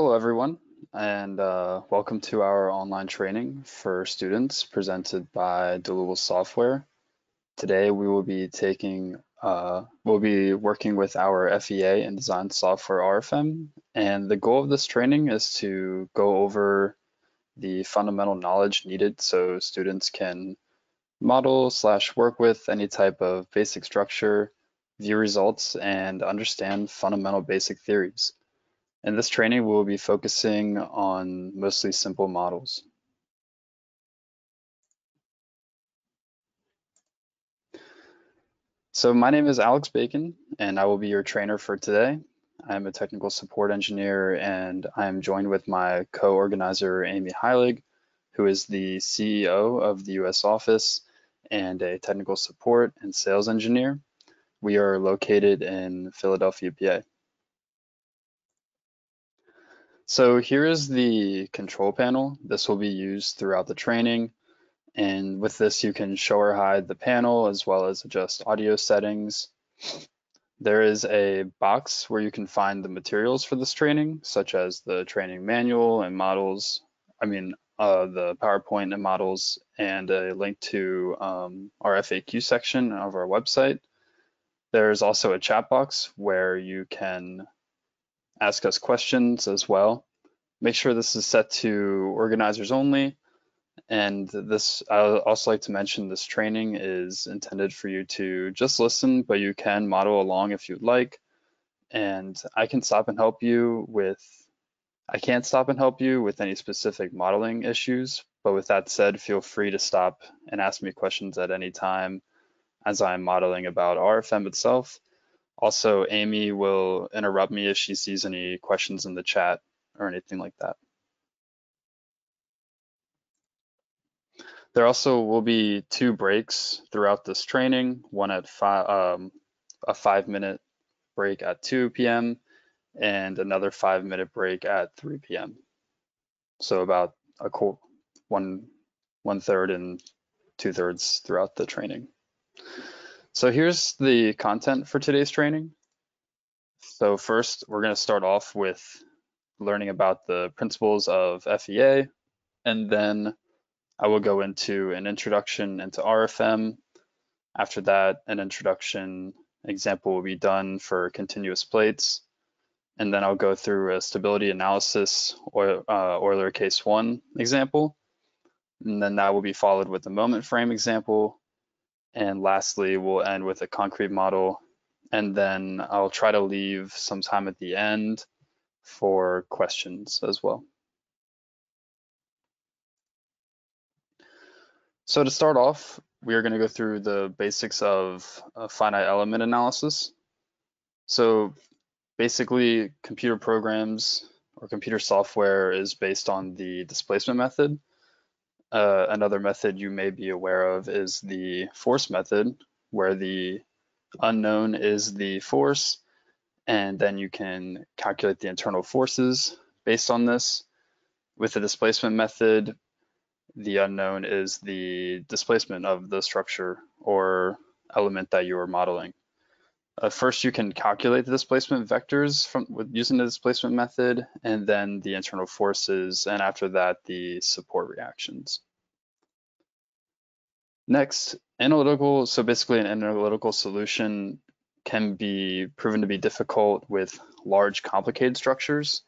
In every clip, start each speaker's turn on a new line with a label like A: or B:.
A: Hello, everyone, and welcome to our online training for students presented by Deliverable Software. Today, we'll be working with our FEA and design software RFEM, and the goal of this training is to go over the fundamental knowledge needed so students can model/work with any type of basic structure, view results, and understand fundamental basic theories. In this training, we'll be focusing on mostly simple models. So my name is Alex Bacon, and I will be your trainer for today. I'm a technical support engineer, and I am joined with my co-organizer, Amy Heilig, who is the CEO of the US office and a technical support and sales engineer. We are located in Philadelphia, PA. So here is the control panel. This will be used throughout the training. And with this, you can show or hide the panel as well as adjust audio settings. There is a box where you can find the materials for this training, such as the training manual and models, the PowerPoint and models, and a link to our FAQ section of our website. There's also a chat box where you can ask us questions as well. Make sure this is set to organizers only. And this, I would also like to mention this training is intended for you to just listen, but you can model along if you'd like. And I can't stop and help you with any specific modeling issues. But with that said, feel free to stop and ask me questions at any time as I'm modeling about RFEM itself. Also, Amy will interrupt me if she sees any questions in the chat or anything like that. There also will be 2 breaks throughout this training, one at a 5-minute break at 2 p.m. and another 5-minute break at 3 p.m. So about one third and 2/3 throughout the training. So here's the content for today's training. So first, we're going to start off with learning about the principles of FEA, and then I will go into an introduction into RFEM. After that, an introduction example will be done for continuous plates. And then I'll go through a stability analysis or Euler case 1 example. And then that will be followed with a moment frame example. And lastly, we'll end with a concrete model. And then I'll try to leave some time at the end for questions as well. So to start off, we are going to go through the basics of finite element analysis. So basically, computer programs or computer software is based on the displacement method. Another method you may be aware of is the force method, where the unknown is the force, and then you can calculate the internal forces based on this. With the displacement method, the unknown is the displacement of the structure or element that you are modeling. First, you can calculate the displacement vectors using the displacement method, and then the internal forces, and after that, the support reactions. Next, basically an analytical solution can be proven to be difficult with large complicated structures.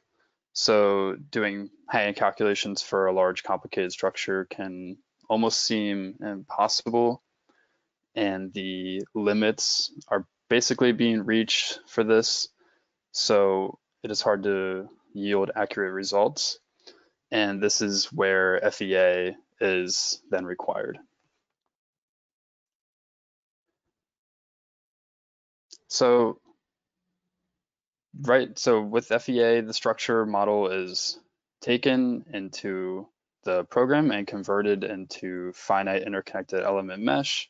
A: So doing hand calculations for a large complicated structure can almost seem impossible, and the limits are basically being reached for this. So it is hard to yield accurate results. And this is where FEA is then required. So with FEA, the structure model is taken into the program and converted into finite interconnected element mesh.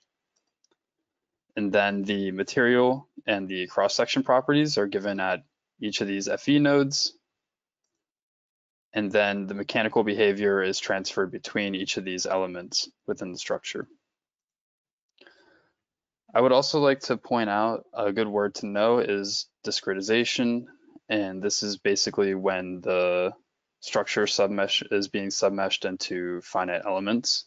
A: And then the material and the cross-section properties are given at each of these FE nodes. And then the mechanical behavior is transferred between each of these elements within the structure. I would also like to point out a good word to know is discretization. and this is basically when the structure submesh is being submeshed into finite elements.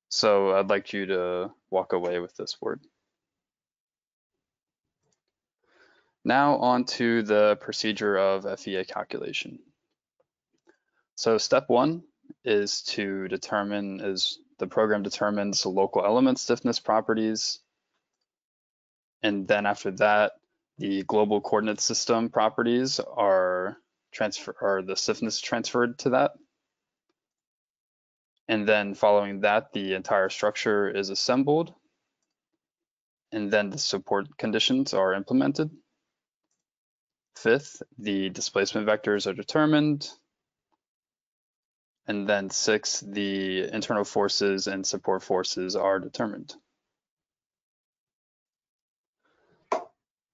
A: So I'd like you to walk away with this word. Now on to the procedure of FEA calculation. So step one is to determine, the program determines the local element stiffness properties. And then after that, the global coordinate system properties are the stiffness transferred to that. And then following that, the entire structure is assembled. And then the support conditions are implemented. Fifth, the displacement vectors are determined. And then sixth, the internal forces and support forces are determined.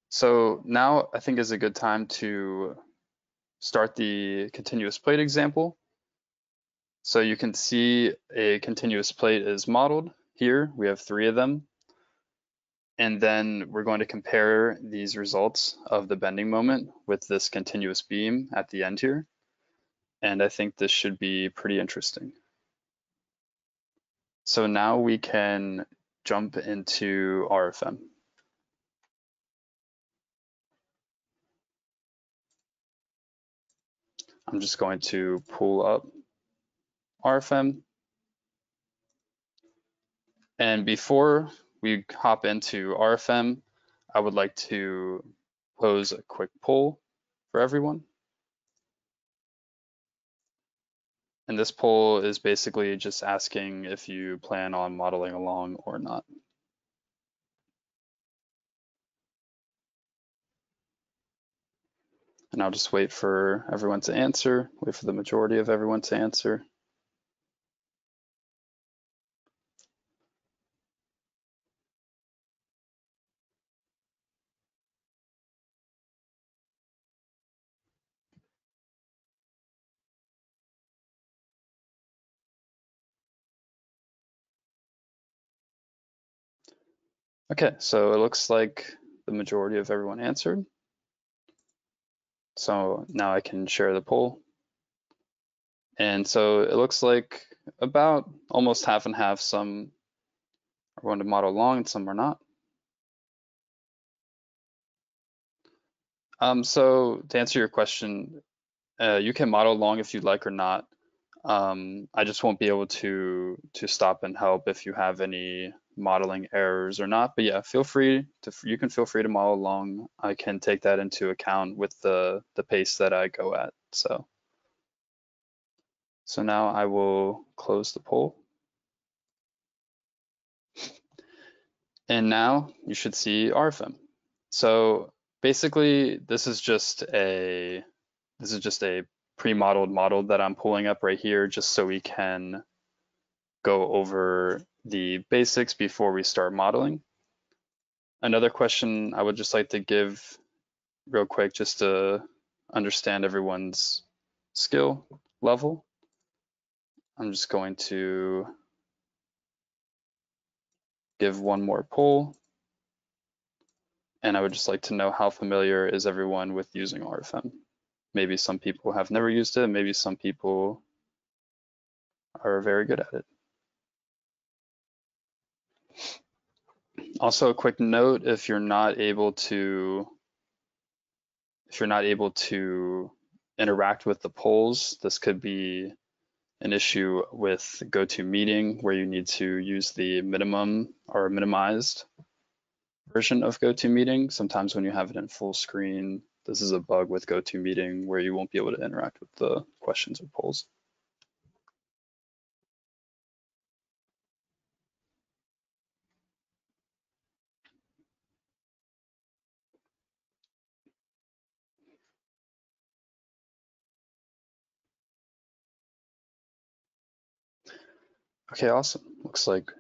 A: So now I think is a good time to start the continuous plate example. So you can see a continuous plate is modeled here. We have 3 of them. And then we're going to compare these results of the bending moment with this continuous beam at the end here. And I think this should be pretty interesting. So now we can jump into RFM. I'm just going to pull up RFM. And before we hop into RFM, I would like to pose a quick poll for everyone. And this poll is basically just asking if you plan on modeling along or not. And I'll just wait for everyone to answer, wait for the majority of everyone to answer. Okay, so it looks like the majority of everyone answered. So now I can share the poll. And so it looks like about almost half and half. Some are going to model along and some are not. So to answer your question, you can model along if you'd like or not. I just won't be able to stop and help if you have any modeling errors or not. But yeah, you can feel free to model along. I can take that into account with the pace that I go at. So now I will close the poll. And now you should see RFM. So basically, this is just a pre-modeled model that I'm pulling up right here, just so we can go over the basics before we start modeling. Another question I would just like to give real quick, just to understand everyone's skill level. I'm just going to give one more poll. And I would just like to know, how familiar is everyone with using RFM? Maybe some people have never used it. Maybe some people are very good at it. Also, a quick note, if you're not able to interact with the polls, this could be an issue with GoToMeeting, where you need to use the minimum or minimized version of GoToMeeting. Sometimes when you have it in full screen, this is a bug with GoToMeeting where you won't be able to interact with the questions or polls. Okay, awesome. Looks like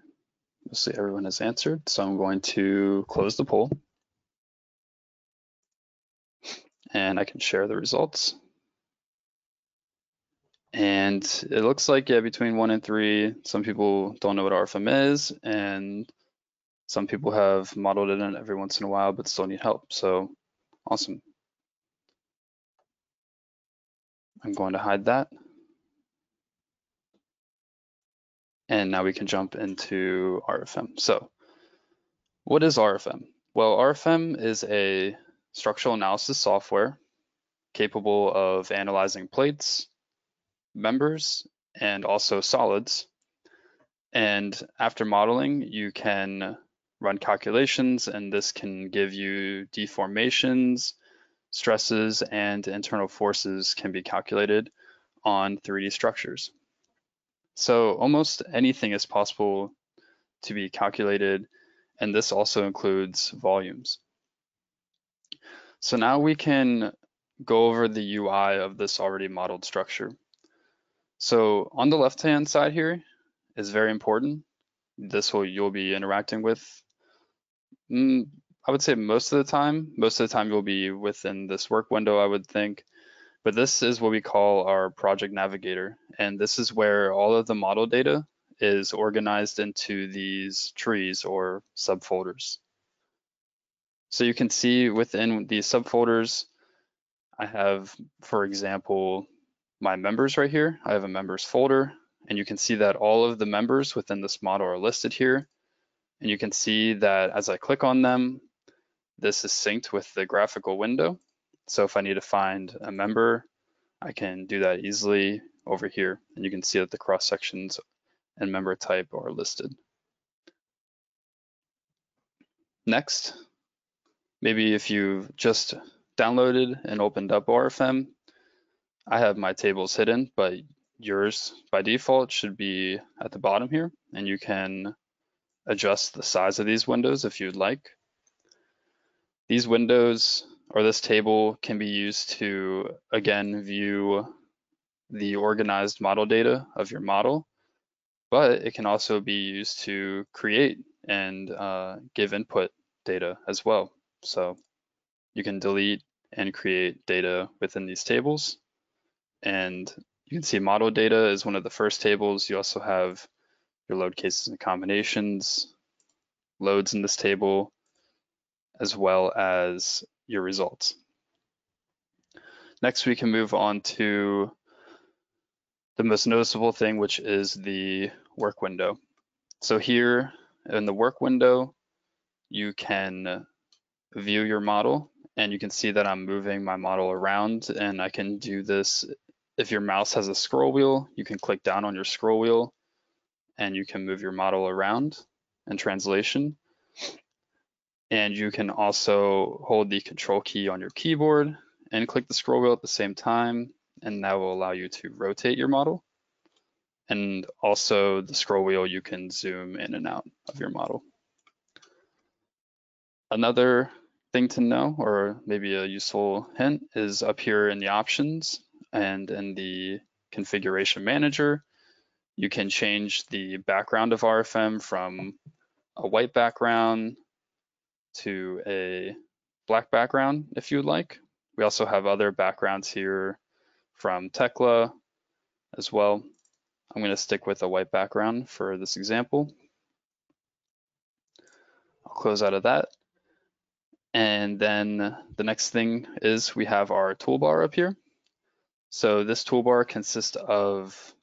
A: mostly everyone has answered, so I'm going to close the poll. And I can share the results. And it looks like, yeah, between 1 and 3, some people don't know what RFM is, and some people have modeled it in every once in a while but still need help. So awesome. I'm going to hide that. And now we can jump into RFM. So what is RFM? Well, RFM is a structural analysis software capable of analyzing plates, members, and also solids. And after modeling, you can run calculations, and this can give you deformations, stresses, and internal forces can be calculated on 3D structures. So almost anything is possible to be calculated, and this also includes volumes. So now we can go over the UI of this already modeled structure. So on the left-hand side here is very important. This you'll be interacting with, I would say most of the time. Most of the time you'll be within this work window, I would think. But this is what we call our project navigator. And this is where all of the model data is organized into these trees or subfolders. So you can see within these subfolders, I have, for example, my members right here. I have a members folder, and you can see that all of the members within this model are listed here. And you can see that as I click on them, this is synced with the graphical window. So if I need to find a member, I can do that easily over here. And you can see that the cross sections and member type are listed. Next, maybe if you've just downloaded and opened up RFM, I have my tables hidden, but yours by default should be at the bottom here, and you can adjust the size of these windows if you'd like. These windows or this table can be used to, again, view the organized model data of your model, but it can also be used to create and give input data as well. So you can delete and create data within these tables. And you can see model data is one of the first tables. You also have your load cases and combinations, loads in this table, as well as your results. Next, we can move on to the most noticeable thing, which is the work window. So here in the work window, you can view your model, and you can see that I'm moving my model around, and I can do this. If your mouse has a scroll wheel, you can click down on your scroll wheel and you can move your model around in translation. And you can also hold the control key on your keyboard and click the scroll wheel at the same time, and that will allow you to rotate your model. And also the scroll wheel, you can zoom in and out of your model. Another thing to know, or maybe a useful hint, is up here in the options and in the configuration manager, you can change the background of RFM from a white background to a black background if you would like. We also have other backgrounds here from Tekla as well. I'm going to stick with a white background for this example. I'll close out of that. And then the next thing is we have our toolbar up here. So this toolbar consists of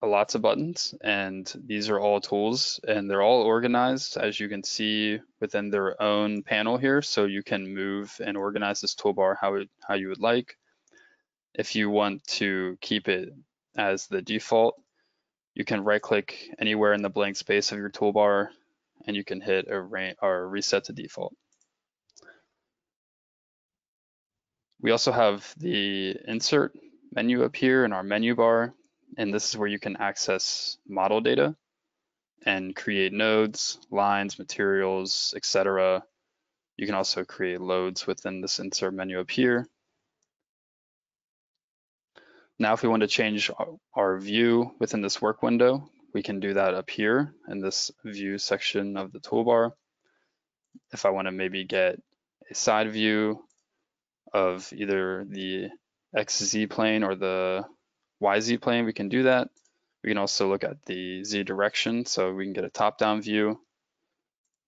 A: lots of buttons, and these are all tools, and they're all organized, as you can see, within their own panel here. So you can move and organize this toolbar how you would like. If you want to keep it as the default, you can right-click anywhere in the blank space of your toolbar, and you can hit or reset to default. We also have the insert menu up here in our menu bar, and this is where you can access model data and create nodes, lines, materials, etc. You can also create loads within this insert menu up here. Now, if we want to change our view within this work window, we can do that up here in this view section of the toolbar. If I want to maybe get a side view of either the XZ plane or the YZ plane, we can do that. We can also look at the Z direction, so we can get a top-down view.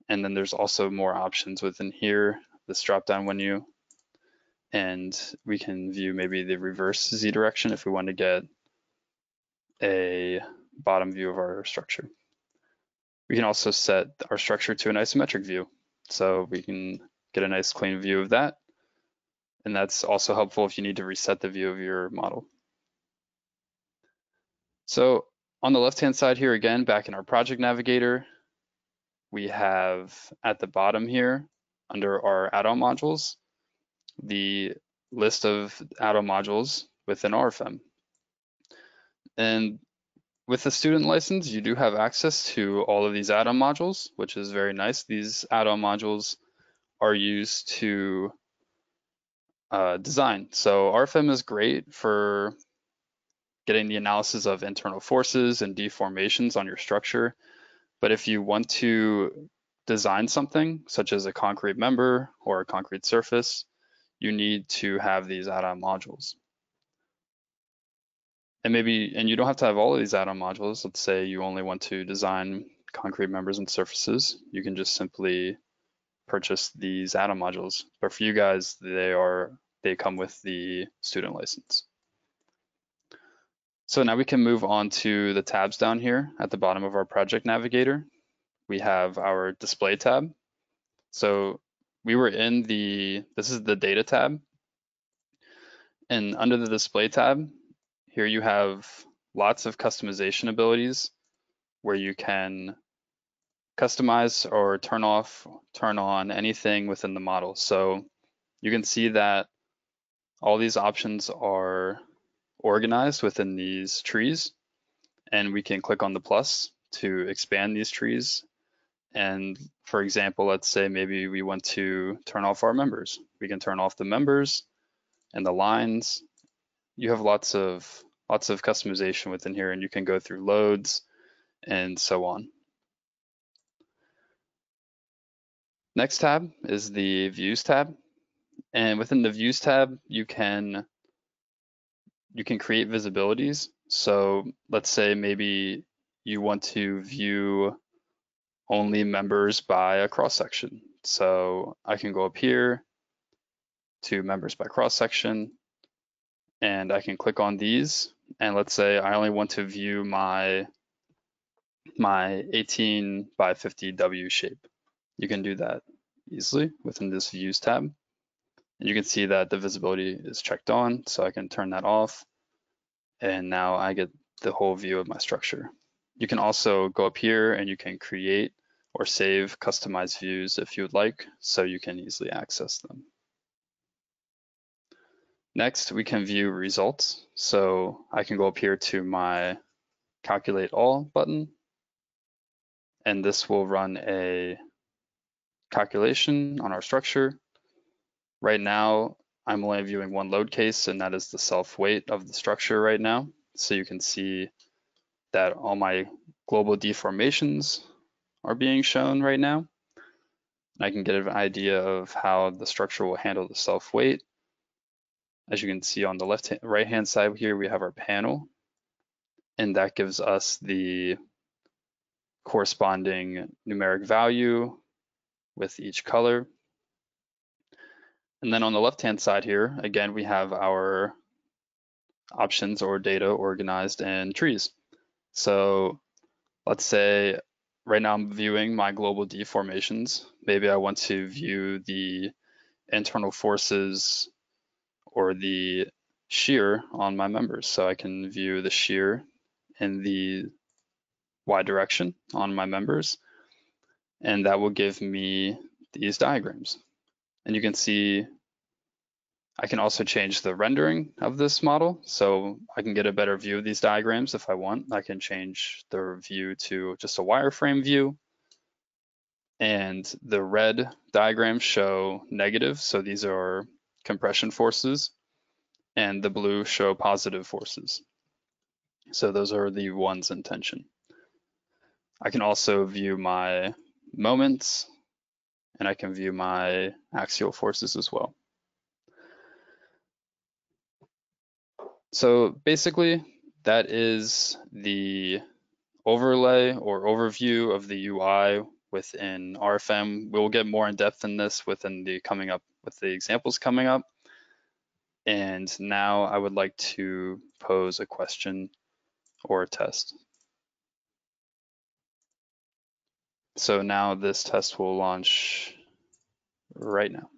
A: And then there's also more options within here, this drop-down menu. and we can view maybe the reverse Z direction if we want to get a bottom view of our structure. We can also set our structure to an isometric view, so we can get a nice clean view of that. And that's also helpful if you need to reset the view of your model. So on the left-hand side here, again, back in our project navigator, we have at the bottom here, under our add-on modules, the list of add-on modules within RFEM. And with the student license, you do have access to all of these add-on modules, which is very nice. These add-on modules are used to design. So RFEM is great for getting the analysis of internal forces and deformations on your structure. But if you want to design something, such as a concrete member or a concrete surface, you need to have these add-on modules. And you don't have to have all of these add-on modules. Let's say you only want to design concrete members and surfaces. You can just simply purchase these add-on modules. But for you guys, they come with the student license. So now we can move on to the tabs down here at the bottom of our project navigator. We have our display tab. So we were in this is the data tab. And under the display tab, here you have lots of customization abilities where you can customize or turn off, turn on anything within the model. So you can see that all these options are organized within these trees, and we can click on the plus to expand these trees. And for example, let's say maybe we want to turn off our members. We can turn off the members and the lines. You have lots of customization within here, and you can go through loads and so on. Next tab is the Views tab. And within the Views tab, you can create visibilities. So let's say maybe you want to view only members by a cross section. So I can go up here to members by cross section, and I can click on these. And let's say I only want to view my 18 by 50 W shape. You can do that easily within this Views tab. And you can see that the visibility is checked on, so I can turn that off. And now I get the whole view of my structure. You can also go up here and you can create or save customized views if you would like, so you can easily access them. Next, we can view results. So I can go up here to my Calculate All button, and this will run a calculation on our structure. Right now, I'm only viewing one load case, and that is the self-weight of the structure right now. So you can see that all my global deformations are being shown right now. I can get an idea of how the structure will handle the self-weight. As you can see on the right-hand side here, we have our panel, and that gives us the corresponding numeric value with each color. And then on the left-hand side here, again, we have our options or data organized in trees. So let's say right now I'm viewing my global deformations. Maybe I want to view the internal forces or the shear on my members. So I can view the shear in the Y direction on my members, and that will give me these diagrams. And you can see I can also change the rendering of this model, so I can get a better view of these diagrams if I want. I can change the view to just a wireframe view, and the red diagrams show negative, so these are compression forces, and the blue show positive forces. So those are the ones in tension. I can also view my moments, and I can view my axial forces as well. So basically, that is the overlay or overview of the UI within RFEM. We'll get more in depth in this with the examples coming up. And now I would like to pose a question or a test. So now this test will launch right now.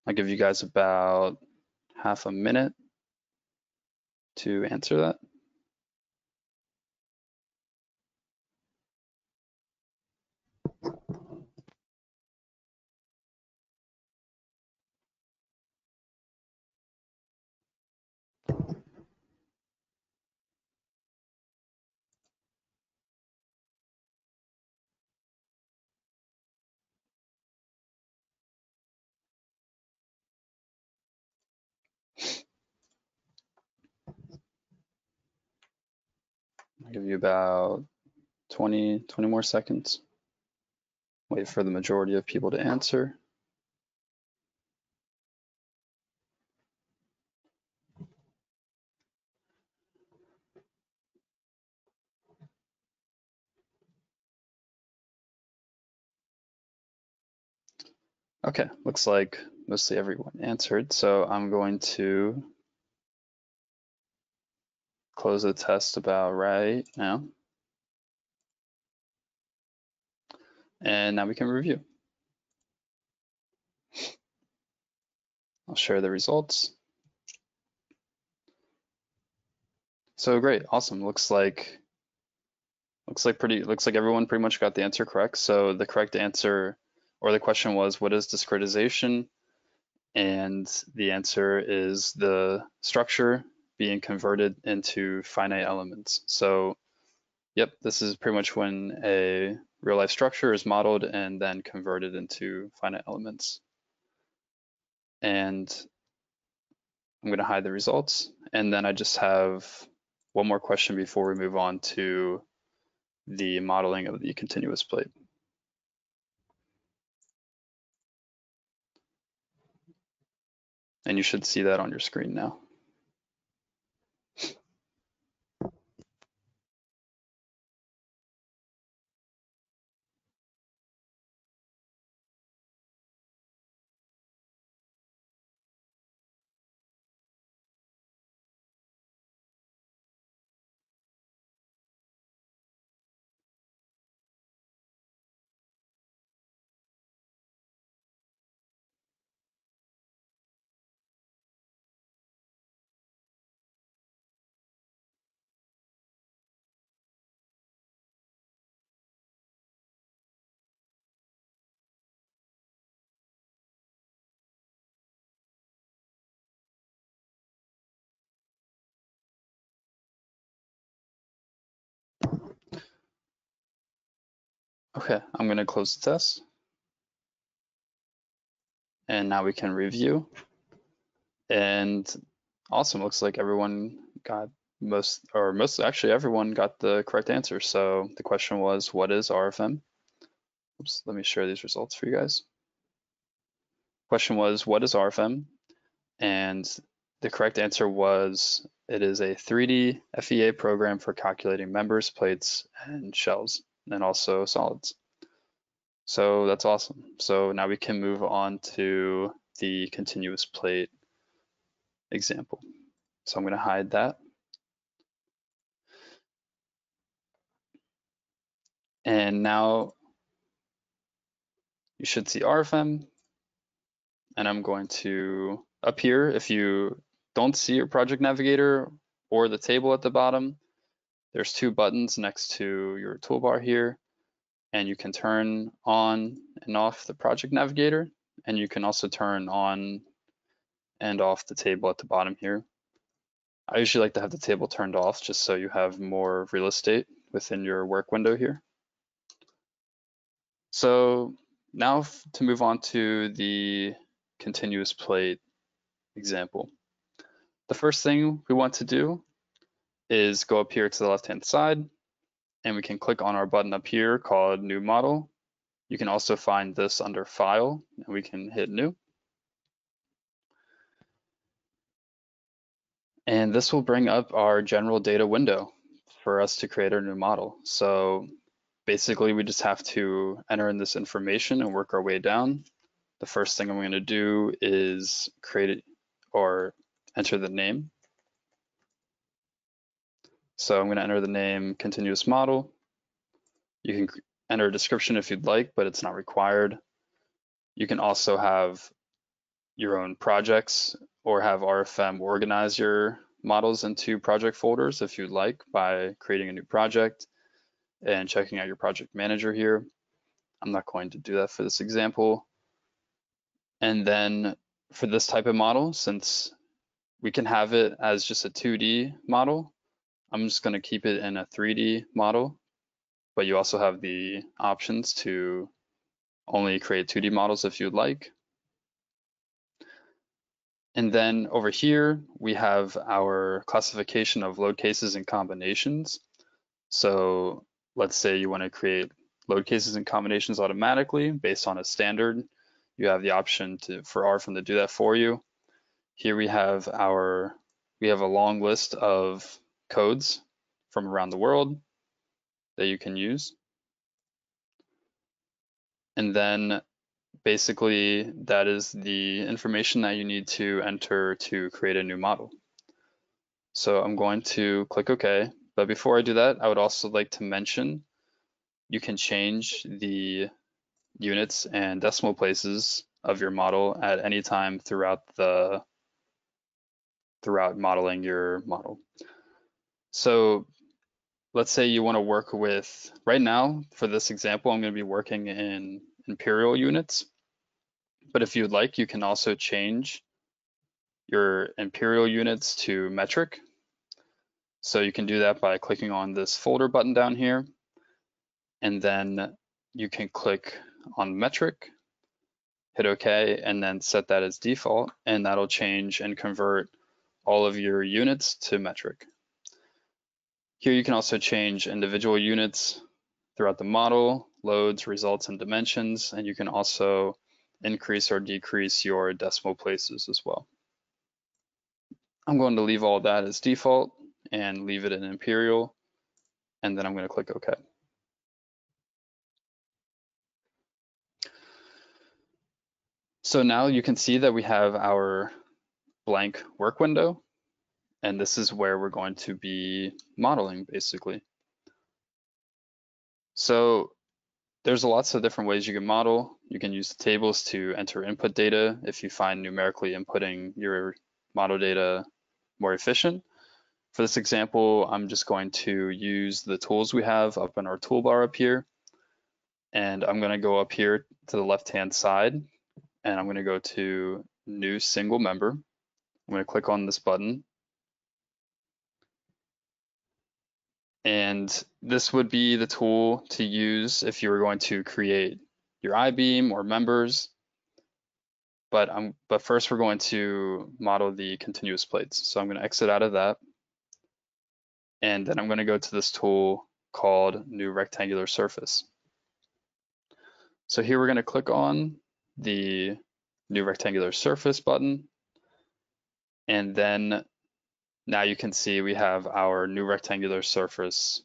A: I'll give you guys about half a minute to answer that. I'll give you about 20 more seconds. Wait for the majority of people to answer. Okay, looks like mostly everyone answered, so I'm going to close the test about right now. And now we can review. I'll share the results. So great, awesome. Looks like everyone pretty much got the answer correct. So the correct answer, or the question was, what is discretization? And the answer is the structure being converted into finite elements. So yep, this is pretty much when a real life structure is modeled and then converted into finite elements. And I'm going to hide the results. And then I just have one more question before we move on to the modeling of the continuous plate. And you should see that on your screen now. Okay, I'm going to close the test. And now we can review. And awesome, looks like everyone got actually everyone got the correct answer. So the question was, what is RFM? Oops, let me share these results for you guys. Question was, what is RFM? And the correct answer was, it is a 3D FEA program for calculating members, plates, and shells, and also solids. So that's awesome. So now we can move on to the continuous plate example. So I'm going to hide that. And now you should see RFM. And I'm going to, up here, if you don't see your project navigator or the table at the bottom, there's two buttons next to your toolbar here. And you can turn on and off the project navigator. And you can also turn on and off the table at the bottom here. I usually like to have the table turned off just so you have more real estate within your work window here. So now to move on to the continuous plate example. The first thing we want to do is go up here to the left-hand side, and we can click on our button up here called New Model. You can also find this under File, and we can hit New. And this will bring up our general data window for us to create our new model. So basically we just have to enter in this information and work our way down. The first thing I'm going to do is create it or enter the name. So I'm going to enter the name continuous model. You can enter a description if you'd like, but it's not required. You can also have your own projects or have RFEM organize your models into project folders if you'd like by creating a new project and checking out your project manager here. I'm not going to do that for this example. And then for this type of model, since we can have it as just a 2D model, I'm just going to keep it in a 3D model, but you also have the options to only create 2D models if you'd like. And then over here, we have our classification of load cases and combinations. So let's say you want to create load cases and combinations automatically based on a standard. You have the option for RFEM to do that for you. Here we have a long list of codes from around the world that you can use. And then basically that is the information that you need to enter to create a new model. So I'm going to click OK. But before I do that, I would also like to mention you can change the units and decimal places of your model at any time throughout modeling your model. So let's say you want to work with, right now for this example, I'm going to be working in imperial units. But if you'd like, you can also change your imperial units to metric. So you can do that by clicking on this folder button down here. And then you can click on metric, hit OK, and then set that as default. And that'll change and convert all of your units to metric. Here you can also change individual units throughout the model, loads, results, and dimensions. And you can also increase or decrease your decimal places as well. I'm going to leave all that as default and leave it in imperial, and then I'm going to click OK. So now you can see that we have our blank work window, and this is where we're going to be modeling basically. So there's lots of different ways you can model. You can use the tables to enter input data if you find numerically inputting your model data more efficient. For this example, I'm just going to use the tools we have up in our toolbar up here. And I'm going to go up here to the left-hand side, and I'm going to go to New Single Member. I'm going to click on this button. And this would be the tool to use if you were going to create your I-beam or members. But first we're going to model the continuous plates. So I'm going to exit out of that. And then I'm going to go to this tool called New Rectangular Surface. So here we're going to click on the New Rectangular Surface button. And then now you can see we have our New Rectangular Surface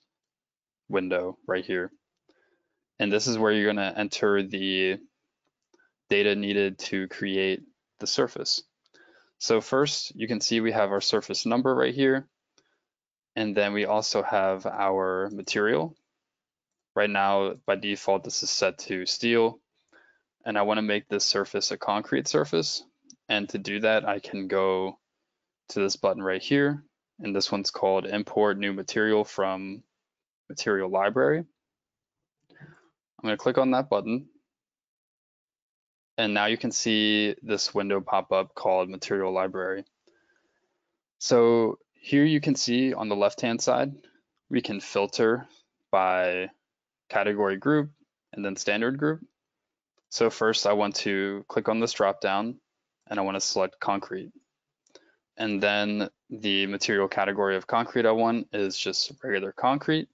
A: window right here. And this is where you're going to enter the data needed to create the surface. So first, you can see we have our surface number right here. And then we also have our material. Right now, by default, this is set to steel. And I want to make this surface a concrete surface. And to do that, I can go to this button right here. And this one's called Import New Material from Material Library. I'm going to click on that button. And now you can see this window pop up called Material Library. So here you can see on the left-hand side, we can filter by category group and then standard group. So first I want to click on this drop down and I want to select concrete. And then the material category of concrete I want is just regular concrete.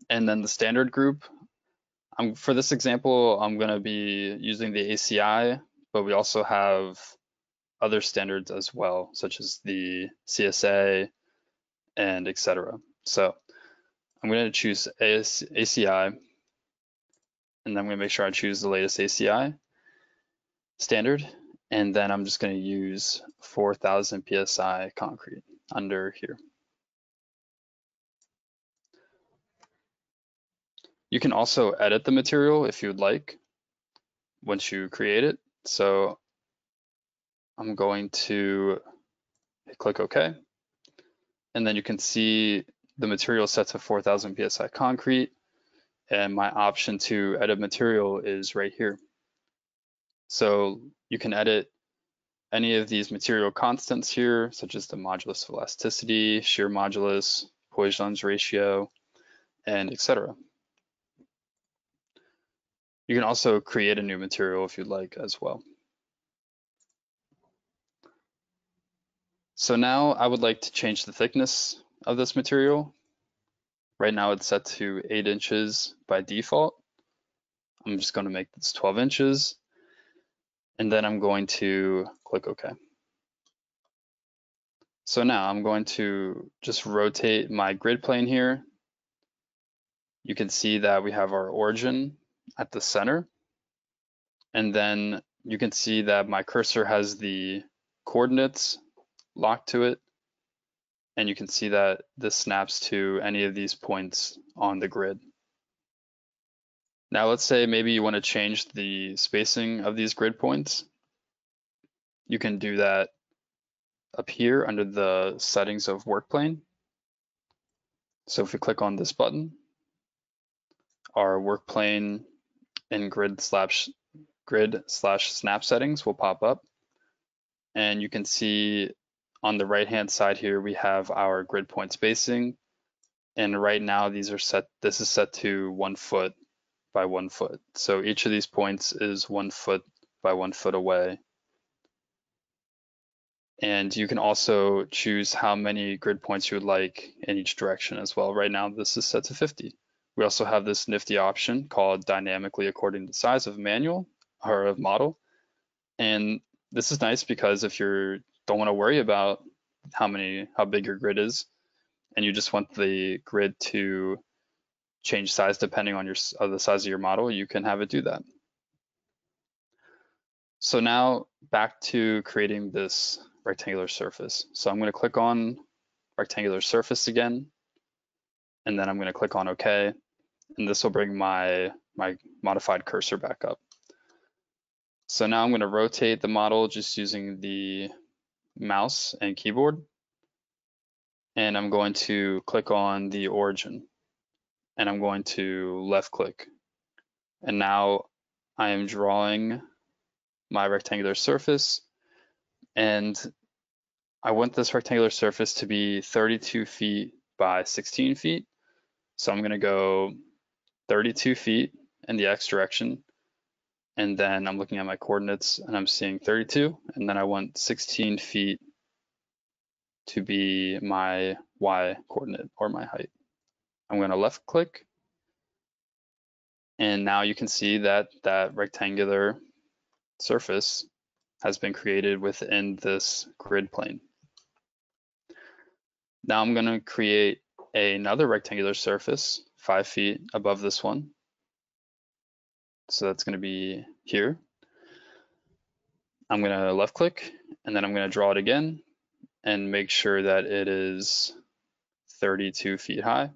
A: And then the standard group, for this example, I'm going to be using the ACI, but we also have other standards as well, such as the CSA and etc. So I'm going to choose ACI, and then I'm going to make sure I choose the latest ACI standard, and then I'm just going to use 4,000 PSI concrete under here. You can also edit the material if you would like once you create it. So I'm going to click OK. And then you can see the material set to 4,000 PSI concrete. And my option to edit material is right here. So you can edit any of these material constants here, such as the modulus of elasticity, shear modulus, Poisson's ratio, and etc. You can also create a new material if you'd like as well. So now I would like to change the thickness of this material. Right now it's set to 8 inches by default. I'm just going to make this 12 inches. And then I'm going to click OK. So now I'm going to just rotate my grid plane here. You can see that we have our origin at the center. And then you can see that my cursor has the coordinates locked to it. And you can see that this snaps to any of these points on the grid. Now let's say maybe you want to change the spacing of these grid points. You can do that up here under the settings of work plane. So if we click on this button, our work plane and grid/snap settings will pop up. And you can see on the right hand side here, we have our grid point spacing. And right now this is set to 1 foot by 1 foot. So each of these points is 1 foot by 1 foot away. And you can also choose how many grid points you would like in each direction as well. Right now, this is set to 50. We also have this nifty option called dynamically according to size of manual or of model. And this is nice because if you don't want to worry about how big your grid is, and you just want the grid to change size depending on the size of your model, you can have it do that. So now back to creating this rectangular surface. So I'm going to click on rectangular surface again, and then I'm going to click on OK, and this will bring my modified cursor back up. So now I'm going to rotate the model just using the mouse and keyboard, and I'm going to click on the origin, and I'm going to left click. And now I am drawing my rectangular surface, and I want this rectangular surface to be 32 feet by 16 feet. So I'm going to go 32 feet in the X direction. And then I'm looking at my coordinates and I'm seeing 32. And then I want 16 feet to be my Y coordinate or my height. I'm going to left click. And now you can see that that rectangular surface has been created within this grid plane. Now I'm going to create another rectangular surface 5 feet above this one. So that's going to be here. I'm going to left click, and then I'm going to draw it again and make sure that it is 32 feet high.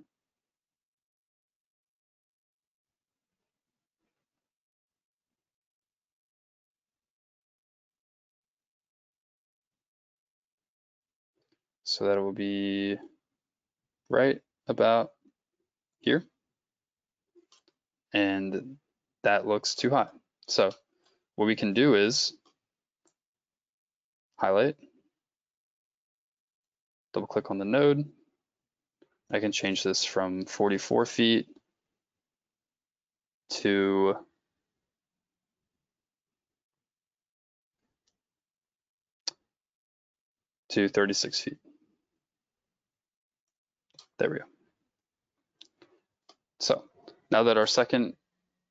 A: So that will be right about here. And that looks too high. So what we can do is highlight, double click on the node. I can change this from 44 feet to 36 feet. There we go. So now that our second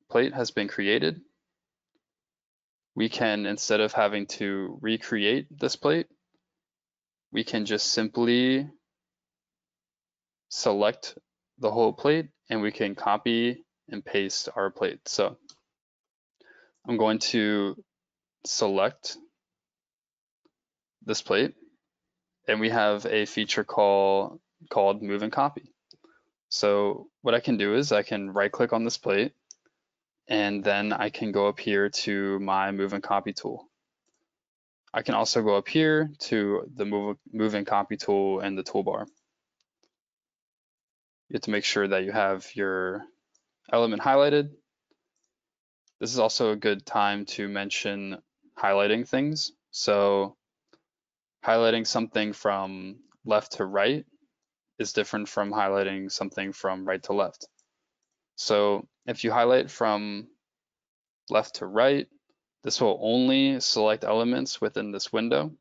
A: plate has been created, we can, instead of having to recreate this plate, we can just simply select the whole plate and we can copy and paste our plate. So I'm going to select this plate, and we have a feature called move and copy. So what I can do is I can right click on this plate, and then I can go up here to my move and copy tool. I can also go up here to the move and copy tool in the toolbar. You have to make sure that you have your element highlighted. This is also a good time to mention highlighting things. So highlighting something from left to right is different from highlighting something from right to left. So if you highlight from left to right, this will only select elements within this window.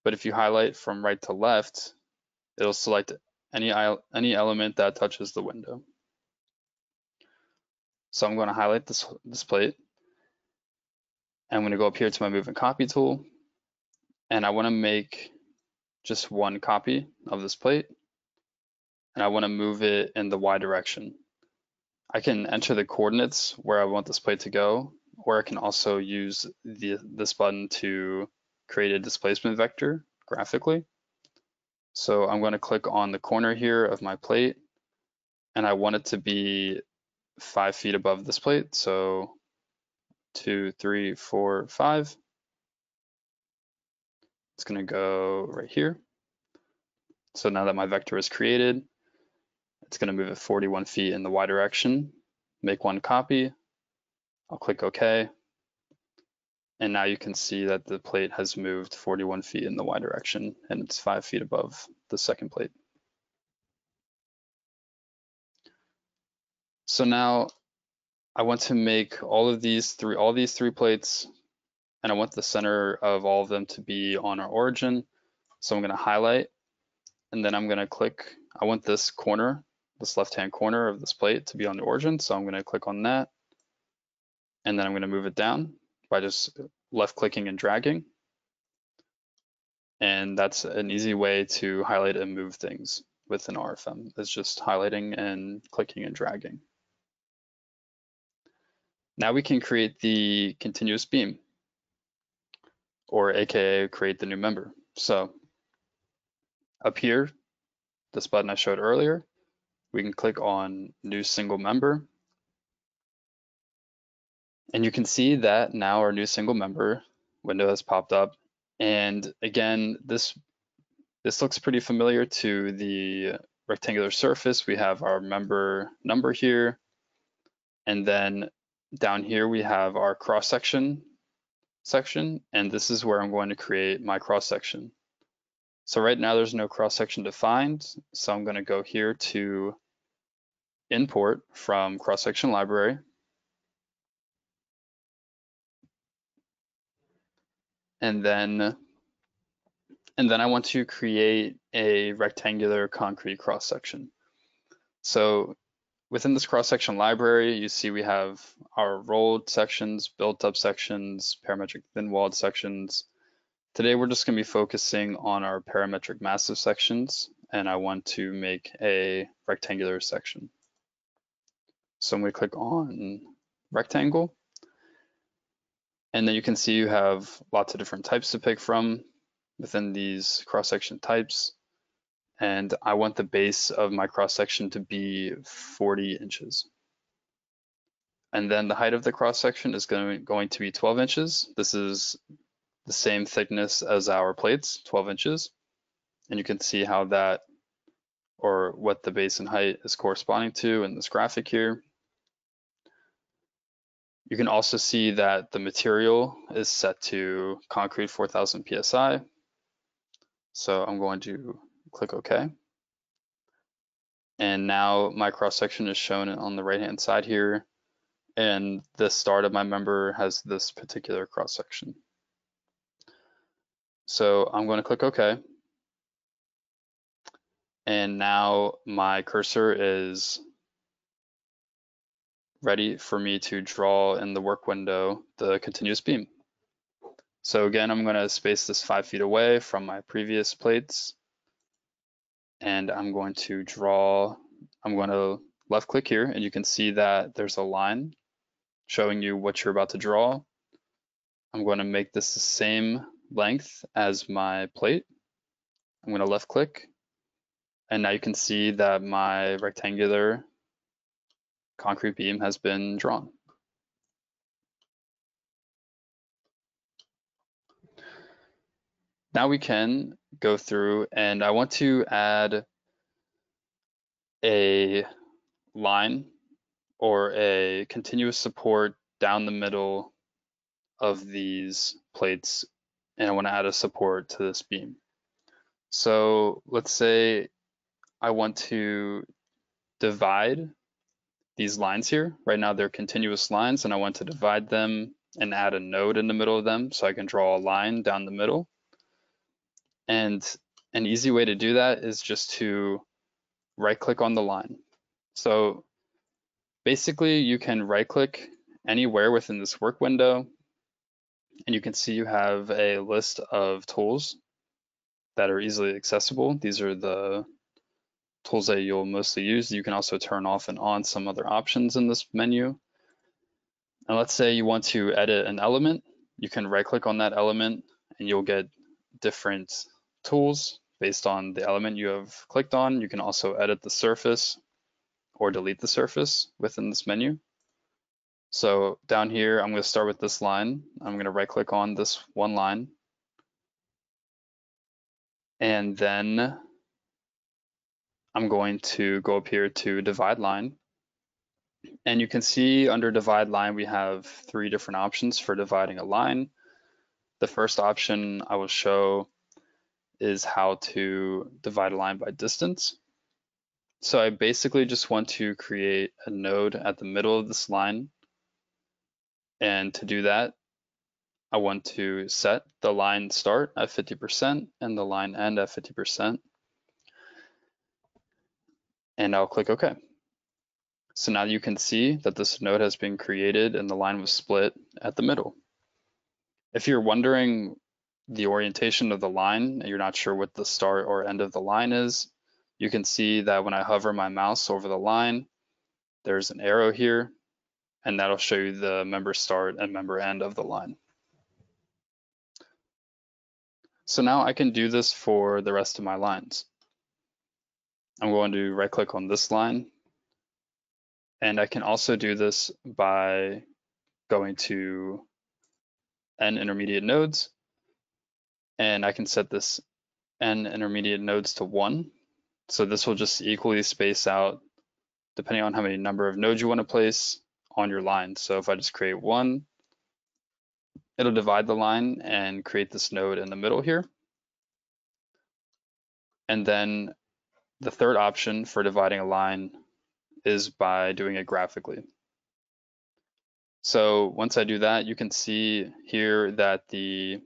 A: But if you highlight from right to left, it'll select any element that touches the window. So I'm going to highlight this plate. I'm going to go up here to my move and copy tool, and I want to make just one copy of this plate, and I want to move it in the Y direction. I can enter the coordinates where I want this plate to go, or I can also use this button to create a displacement vector graphically. So I'm going to click on the corner here of my plate, and I want it to be 5 feet above this plate. So 2, 3, 4, 5. It's going to go right here. So now that my vector is created, it's going to move it 41 feet in the Y direction, make one copy. I'll click OK. And now you can see that the plate has moved 41 feet in the Y direction, and it's 5 feet above the second plate. So now I want to make all these three plates, and I want the center of all of them to be on our origin. So I'm going to highlight, and then I'm going to click. I want this corner, this left-hand corner of this plate to be on the origin. So I'm going to click on that, and then I'm going to move it down by just left-clicking and dragging. And that's an easy way to highlight and move things within RFEM. It's just highlighting and clicking and dragging. Now we can create the continuous beam, or AKA create the new member. So up here, this button I showed earlier, we can click on new single member. And you can see that now our new single member window has popped up. And again, this looks pretty familiar to the rectangular surface. We have our member number here. And then down here, we have our cross-section section. And this is where I'm going to create my cross-section. So right now there's no cross-section defined. So I'm going to go here to import from cross-section library. And then I want to create a rectangular concrete cross-section. So within this cross-section library, you see we have our rolled sections, built-up sections, parametric thin-walled sections. Today we're just going to be focusing on our parametric massive sections, and I want to make a rectangular section. So I'm going to click on rectangle, and then you can see you have lots of different types to pick from within these cross-section types. And I want the base of my cross-section to be 40 inches. And then the height of the cross-section is going to be 12 inches. This is the same thickness as our plates, 12 inches. And you can see how that, or what the base and height is corresponding to in this graphic here. You can also see that the material is set to concrete 4000 PSI. So I'm going to click OK. And now my cross-section is shown on the right-hand side here. And the start of my member has this particular cross-section. So I'm going to click OK. And now my cursor is ready for me to draw in the work window the continuous beam. So again, I'm going to space this 5 feet away from my previous plates. And I'm going to draw I'm going to left click here, and you can see that there's a line showing you what you're about to draw. I'm going to make this the same length as my plate. I'm going to left click, and now you can see that my rectangular concrete beam has been drawn. Now we can go through, and I want to add a line or a continuous support down the middle of these plates, and I want to add a support to this beam. So let's say I want to divide these lines here. Right now they're continuous lines, and I want to divide them and add a node in the middle of them so I can draw a line down the middle. And an easy way to do that is just to right click on the line. So basically you can right click anywhere within this work window, and you can see you have a list of tools that are easily accessible. These are the tools that you'll mostly use. You can also turn off and on some other options in this menu. And let's say you want to edit an element, you can right click on that element and you'll get different tools based on the element you have clicked on. You can also edit the surface or delete the surface within this menu. So down here, I'm going to start with this line. I'm going to right click on this one line. And then I'm going to go up here to divide line. And you can see under divide line, we have 3 different options for dividing a line. The first option I will show is how to divide a line by distance. So I basically just want to create a node at the middle of this line. And to do that, I want to set the line start at 50% and the line end at 50%. And I'll click OK. So now you can see that this node has been created and the line was split at the middle. If you're wondering the orientation of the line and you're not sure what the start or end of the line is, you can see that when I hover my mouse over the line, there's an arrow here, and that'll show you the member start and member end of the line. So now I can do this for the rest of my lines. I'm going to right click on this line, and I can also do this by going to N intermediate nodes, and I can set this N intermediate nodes to 1. So this will just equally space out depending on how many number of nodes you want to place on your line. So if I just create 1, it'll divide the line and create this node in the middle here. And then the third option for dividing a line is by doing it graphically. So once I do that, you can see here that the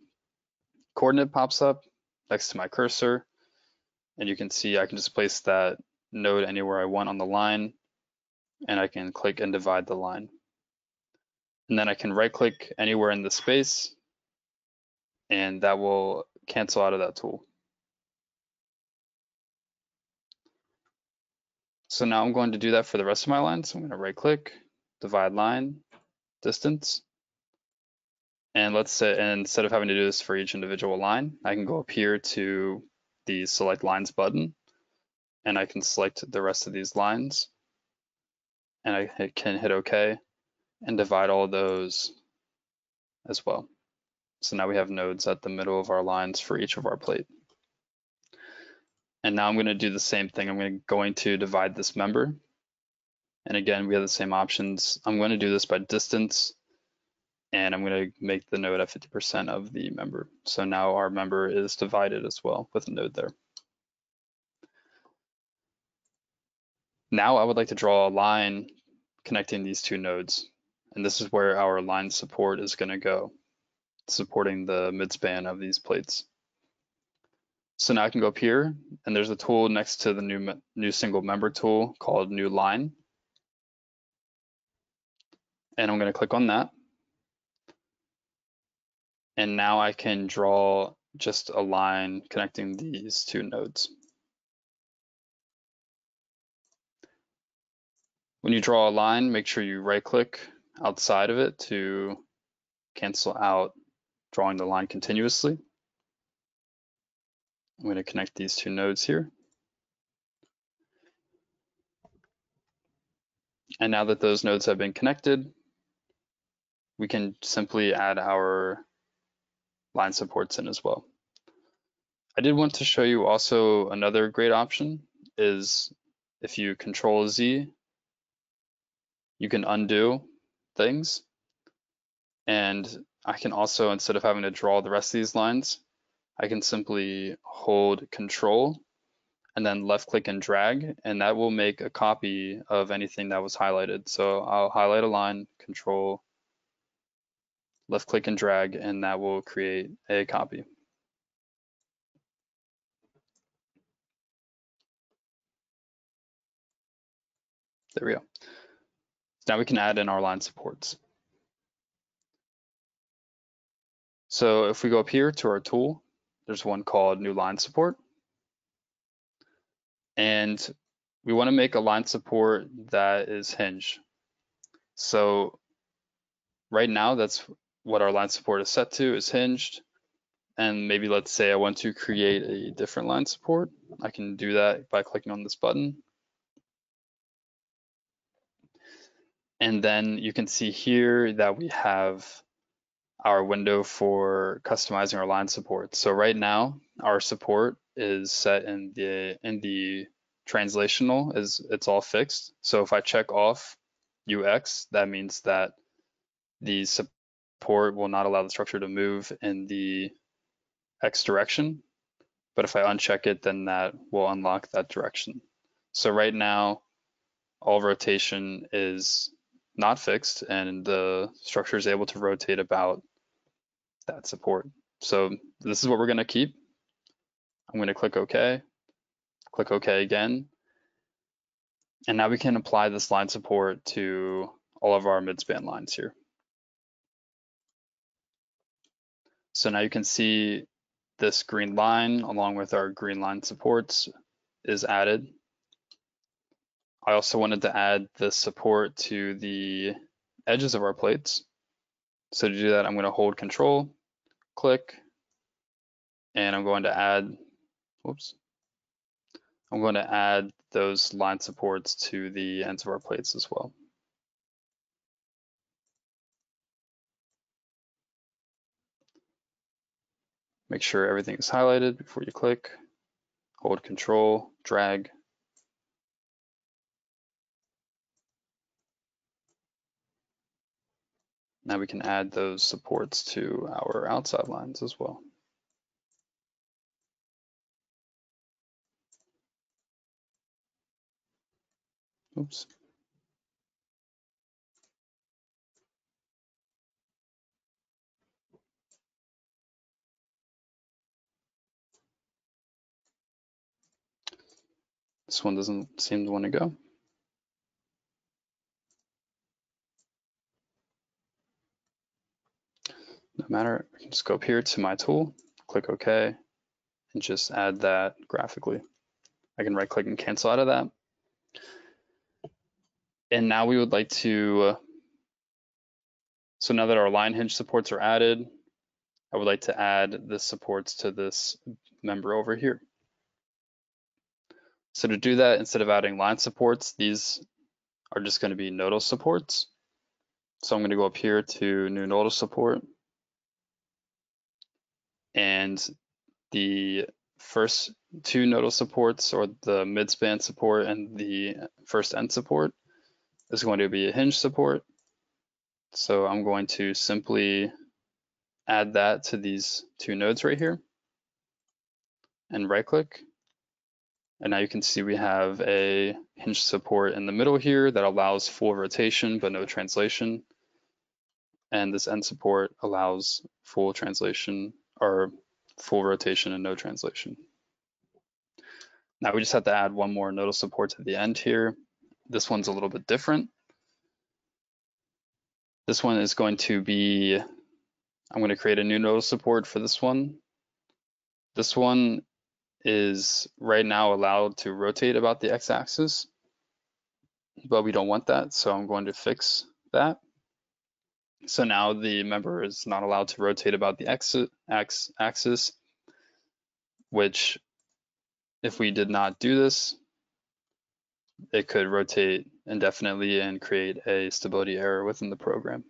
A: coordinate pops up next to my cursor, and you can see I can just place that node anywhere I want on the line, and I can click and divide the line. And then I can right click anywhere in the space, and that will cancel out of that tool. So now I'm going to do that for the rest of my lines. So I'm going to right click, divide line, distance. And let's say, and instead of having to do this for each individual line, I can go up here to the select lines button, and I can select the rest of these lines, and I can hit OK and divide all of those as well. So now we have nodes at the middle of our lines for each of our plate. And now I'm going to do the same thing. I'm going to divide this member. And again, we have the same options. I'm going to do this by distance, and I'm going to make the node at 50% of the member. So now our member is divided as well with a node there. Now I would like to draw a line connecting these 2 nodes. And this is where our line support is going to go, supporting the midspan of these plates. So now I can go up here, and there's a tool next to the new single member tool called New Line. And I'm going to click on that. And now I can draw just a line connecting these 2 nodes. When you draw a line, make sure you right click outside of it to cancel out drawing the line continuously. I'm going to connect these two nodes here. And now that those nodes have been connected, we can simply add our line supports in as well. I did want to show you also another great option is if you Control Z, you can undo things. And I can also, instead of having to draw the rest of these lines, I can simply hold Control and then left click and drag, and that will make a copy of anything that was highlighted. So I'll highlight a line, Control, left click and drag, and that will create a copy. There we go. Now we can add in our line supports. So if we go up here to our tool, there's one called New Line Support. And we want to make a line support that is hinged. So right now, that's what our line support is set to, is hinged. And maybe let's say I want to create a different line support. I can do that by clicking on this button. And then you can see here that we have our window for customizing our line support. So right now, our support is set in the translational, it's all fixed. So if I check off UX, that means that the support will not allow the structure to move in the X direction. But if I uncheck it, then that will unlock that direction. So right now, all rotation is not fixed and the structure is able to rotate about that support. So this is what we're going to keep. I'm going to click OK again. And now we can apply this line support to all of our midspan lines here. So now you can see this green line along with our green line supports is added. I also wanted to add the support to the edges of our plates. So to do that, I'm going to hold Control, click, and I'm going to add, I'm going to add those line supports to the ends of our plates as well. Make sure everything is highlighted before you click. Hold Control, drag. Now we can add those supports to our outside lines as well. Oops. This one doesn't seem to want to go. No matter, I can just go up here to my tool, click OK, and just add that graphically. I can right click and cancel out of that. And now we would like to, so now that our line hinge supports are added, I would like to add the supports to this member over here. So to do that, instead of adding line supports, these are just going to be nodal supports. So I'm going to go up here to new nodal support. And the first two nodal supports, or the midspan support and the first end support, is going to be a hinge support. So I'm going to simply add that to these two nodes right here and right click. And now you can see we have a hinge support in the middle here that allows full rotation but no translation. And this end support allows full translation or full rotation and no translation. Now we just have to add one more nodal support to the end here. This one's a little bit different. This one is going to be, I'm going to create a new nodal support for this one. This one is right now allowed to rotate about the x-axis. but we don't want that, so I'm going to fix that. So now the member is not allowed to rotate about the axis, which if we did not do this, it could rotate indefinitely and create a stability error within the program.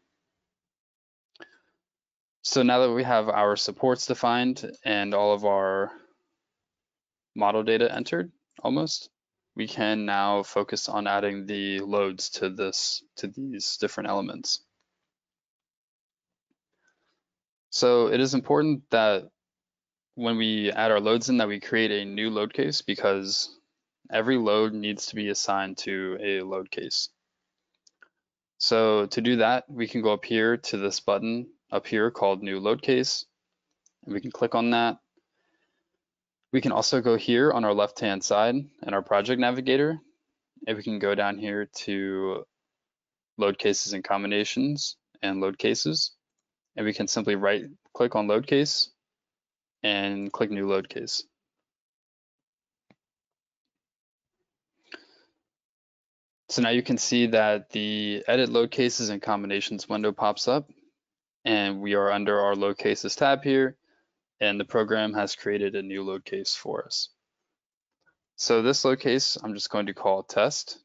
A: So now that we have our supports defined and all of our model data entered almost, we can now focus on adding the loads to these different elements. So it is important that when we add our loads in that we create a new load case, because every load needs to be assigned to a load case. So to do that, we can go up here to this button up here called New Load Case, and we can click on that. We can also go here on our left-hand side in our project navigator, and we can go down here to Load Cases and Combinations and Load Cases, and we can simply right-click on Load Case and click New Load Case. So now you can see that the Edit Load Cases and Combinations window pops up, and we are under our Load Cases tab here, and the program has created a new load case for us. So this load case, I'm just going to call test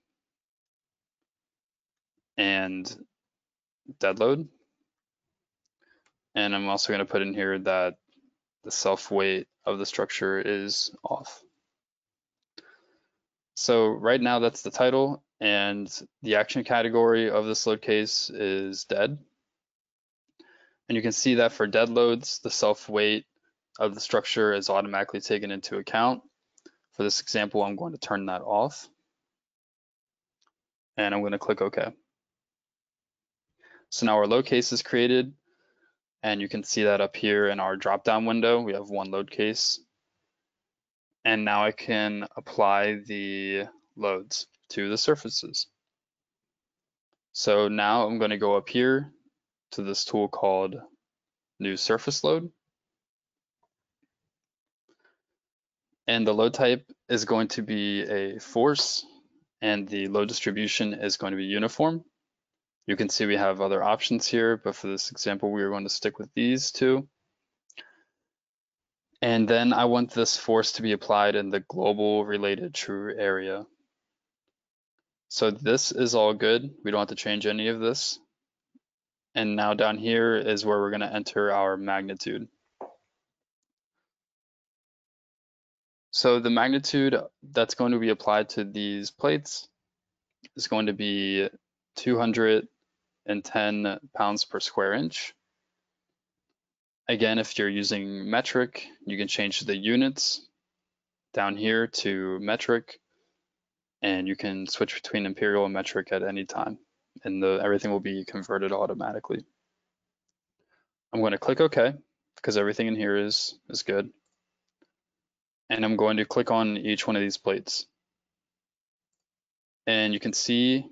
A: and dead load. And I'm also going to put in here that the self weight of the structure is off. So right now that's the title, and the action category of this load case is dead. And you can see that for dead loads, the self weight of the structure is automatically taken into account. For this example, I'm going to turn that off, and I'm going to click OK. So now our load case is created, and you can see that up here in our drop-down window, we have one load case. And now I can apply the loads to the surfaces. So now I'm going to go up here to this tool called New Surface Load. And the load type is going to be a force, and the load distribution is going to be uniform. You can see we have other options here, but for this example, we are going to stick with these two. And then I want this force to be applied in the global related true area. So this is all good. We don't have to change any of this. And now down here is where we're going to enter our magnitude. So the magnitude that's going to be applied to these plates is going to be 210 pounds per square inch. Again, if you're using metric, you can change the units down here to metric, and you can switch between imperial and metric at any time, and everything will be converted automatically. I'm going to click OK because everything in here is good. And I'm going to click on each one of these plates. And you can see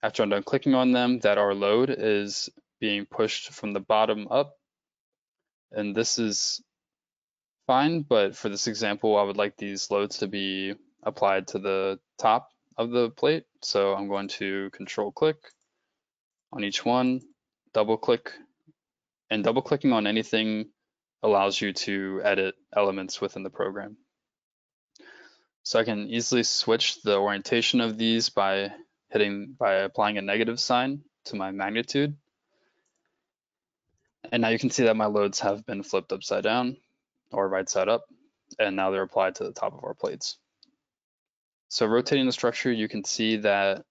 A: after I'm done clicking on them that our load is being pushed from the bottom up. And this is fine, but for this example, I would like these loads to be applied to the top of the plate. So I'm going to control click on each one, double click, and double clicking on anything allows you to edit elements within the program. So I can easily switch the orientation of these by applying a negative sign to my magnitude. And now you can see that my loads have been flipped upside down or right side up, and now they're applied to the top of our plates. So rotating the structure, you can see that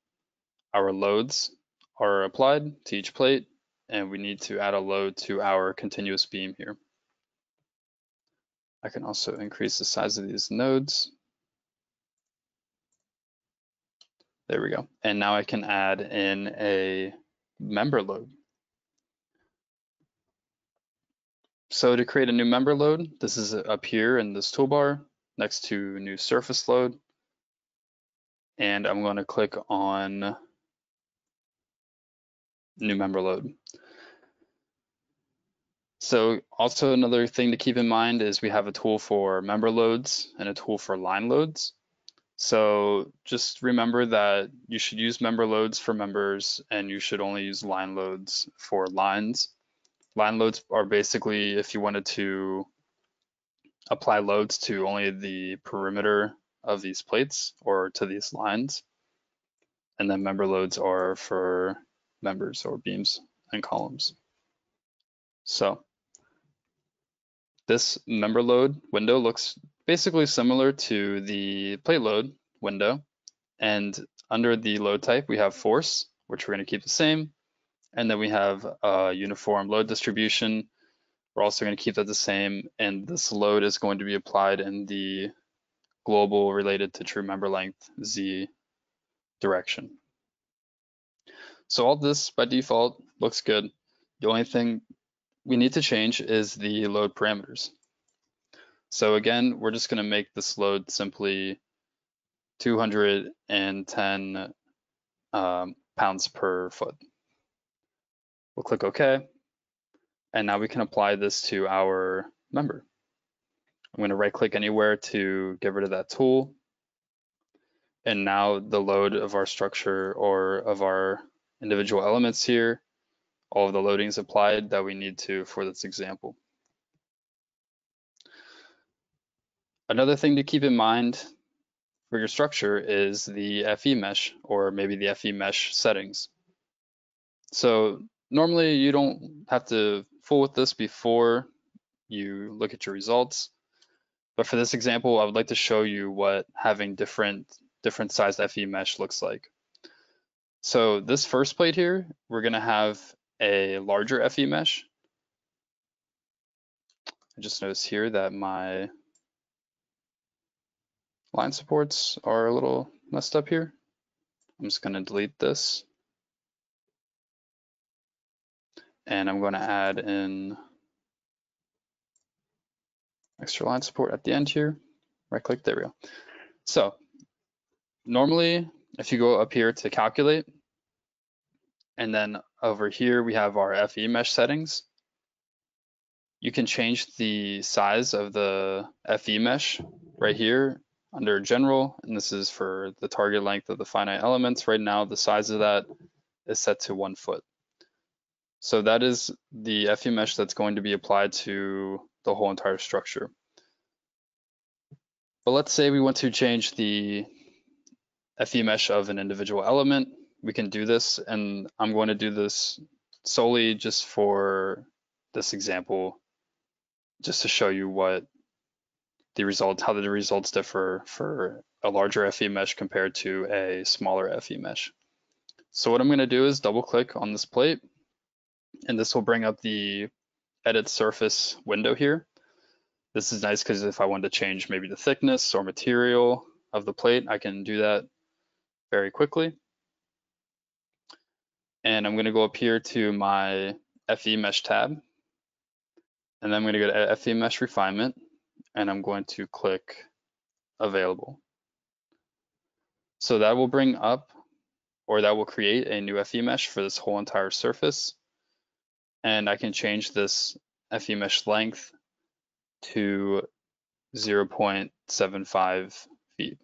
A: our loads are applied to each plate, and we need to add a load to our continuous beam here. I can also increase the size of these nodes. There we go. And now I can add in a member load. So to create a new member load, this is up here in this toolbar next to new surface load. And I'm going to click on new member load. So also another thing to keep in mind is we have a tool for member loads and a tool for line loads. So just remember that you should use member loads for members and you should only use line loads for lines. Line loads are basically if you wanted to apply loads to only the perimeter of these plates or to these lines. And then member loads are for members or beams and columns. So this member load window looks basically similar to the plate load window. And under the load type, we have force, which we're going to keep the same. And then we have a uniform load distribution. We're also going to keep that the same. And this load is going to be applied in the global related to true member length Z direction. So all this by default looks good. The only thing we need to change is the load parameters. So again, we're just going to make this load simply 210 pounds per foot. We'll click OK. And now we can apply this to our member. I'm going to right click anywhere to get rid of that tool. And now the load of our structure or of our individual elements here, all of the loadings applied that we need to for this example. Another thing to keep in mind for your structure is the FE mesh or maybe the FE mesh settings. So normally you don't have to fool with this before you look at your results. But for this example, I would like to show you what having different sized FE mesh looks like. So this first plate here, we're going to have a larger FE mesh. I just noticed here that my line supports are a little messed up here. I'm just going to delete this. And I'm going to add in extra line support at the end here. Right click, there we go. So normally, if you go up here to calculate, and then over here we have our FE mesh settings, you can change the size of the FE mesh right here under general, and this is for the target length of the finite elements. Right now, the size of that is set to 1 foot. So that is the FE mesh that's going to be applied to the whole entire structure. But let's say we want to change the FE mesh of an individual element. We can do this, and I'm going to do this solely just for this example, just to show you what the results, how the results differ for a larger FE mesh compared to a smaller FE mesh. So what I'm going to do is double click on this plate, and this will bring up the edit surface window here. This is nice because if I wanted to change maybe the thickness or material of the plate, I can do that very quickly. And I'm going to go up here to my FE mesh tab, and then I'm going to go to FE mesh refinement, and I'm going to click available. So that will bring up, or that will create a new FE mesh for this whole entire surface. And I can change this FE mesh length to 0.75 feet.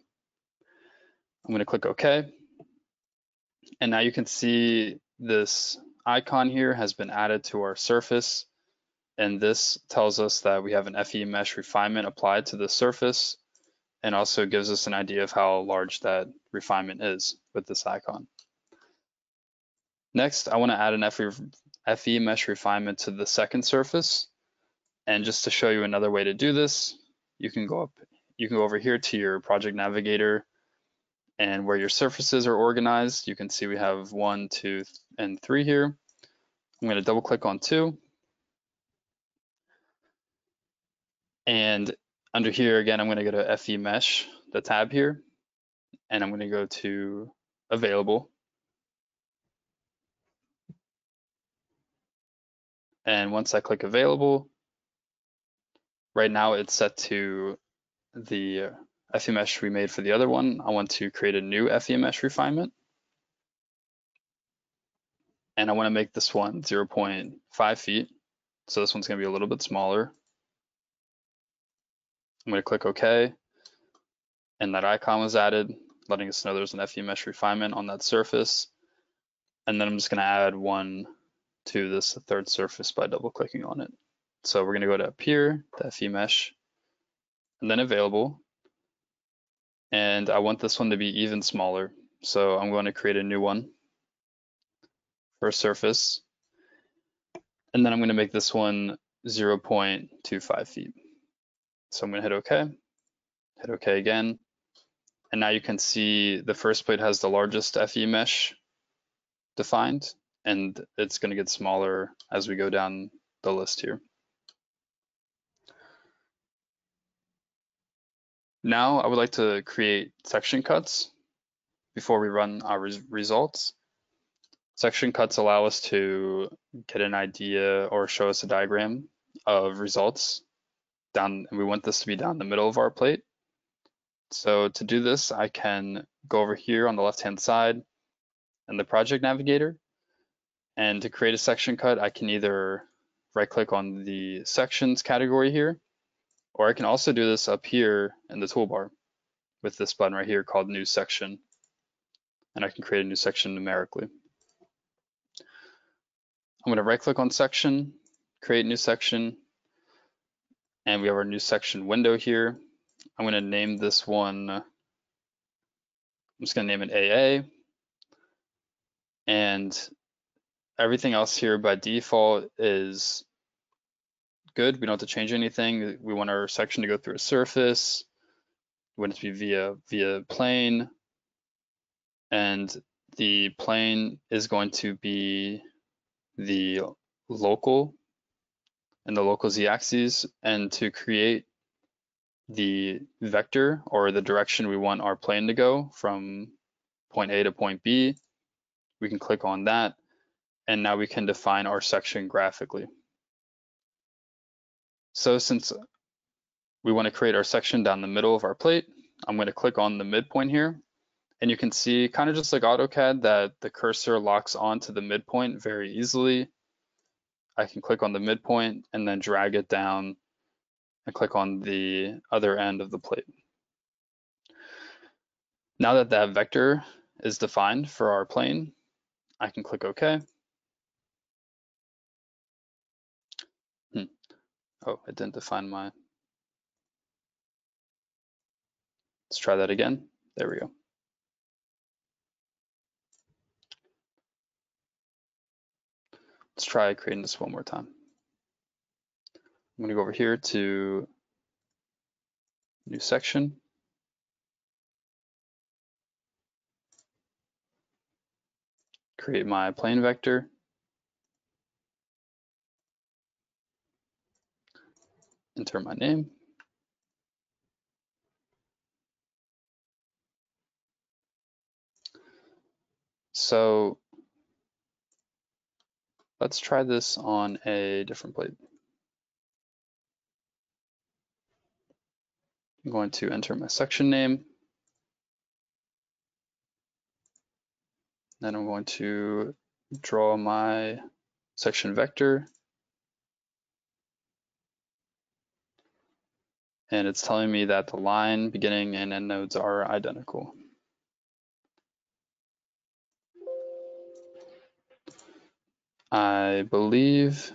A: I'm going to click OK. And now you can see this icon here has been added to our surface. And this tells us that we have an FE mesh refinement applied to the surface, and also gives us an idea of how large that refinement is with this icon. Next, I want to add an FE mesh refinement to the second surface. And just to show you another way to do this, you can go over here to your project navigator, and where your surfaces are organized, you can see we have 1, 2, and 3 here. I'm going to double click on 2. And under here, again, I'm going to go to FE mesh, the tab here, and I'm going to go to available. And once I click available, right now it's set to the FE mesh we made for the other one. I want to create a new FE mesh refinement. And I want to make this one 0.5 feet. So this one's going to be a little bit smaller. I'm going to click OK. and that icon was added, letting us know there's an FE mesh refinement on that surface. And then I'm just going to add one to this third surface by double clicking on it. So we're going to go to Appear, to FE mesh, and then Available. And I want this one to be even smaller. So I'm going to create a new one for a surface. And then I'm going to make this one 0.25 feet. So I'm going to hit OK again. And now you can see the first plate has the largest FE mesh defined, and it's going to get smaller as we go down the list here. Now I would like to create section cuts before we run our results. Section cuts allow us to get an idea or show us a diagram of results down, and we want this to be down the middle of our plate. So to do this, I can go over here on the left-hand side in the project navigator, and to create a section cut, I can either right-click on the sections category here, or I can also do this up here in the toolbar with this button right here called New Section, and I can create a new section numerically. I'm going to right-click on Section, create New Section, and we have our New Section window here. I'm going to name this one, I'm just going to name it AA, and everything else here by default is good. We don't have to change anything. We want our section to go through a surface. We want it to be via plane, and the plane is going to be the local and the local z-axis, and to create the vector or the direction we want our plane to go from point A to point B, we can click on that, and now we can define our section graphically. So since we want to create our section down the middle of our plate, I'm going to click on the midpoint here, and you can see, kind of just like AutoCAD, that the cursor locks onto the midpoint very easily. I can click on the midpoint and then drag it down and click on the other end of the plate. Now that that vector is defined for our plane, I can click OK. Oh, it didn't define my. Let's try that again. There we go. Let's try creating this one more time. I'm going to go over here to New Section. Create my plane vector. Enter my name. So let's try this on a different plate. I'm going to enter my section name. Then I'm going to draw my section vector. And it's telling me that the line, beginning, and end nodes are identical. I believe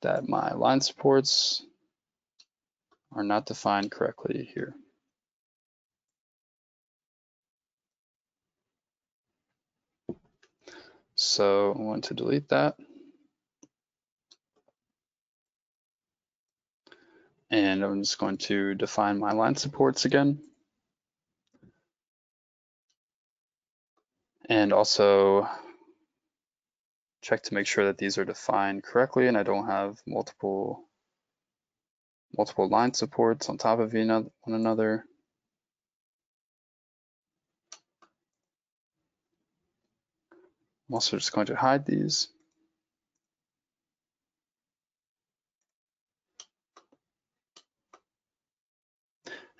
A: that my line supports are not defined correctly here. So I'm going to delete that. And I'm just going to define my line supports again. And also check to make sure that these are defined correctly and I don't have multiple line supports on top of one another. I'm also just going to hide these.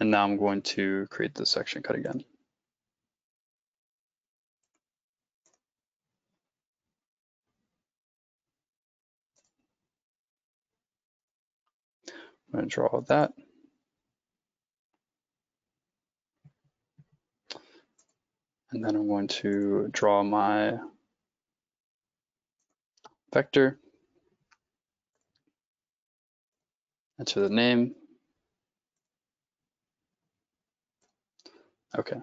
A: And now I'm going to create the section cut again. I'm going to draw that. And then I'm going to draw my vector, enter the name. Okay.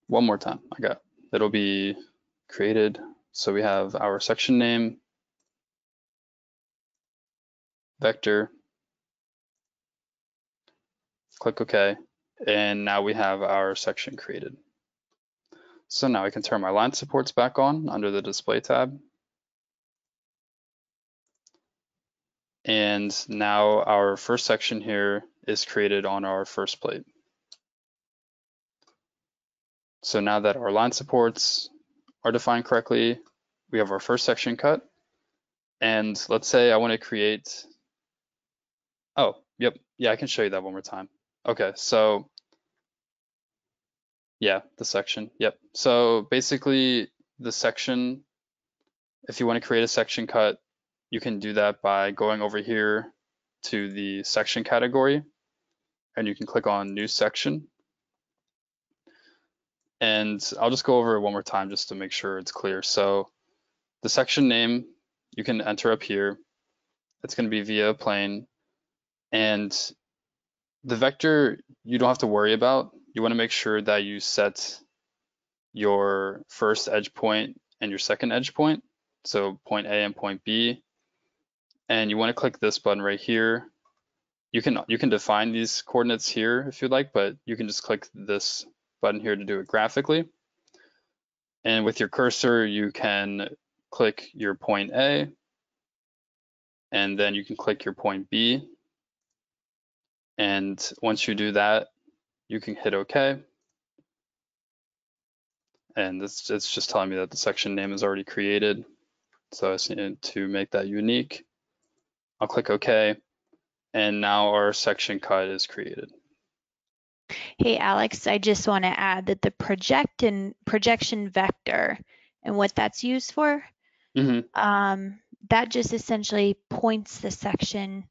A: One more time. It'll be created. So we have our section name, vector, click OK, and now we have our section created. So now I can turn my line supports back on under the display tab. And now our first section here is created on our first plate. So now that our line supports are defined correctly, we have our first section cut. And let's say I want to create, oh, yep, yeah, I can show you that one more time. Okay, so yeah, the section, yep. So basically the section, if you want to create a section cut, you can do that by going over here to the section category, and you can click on new section. And I'll just go over it one more time just to make sure it's clear. So the section name, you can enter up here. It's going to be via plane. And the vector, you don't have to worry about. You want to make sure that you set your first edge point and your second edge point. So point A and point B. And you want to click this button right here. You can define these coordinates here if you'd like, but you can just click this button here to do it graphically. And with your cursor, you can click your point A, and then you can click your point B. And once you do that, you can hit OK. And it's just telling me that the section name is already created. So I just need to make that unique. I'll click OK. And now our section cut is created.
B: Hey, Alex, I just want to add that the projection vector and what that's used for, that just essentially points the section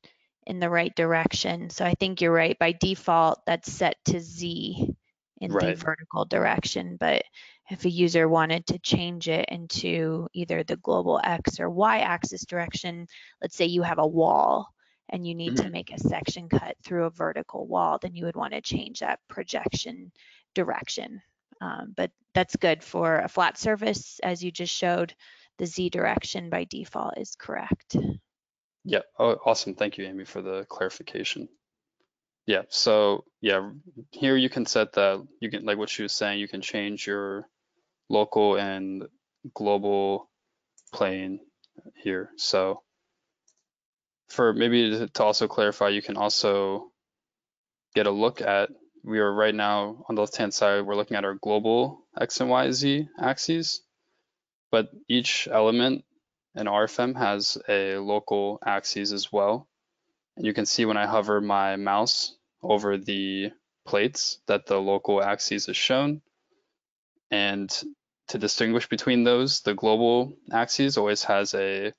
B: in the right direction. So I think you're right. By default, that's set to Z in the vertical direction. But if a user wanted to change it into either the global X or Y axis direction, let's say you have a wall and you need to make a section cut through a vertical wall, then you would want to change that projection direction. But that's good for a flat surface, as you just showed. The Z direction by default is correct.
A: Yeah, oh, awesome. Thank you, Amy, for the clarification. Yeah, so yeah, here you can set that, you can, like what she was saying, you can change your local and global plane here. So for maybe to also clarify, you can also get a look at, we are right now on the left-hand side, we're looking at our global X and Y, Z axes, but each element in RFEM has a local axis as well. And you can see when I hover my mouse over the plates that the local axis is shown. And to distinguish between those, the global axis always has a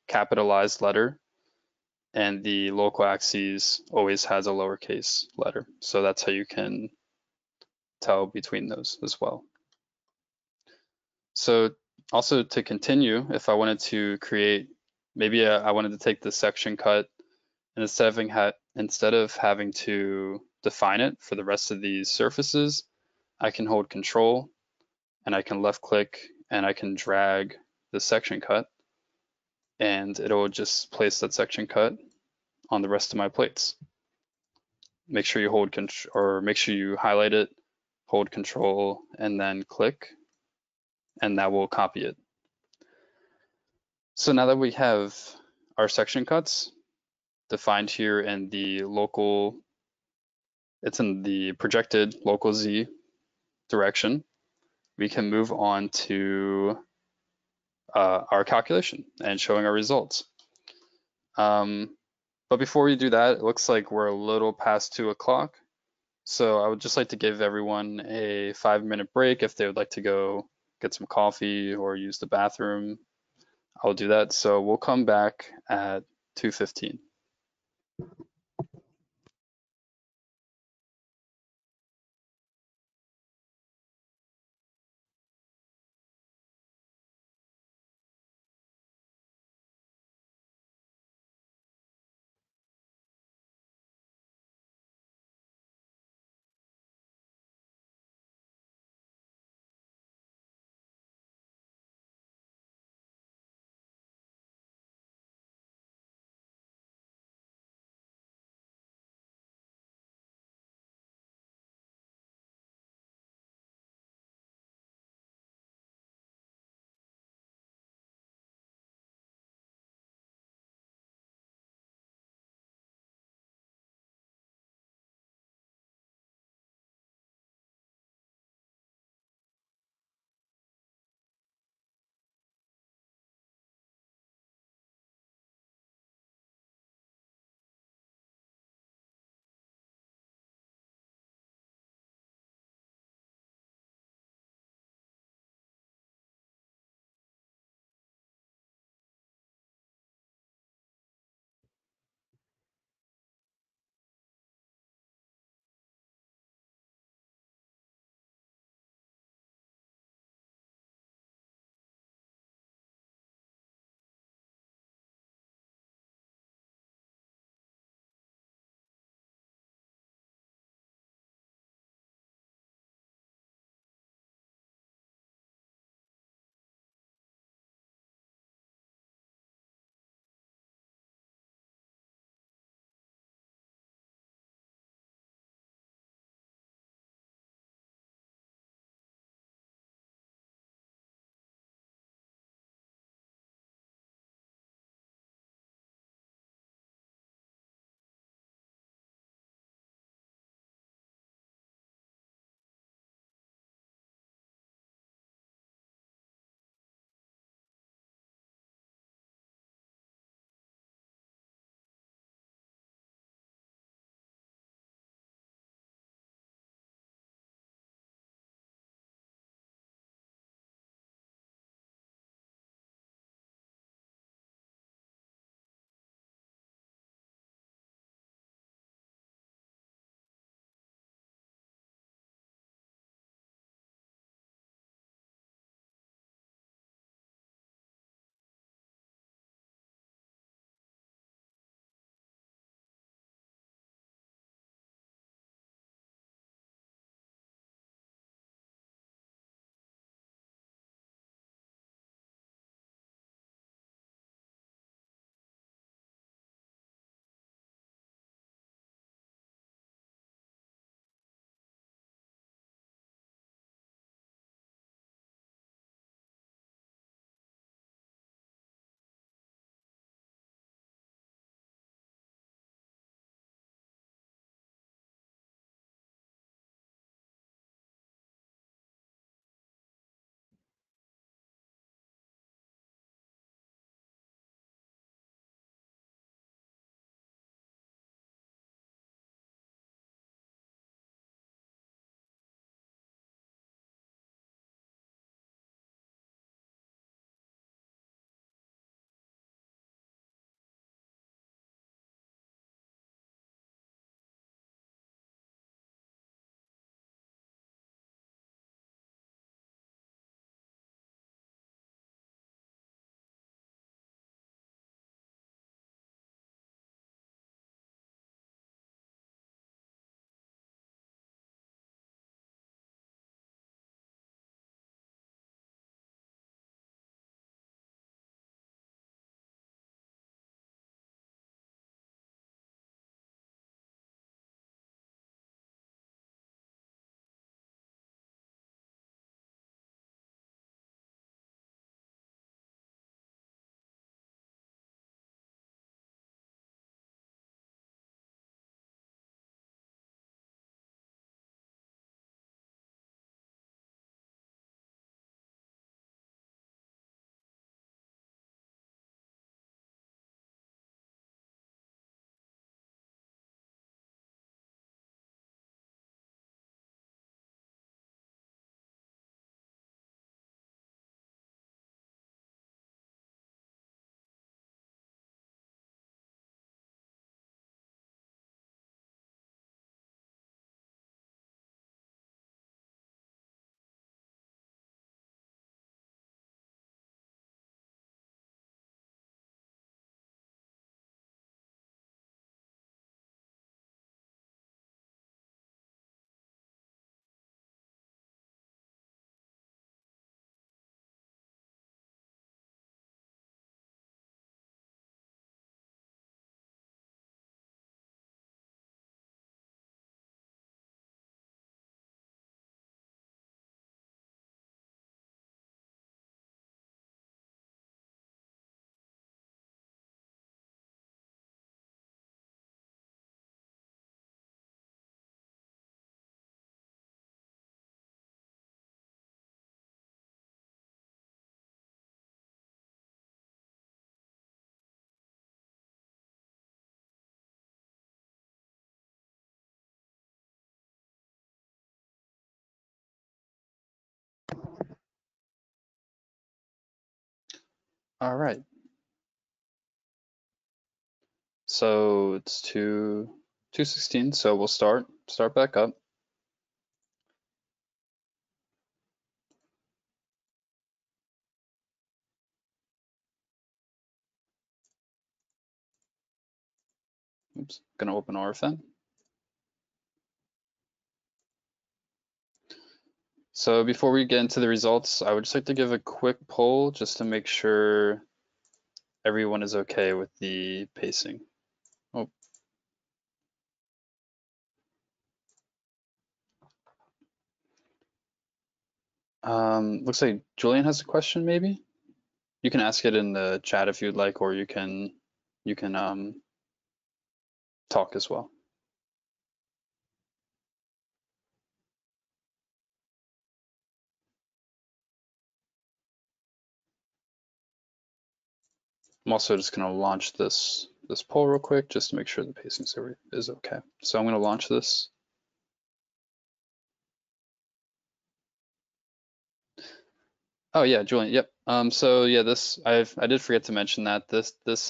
A: capitalized letter, and the local axis always has a lowercase letter. So that's how you can tell between those as well. So also to continue, if I wanted to create, maybe I wanted to take the section cut, and instead of having to define it for the rest of these surfaces, I can hold Control and I can left click and I can drag the section cut, and it'll just place that section cut on the rest of my plates. Make sure you hold make sure you highlight it, hold Control, and then click, and that will copy it. So now that we have our section cuts defined here in the local, it's in the projected local Z direction, we can move on to our calculation and showing our results. But before we do that, it looks like we're a little past 2 o'clock. So I would just like to give everyone a 5-minute break if they would like to go get some coffee or use the bathroom. I'll do that. So we'll come back at 2:15. All right. So it's 2:16, so we'll start back up. Oops, gonna open RFM. So before we get into the results, I would just like to give a quick poll just to make sure everyone is okay with the pacing. Oh. Looks like Julian has a question, maybe? You can ask it in the chat if you'd like, or you can talk as well. I'm also just going to launch this poll real quick just to make sure the pacing is okay. So I'm going to launch this. Oh yeah, Julian. Yep. So yeah, I did forget to mention that this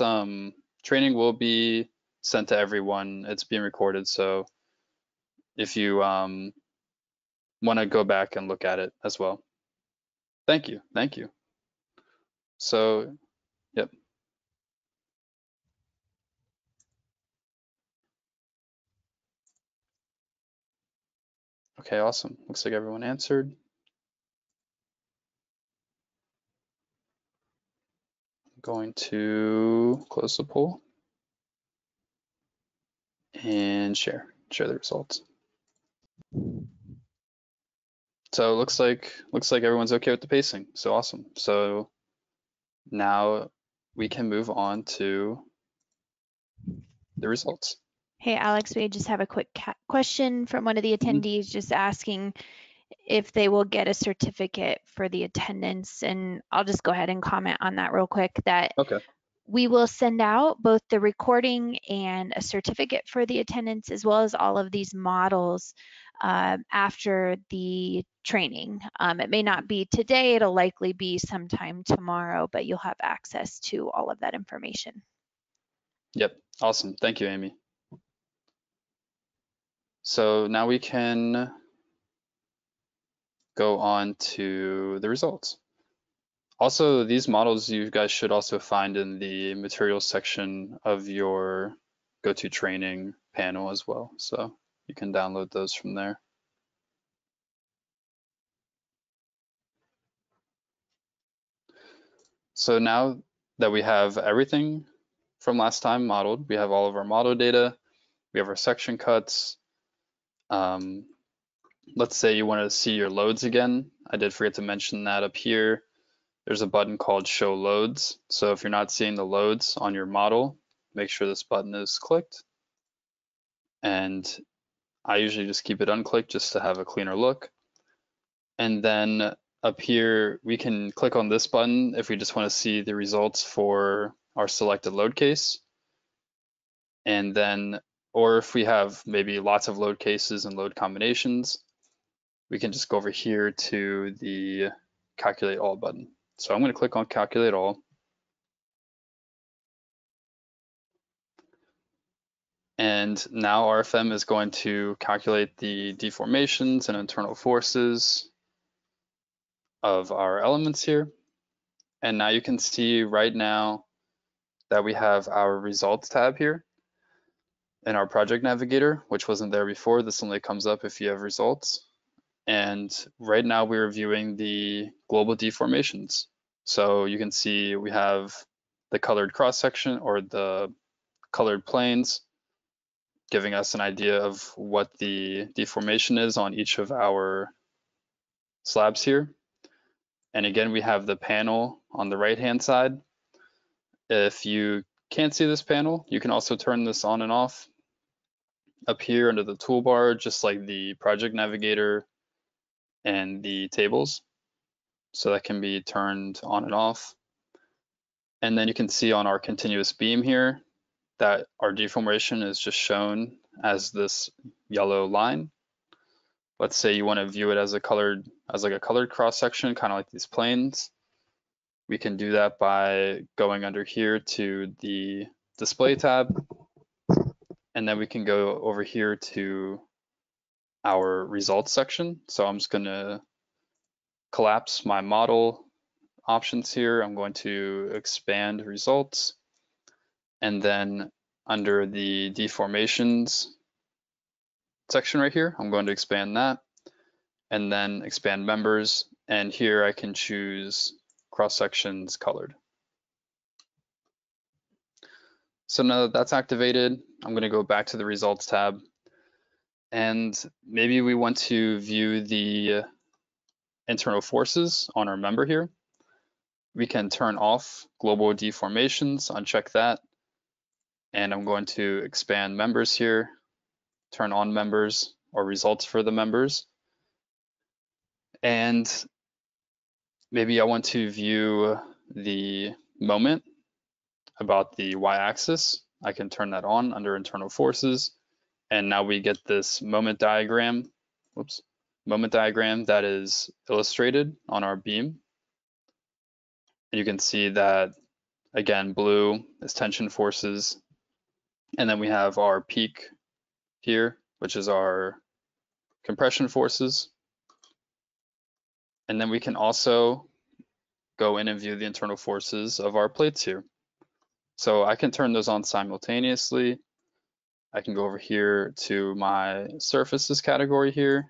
A: training will be sent to everyone. It's being recorded, so if you want to go back and look at it as well. Thank you. Thank you. So, yep. Okay, awesome. Looks like everyone answered. I'm going to close the poll and share the results. So it looks like everyone's okay with the pacing. So awesome. So now we can move on to the results.
B: Hey, Alex, we just have a quick question from one of the attendees just asking if they will get a certificate for the attendance. And I'll just go ahead and comment on that real quick that
A: Okay.
B: we will send out both the recording and a certificate for the attendance, as well as all of these models after the training. It may not be today, it'll likely be sometime tomorrow, but you'll have access to all of that information.
A: Yep. Awesome. Thank you, Amy. So now we can go on to the results. Also, these models you guys should also find in the materials section of your GoToTraining panel as well. So you can download those from there. So now that we have everything from last time modeled, we have all of our model data, we have our section cuts. Let's say you want to see your loads again. I did forget to mention that up here. There's a button called Show Loads. So if you're not seeing the loads on your model, make sure this button is clicked. And I usually just keep it unclicked just to have a cleaner look. And then up here, we can click on this button if we just want to see the results for our selected load case. And then, or if we have maybe lots of load cases and load combinations, we can just go over here to the Calculate All button. So I'm going to click on Calculate All. And now RFM is going to calculate the deformations and internal forces of our elements here. And now you can see right now that we have our results tab here in our project navigator, which wasn't there before. This only comes up if you have results. And right now we're viewing the global deformations. So you can see we have the colored cross section or the colored planes giving us an idea of what the deformation is on each of our slabs here. And again, we have the panel on the right-hand side. If you can't see this panel, you can also turn this on and off up here under the toolbar, just like the project navigator and the tables. So that can be turned on and off. And then you can see on our continuous beam here that our deformation is just shown as this yellow line. Let's say you want to view it as like a colored cross section, kind of like these planes. We can do that by going under here to the display tab, and then we can go over here to our results section. So I'm just going to collapse my model options here. I'm going to expand results, and then under the deformations section right here, I'm going to expand that, and then expand members, and here I can choose cross sections colored. So now that that's activated, I'm going to go back to the results tab, and maybe we want to view the internal forces on our member here. We can turn off global deformations, uncheck that, and I'm going to expand members here, turn on members or results for the members, and maybe I want to view the moment about the y-axis. I can turn that on under internal forces, and now we get this moment diagram. Moment diagram that is illustrated on our beam. And you can see that, again, blue is tension forces, and then we have our peak here, which is our compression forces. And then we can also go in and view the internal forces of our plates here. So I can turn those on simultaneously. I can go over here to my surfaces category here.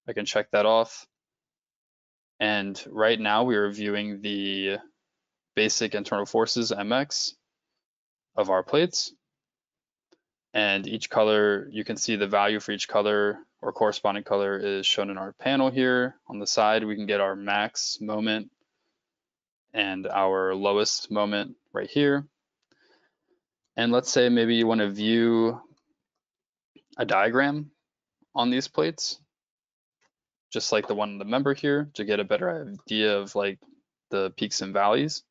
A: I can check that off. And right now we are viewing the basic internal forces, mx, of our plates. And each color, you can see the value for each color or corresponding color is shown in our panel here. On the side, we can get our max moment and our lowest moment right here. And let's say maybe you want to view a diagram on these plates, just like the one in the member here, to get a better idea of like the peaks and valleys.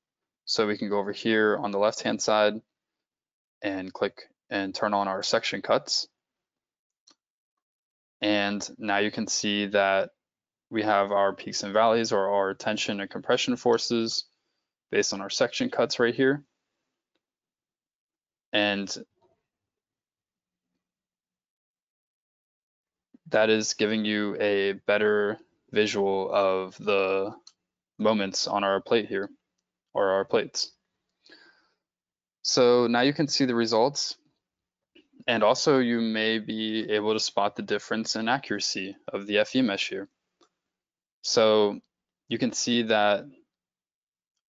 A: So we can go over here on the left-hand side and click and turn on our section cuts. And now you can see that we have our peaks and valleys, or our tension and compression forces based on our section cuts right here. And that is giving you a better visual of the moments on our plate here, or our plates. So now you can see the results, and also you may be able to spot the difference in accuracy of the FE mesh here. So you can see that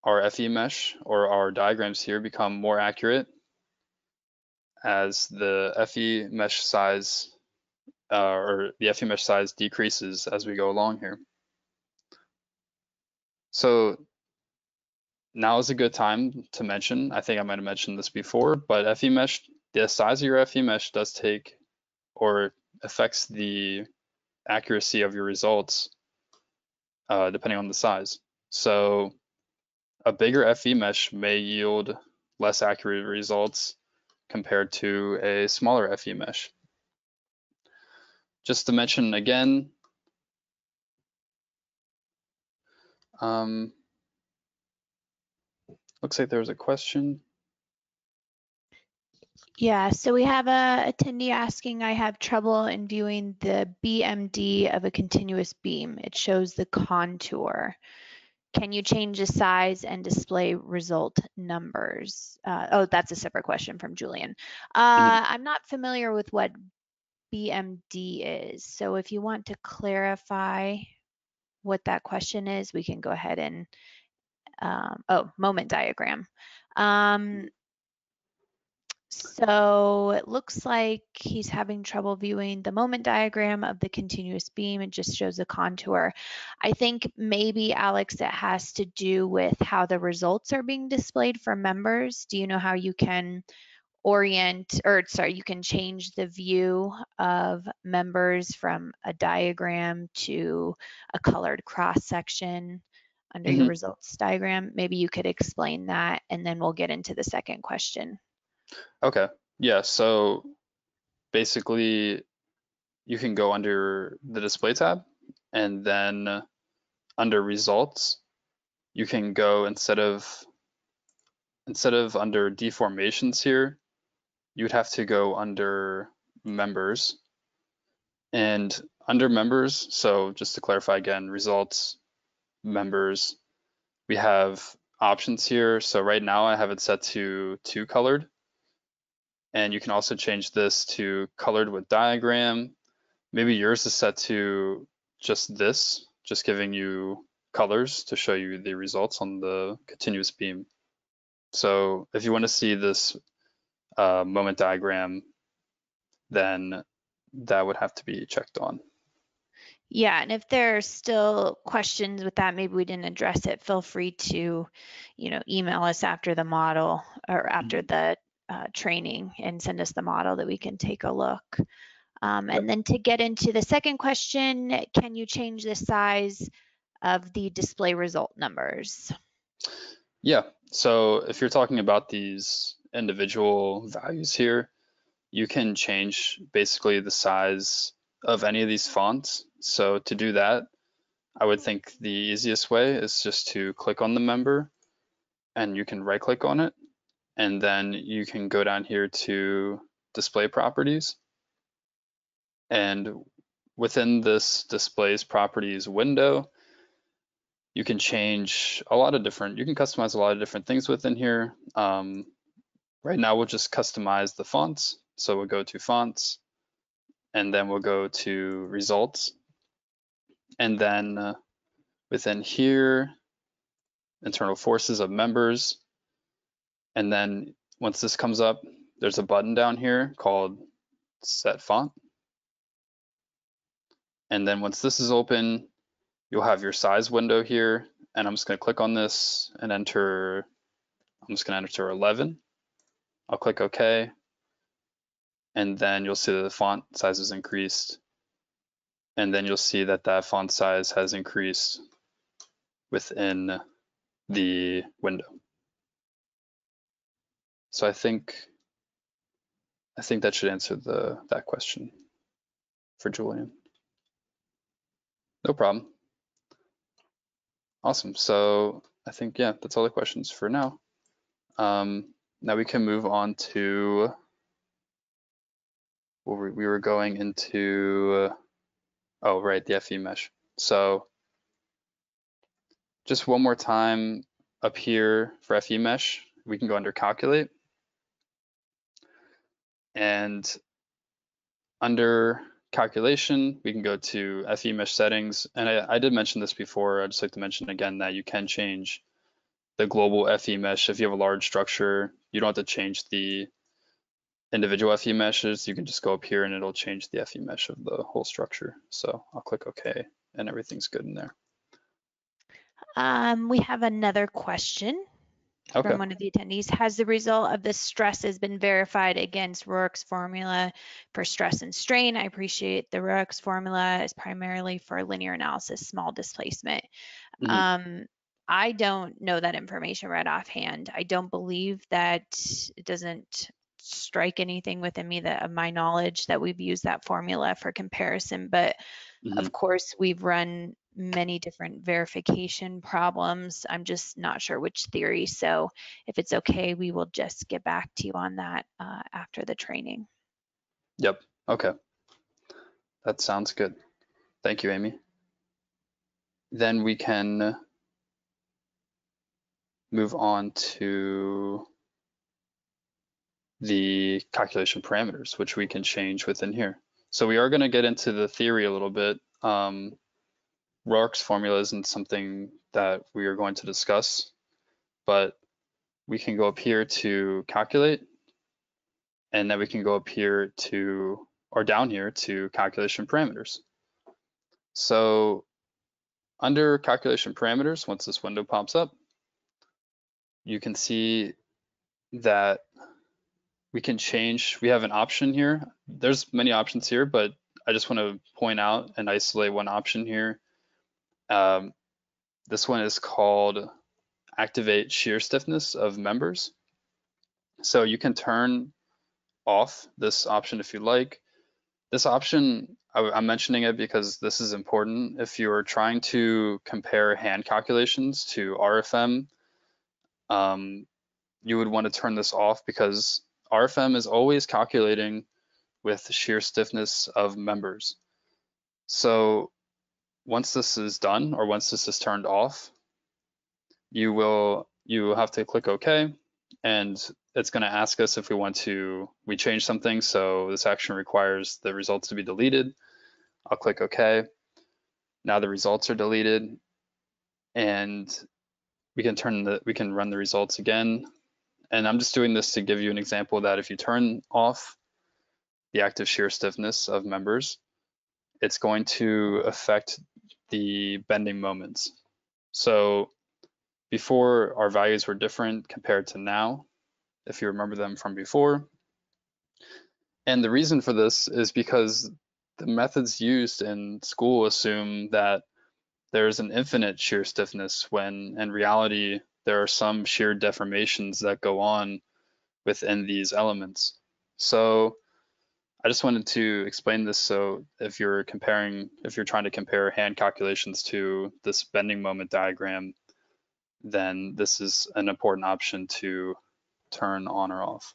A: our FE mesh, or our diagrams here, become more accurate as the FE mesh size or the FE mesh size decreases as we go along here. So now is a good time to mention, I think I might have mentioned this before, but FE mesh, the size of your FE mesh does take or affects the accuracy of your results depending on the size. So a bigger FE mesh may yield less accurate results compared to a smaller FE mesh. Just to mention again, looks like there was a question.
B: Yeah, so we have a attendee asking, I have trouble in viewing the BMD of a continuous beam. It shows the contour. Can you change the size and display result numbers? Oh, that's a separate question from Julian. I'm not familiar with what BMD is. So if you want to clarify what that question is, we can go ahead and, oh, moment diagram. So it looks like he's having trouble viewing the moment diagram of the continuous beam. It just shows a contour. I think maybe, Alex, it has to do with how the results are being displayed for members. Do you know how you can orient, or sorry, you can change the view of members from a diagram to a colored cross section under your results diagram? Maybe you could explain that, and then we'll get into the second question.
A: Okay, yeah, so basically you can go under the display tab, and then under results, you can go instead of under deformations here, you would have to go under members. And under members, so just to clarify again, results, members, we have options here. So right now I have it set to 2 colored. And you can also change this to colored with diagram. Maybe yours is set to just this, just giving you colors to show you the results on the continuous beam. So if you want to see this moment diagram, then that would have to be checked on.
B: Yeah, and if there are still questions with that, maybe we didn't address it, feel free to, email us after the model or after the training and send us the model that we can take a look. And then to get into the second question, can you change the size of the display result numbers?
A: Yeah, so if you're talking about these individual values here, you can change basically the size of any of these fonts. So to do that, I would think the easiest way is just to click on the member and you can right click on it. And then you can go down here to display properties. And within this displays properties window, you can change a lot of different, you can customize a lot of different things within here. Right now we'll just customize the fonts. So we'll go to fonts and then we'll go to results. And then within here, internal forces of members. And then once this comes up, there's a button down here called set font. And then once this is open, you'll have your size window here. And I'm just going to click on this and enter, I'm just going to enter 11. I'll click OK. And then you'll see that the font size is increased. And then you'll see that that font size has increased within the window. So I think that should answer that question for Julian. No problem. Awesome. So I think, yeah, that's all the questions for now. Now we can move on to where we were going into, oh, right, the FE mesh. So just one more time up here for FE mesh, we can go under calculate. And under calculation, we can go to FE mesh settings. And I did mention this before. I'd just like to mention again that you can change the global FE mesh. If you have a large structure, you don't have to change the individual FE meshes. You can just go up here and it'll change the FE mesh of the whole structure. So I'll click OK and everything's good in there.
B: We have another question. Okay. From one of the attendees. Has the result of the stresses been verified against Rourke's formula for stress and strain? I appreciate the Rourke's formula is primarily for linear analysis, small displacement. I don't know that information right offhand. I don't believe that it doesn't strike anything within me that of my knowledge that we've used that formula for comparison, but of course we've run many different verification problems. I'm just not sure which theory. So if it's okay, we will just get back to you on that after the training.
A: Yep. Okay. That sounds good. Thank you, Amy. Then we can move on to the calculation parameters, which we can change within here. So we are going to get into the theory a little bit. Rourke's formula isn't something that we are going to discuss, but we can go up here to calculate, and then we can go up here to, or down here to calculation parameters. So under calculation parameters, once this window pops up, you can see that we can change, we have an option here. There's many options here, but I just want to point out and isolate one option here. This one is called activate shear stiffness of members. So you can turn off this option if you like, This option, I'm mentioning it because this is important. If you're trying to compare hand calculations to RFM, you would want to turn this off because RFM is always calculating with shear stiffness of members. So once this is done, or once this is turned off, you have to click OK, and it's going to ask us if we change something. So this action requires the results to be deleted. I'll click OK. Now the results are deleted, and we can run the results again. And I'm just doing this to give you an example that if you turn off the active shear stiffness of members, it's going to affect the bending moments. So before, our values were different compared to now, if you remember them from before. And the reason for this is because the methods used in school assume that there's an infinite shear stiffness when in reality there are some shear deformations that go on within these elements. So I just wanted to explain this, so if you're trying to compare hand calculations to this bending moment diagram, then this is an important option to turn on or off.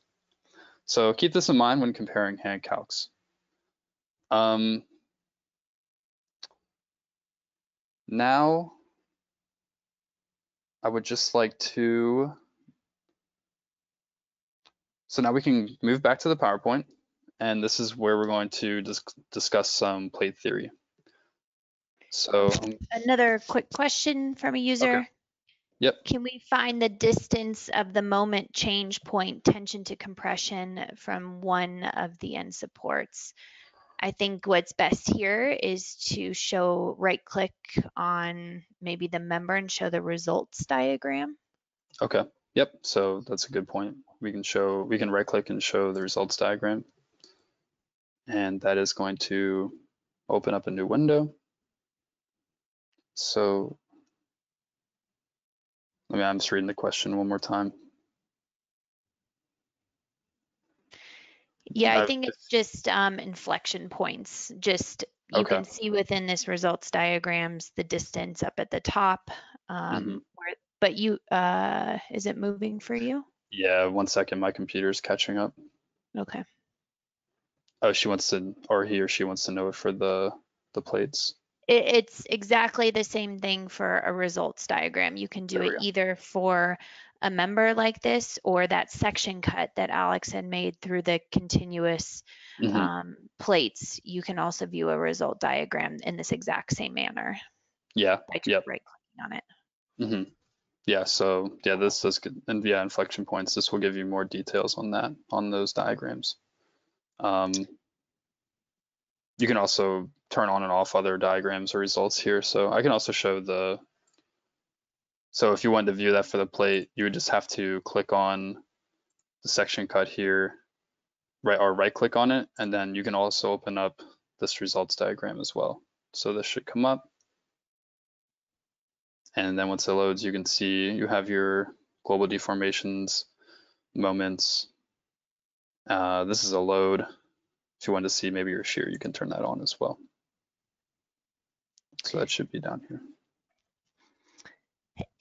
A: So keep this in mind when comparing hand calcs. Now, I would just like to, so now we can move back to the PowerPoint, and this is where we're going to discuss some plate theory. So
B: another quick question from a user.
A: Okay. Yep.
B: Can we find the distance of the moment change point tension to compression from one of the end supports? I think what's best here is to right click on maybe the member and show the results diagram.
A: Okay. Yep. So that's a good point. We can right click and show the results diagram. And that is going to open up a new window. So I'm just reading the question one more time.
B: Yeah, I think it's just inflection points. Just you can see within this results diagrams the distance up at the top. But is it moving for you?
A: Yeah, 1 second. My computer's catching up.
B: Okay.
A: Oh, he or she wants to know it for the plates.
B: It's exactly the same thing for a results diagram. You can do it either for a member like this or that section cut that Alex had made through the continuous plates. You can also view a result diagram in this exact same manner.
A: Yeah.
B: By just right clicking on it.
A: Yeah, so yeah, this does good. And yeah, inflection points, this will give you more details on those diagrams. You can also turn on and off other diagrams or results here. So I can also show so if you wanted to view that for the plate, you would just have to click on the section cut here, right click on it, and then you can also open up this results diagram as well. So this should come up. And then once it loads, you can see you have your global deformations, moments. This is a load. If you want to see maybe your shear, you can turn that on as well. So that should be down here.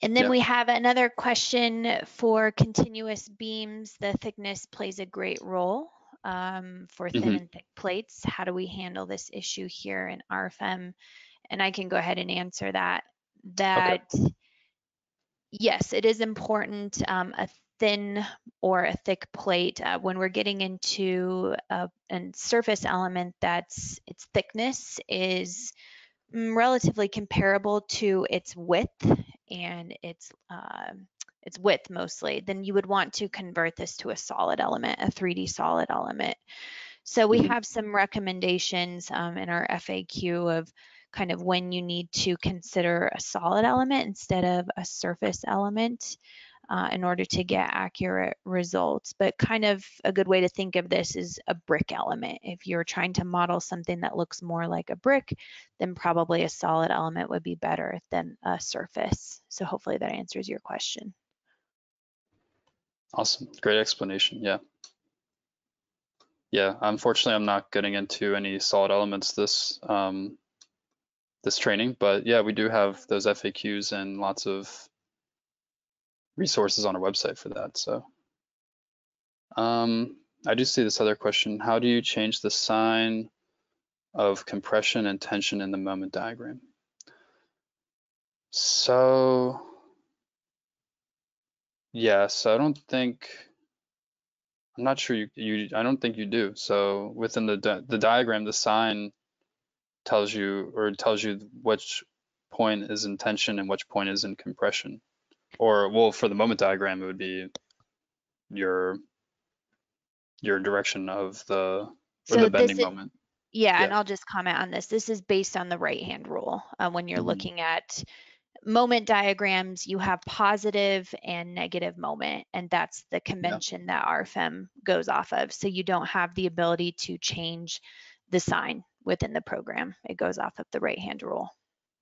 B: And then we have another question for continuous beams. The thickness plays a great role for thin and thick plates. How do we handle this issue here in RFEM? And I can go ahead and answer that. Yes, it is important, a thin or a thick plate. When we're getting into a surface element its thickness is relatively comparable to its width and its width mostly, then you would want to convert this to a solid element, a 3D solid element. So we have some recommendations in our FAQ of kind of when you need to consider a solid element instead of a surface element in order to get accurate results. But kind of a good way to think of this is a brick element. If you're trying to model something that looks more like a brick, then probably a solid element would be better than a surface. So hopefully that answers your question.
A: Awesome. Great explanation. Yeah. Yeah, unfortunately, I'm not getting into any solid elements this training, but yeah, we do have those FAQs and lots of resources on our website for that. So, I do see this other question. How do you change the sign of compression and tension in the moment diagram? So, yes, I'm not sure I don't think you do. So within the diagram, the sign tells you which point is in tension and which point is in compression. Or, well, for the moment diagram, it would be your direction of the
B: So
A: bending
B: this is,
A: moment.
B: yeah,
A: Yeah.
B: and I'll just comment on this. This is based on the right hand rule. When you're
A: Hmm.
B: looking at moment diagrams, you have positive and negative moment, and that's the
A: Yeah.
B: convention that RFEM goes off of. So you don't have the ability to change the sign within the program. It goes off of the right hand rule.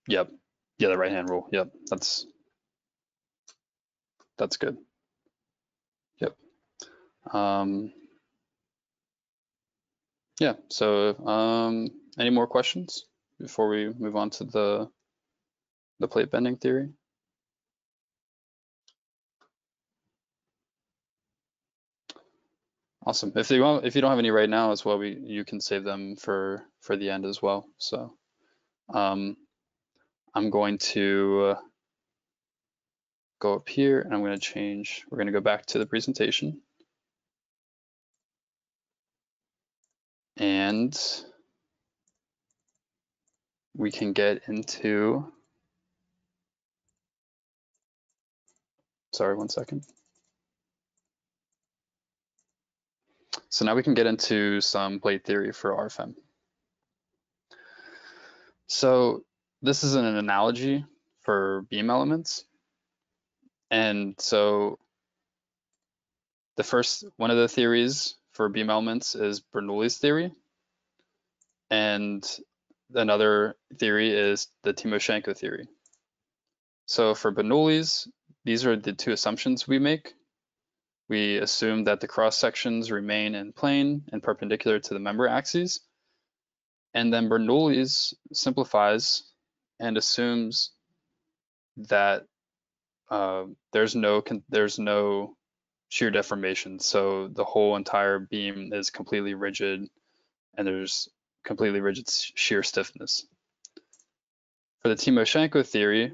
A: Yep. Yeah, the right hand rule. Yep. That's good. Yep. Um, yeah. So, any more questions before we move on to the plate bending theory? Awesome. If if you don't have any right now as well, you can save them for the end as well. So, um, I'm going to go up here and I'm going to change. We're going to go back to the presentation and we can get into, sorry, one second. So now we can get into some plate theory for RFEM. So this is an analogy for beam elements. And so one of the theories for beam elements is Bernoulli's theory. And another theory is the Timoshenko theory. So for Bernoulli's, these are the two assumptions we make. We assume that the cross sections remain in plane and perpendicular to the member axes. And then Bernoulli's simplifies and assumes that there's no shear deformation. So the whole entire beam is completely rigid and there's completely rigid shear stiffness. For the Timoshenko theory,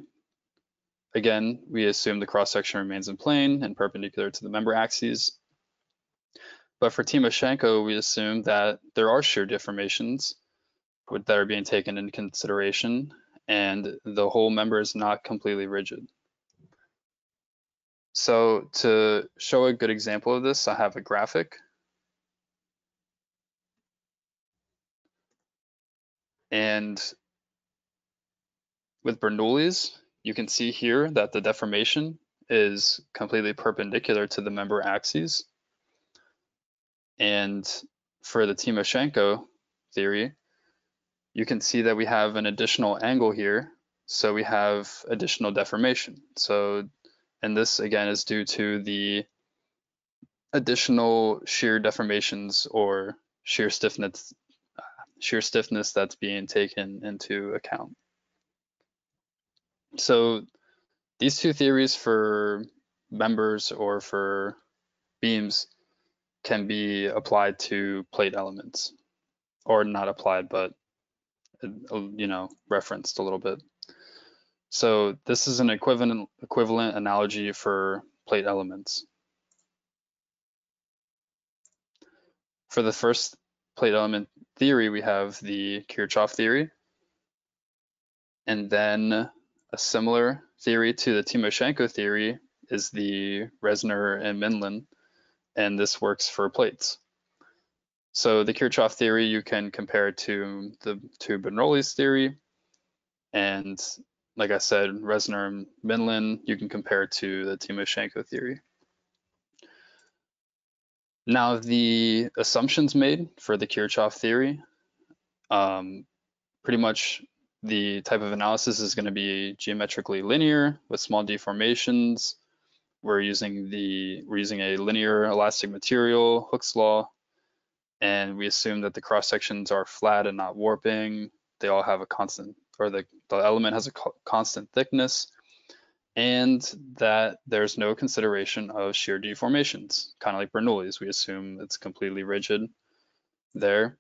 A: again, we assume the cross section remains in plane and perpendicular to the member axes. But for Timoshenko, we assume that there are shear deformations that are being taken into consideration and the whole member is not completely rigid. So to show a good example of this, I have a graphic. And with Bernoulli's, you can see here that the deformation is completely perpendicular to the member axes. And for the Timoshenko theory, you can see that we have an additional angle here. So we have additional deformation. So, and this again is due to the additional shear deformations or shear stiffness that's being taken into account. So these two theories for members or for beams can be applied to plate elements, or not applied, but referenced a little bit. So this is an equivalent analogy for plate elements. For the first plate element theory, we have the Kirchhoff theory, and then a similar theory to the Timoshenko theory is the Resner and Minlin, and this works for plates. So the Kirchhoff theory you can compare to Bernoulli's theory, and like I said, Resner and Minlin you can compare to the Timoshenko theory. Now the assumptions made for the Kirchhoff theory, pretty much the type of analysis is going to be geometrically linear with small deformations. We're using a linear elastic material, Hooke's law, and we assume that the cross sections are flat and not warping. They all have a constant, or the element has a constant thickness, and that there's no consideration of shear deformations, kind of like Bernoulli's. We assume it's completely rigid there.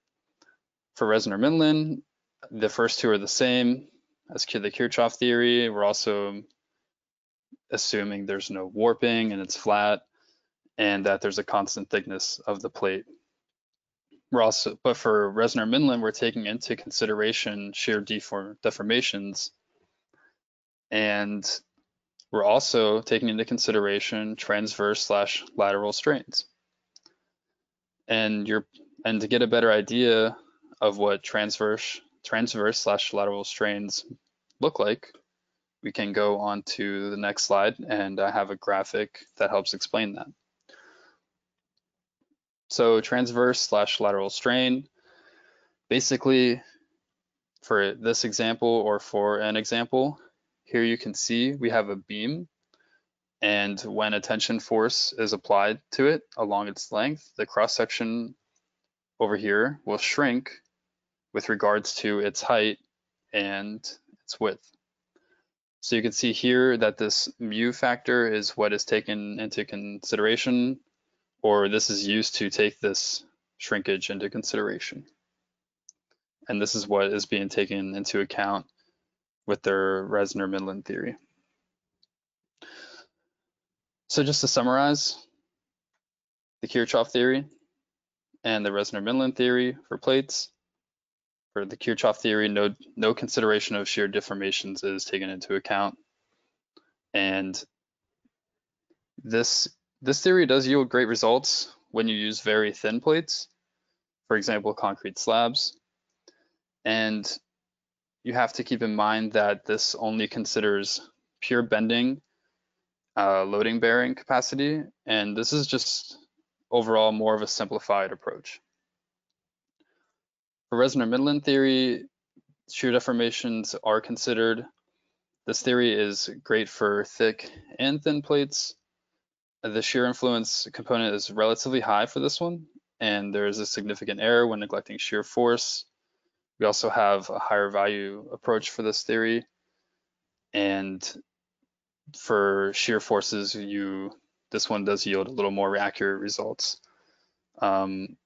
A: For Resner-Mindlin, the first two are the same as the Kirchhoff theory. We're also assuming there's no warping and it's flat, and that there's a constant thickness of the plate. But for Resner-Mindlin, we're taking into consideration shear deformations, and we're also taking into consideration transverse/lateral strains. And to get a better idea of what transverse/lateral strains look like, we can go on to the next slide, and I have a graphic that helps explain that. So transverse/lateral strain, basically for this example, or for an example, here you can see we have a beam, and when a tension force is applied to it along its length, the cross section over here will shrink with regards to its height and its width. So you can see here that this mu factor is what is taken into consideration, or this is used to take this shrinkage into consideration. And this is what is being taken into account with their Resner-Mindlin theory. So just to summarize, the Kirchhoff theory and the Resner-Mindlin theory for plates. For the Kirchhoff theory, no consideration of shear deformations is taken into account. And this theory does yield great results when you use very thin plates, for example, concrete slabs. And you have to keep in mind that this only considers pure bending, loading bearing capacity, and this is just overall more of a simplified approach. For Resner-Mindlin theory, shear deformations are considered. This theory is great for thick and thin plates. The shear influence component is relatively high for this one, and there is a significant error when neglecting shear force. We also have a higher value approach for this theory, and for shear forces, this one does yield a little more accurate results.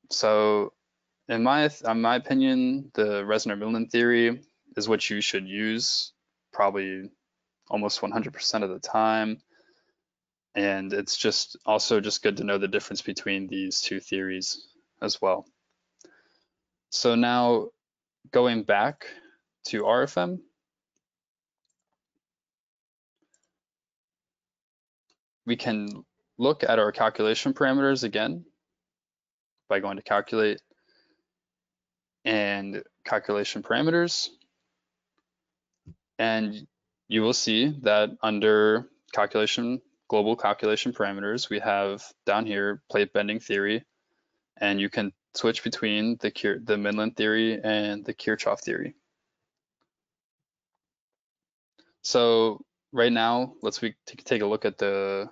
A: So in my opinion, the Resner-Mindlin theory is what you should use probably almost 100% of the time. And it's just good to know the difference between these two theories as well. So now going back to RFM, we can look at our calculation parameters again by going to calculate and calculation parameters. And you will see that under global calculation parameters, we have down here plate bending theory, and you can switch between the Mindlin theory and the Kirchhoff theory. So right now, let's take a look at the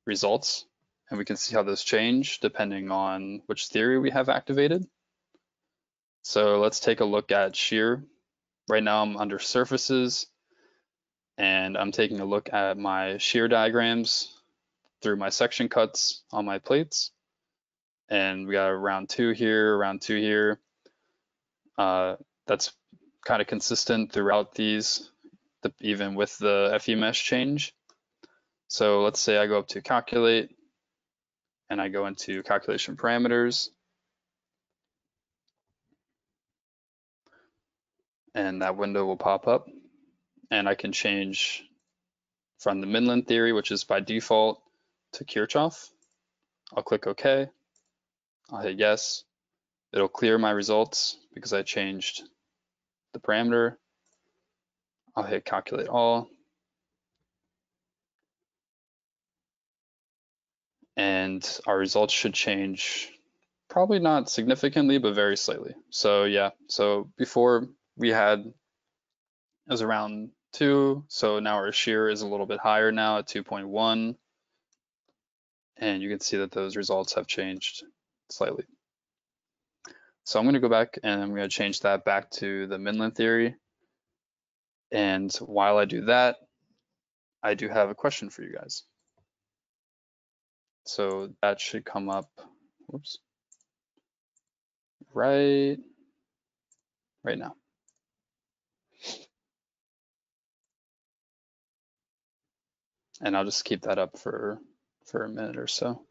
A: results, and we can see how those change depending on which theory we have activated. So let's take a look at shear. Right now I'm under surfaces, and I'm taking a look at my shear diagrams through my section cuts on my plates. And we got round 2 here, round 2 here. That's kind of consistent throughout these, even with the FE mesh change. So let's say I go up to calculate, and I go into calculation parameters. And that window will pop up, and I can change from the Mindlin theory, which is by default, to Kirchhoff. I'll click OK. I'll hit yes. It'll clear my results because I changed the parameter. I'll hit calculate all. And our results should change, probably not significantly, but very slightly. So yeah, so before it was around 2, so now our shear is a little bit higher now at 2.1. And you can see that those results have changed slightly. So I'm going to go back and I'm going to change that back to the Midland theory. And while I do that, I do have a question for you guys. So that should come up, whoops, right now. And I'll just keep that up for a minute or so.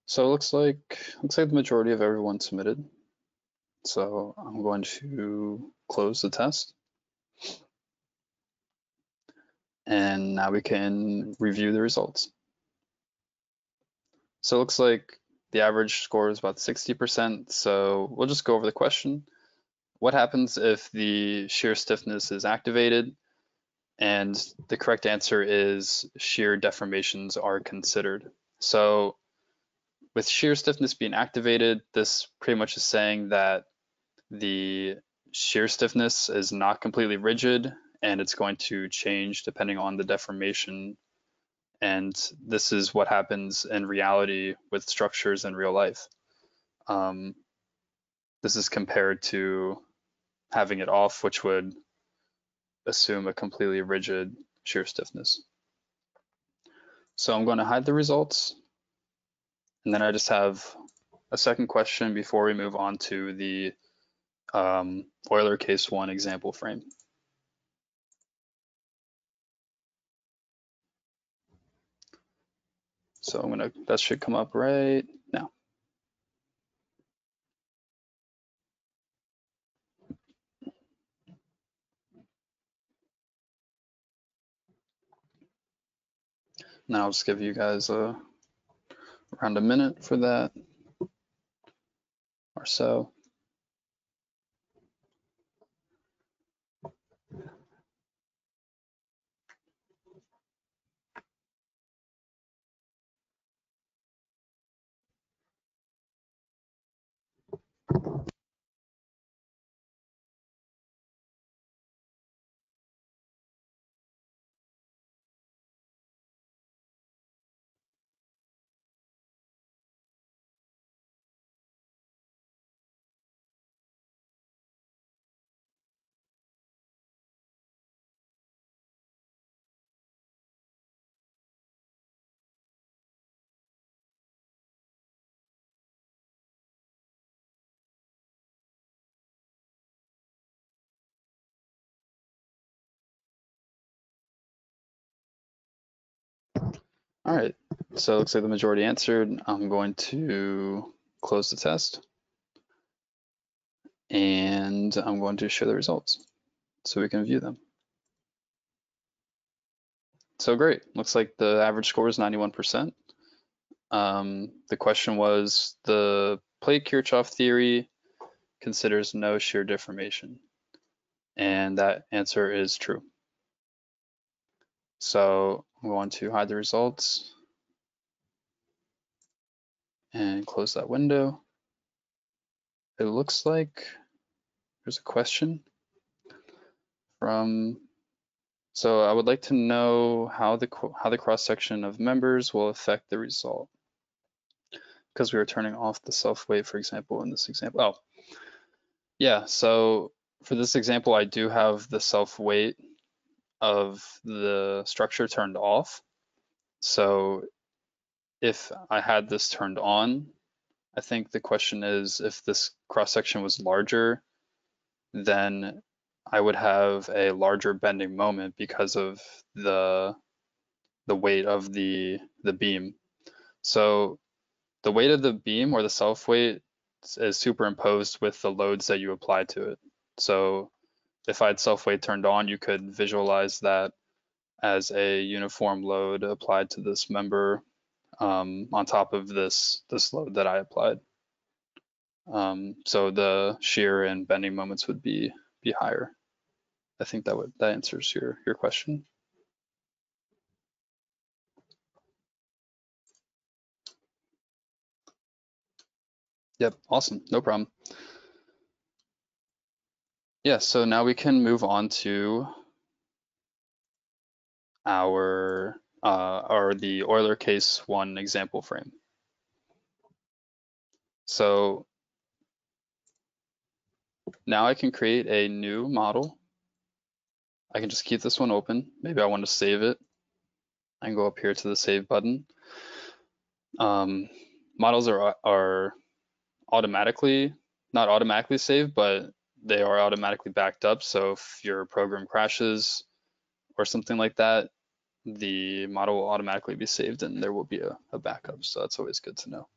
A: So it looks like the majority of everyone submitted. So I'm going to close the test. And now we can review the results. So it looks like the average score is about 60%. So we'll just go over the question. What happens if the shear stiffness is activated? And the correct answer is shear deformations are considered. So with shear stiffness being activated, this pretty much is saying that the shear stiffness is not completely rigid and it's going to change depending on the deformation. And this is what happens in reality with structures in real life. This is compared to having it off, which would assume a completely rigid shear stiffness. So I'm going to hide the results. And then I just have a second question before we move on to the Euler case 1 example frame. So that should come up right now. Now I'll just give you guys around a minute for that or so. All right, so it looks like the majority answered. I'm going to close the test and I'm going to show the results so we can view them. So great, looks like the average score is 91%. The question was, the plate Kirchhoff theory considers no shear deformation, and that answer is true. So I'm going to hide the results and close that window. It looks like there's a question from, so I would like to know how the cross section of members will affect the result, because we were turning off the self weight, for example, in this example. Oh, yeah. So for this example, I do have the self weight of the structure turned off. So if I had this turned on, I think the question is if this cross section was larger, then I would have a larger bending moment because of the weight of the beam. So the weight of the beam or the self weight is superimposed with the loads that you apply to it. So if I had self weight turned on, you could visualize that as a uniform load applied to this member on top of this load that I applied. So the shear and bending moments would be higher. I think that answers your question. Yep, awesome, no problem. Yeah, so now we can move on to the Euler case 1 example frame. So now I can create a new model. I can just keep this one open. Maybe I want to save it. I can go up here to the save button. Models are automatically, not automatically saved, but they are automatically backed up. So if your program crashes or something like that, the model will automatically be saved and there will be a backup. So that's always good to know.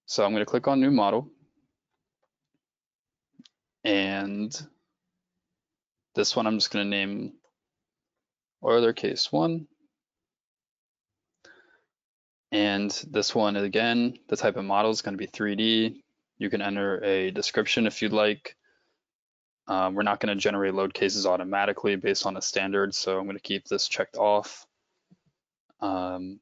A: So I'm going to click on new model. And this one I'm just going to name Euler case 1. And this one, again, the type of model is going to be 3D. You can enter a description if you'd like. We're not going to generate load cases automatically based on a standard, so I'm going to keep this checked off. And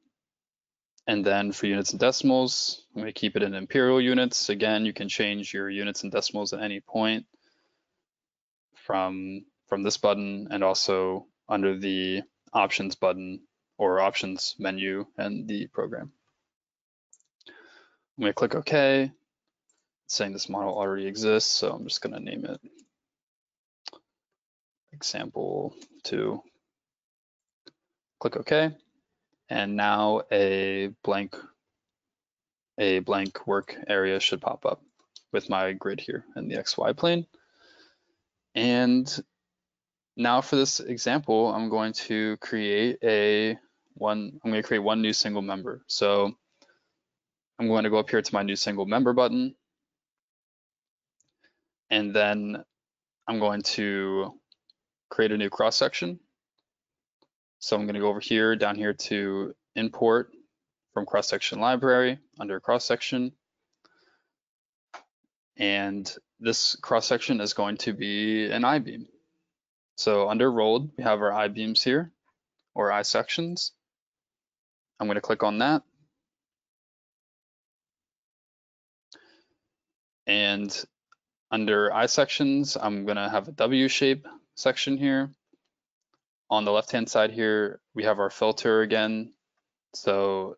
A: then for units and decimals, I'm going to keep it in imperial units. Again, you can change your units and decimals at any point from this button and also under the options button or options menu and the program. I'm going to click OK. It's saying this model already exists, so I'm just going to name it example 2. Click OK. And now a blank work area should pop up with my grid here in the XY plane. And now for this example, I'm going to create one new single member. So I'm going to go up here to my new single member button. And then I'm going to create a new cross section. So I'm going to go over here, down here to import from cross section library under cross section. And this cross section is going to be an I-beam. So under rolled, we have our I-beams here, or I-sections. I'm going to click on that. And under I-sections, I'm going to have a W-shape section here. On the left-hand side here, we have our filter again. So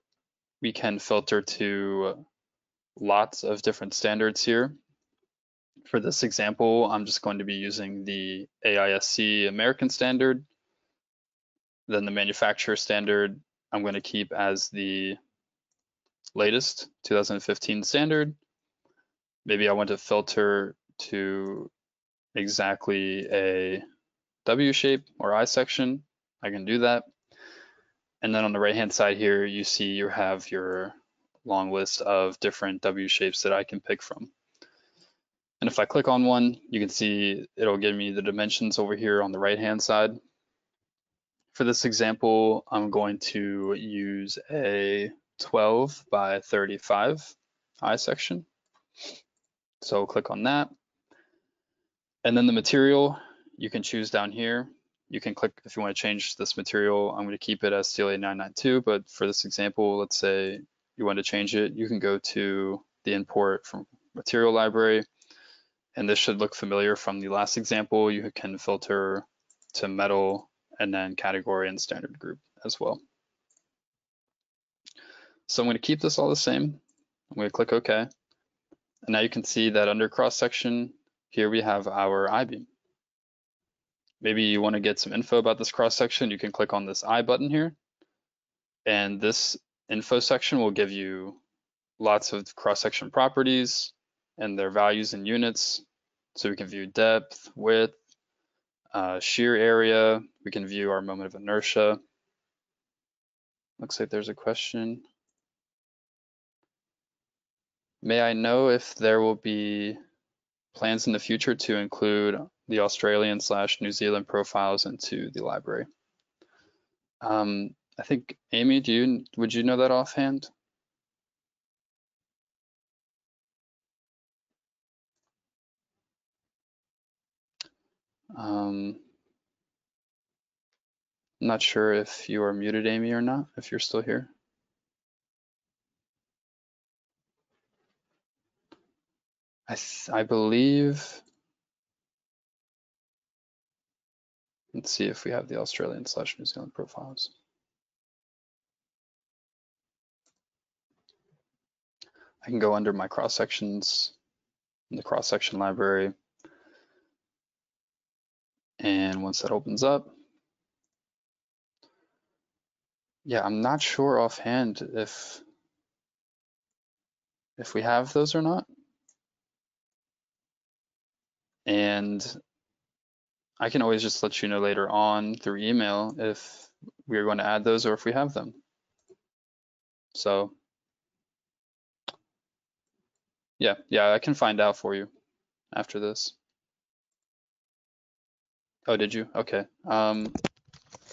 A: we can filter to lots of different standards here. For this example, I'm just going to be using the AISC American standard. Then the manufacturer standard, I'm going to keep as the latest 2015 standard. Maybe I want to filter to exactly a W shape or I section. I can do that. And then on the right-hand side here, you see you have your long list of different W shapes that I can pick from. And if I click on one, you can see it'll give me the dimensions over here on the right-hand side. For this example, I'm going to use a 12 by 35 I section. So click on that. And then the material, you can choose down here. You can click if you want to change this material. I'm going to keep it as CLA 992, but for this example, let's say you want to change it, you can go to the import from material library. And this should look familiar from the last example. You can filter to metal and then category and standard group as well. So I'm going to keep this all the same. I'm going to click OK. And now you can see that under cross section, here we have our I-beam. Maybe you want to get some info about this cross section, you can click on this I button here. And this info section will give you lots of cross-section properties and their values in units. So we can view depth, width, shear area. We can view our moment of inertia. Looks like there's a question. May I know if there will be plans in the future to include the Australian/New Zealand profiles into the library? I think, Amy, would you know that offhand? I'm not sure if you are muted, Amy, or not, if you're still here. I believe, let's see if we have the Australian/New Zealand profiles. I can go under my cross sections in the cross section library. And once that opens up, yeah, I'm not sure offhand if we have those or not. And I can always just let you know later on through email if we're going to add those or if we have them. So yeah, I can find out for you after this. Oh, did you? Okay.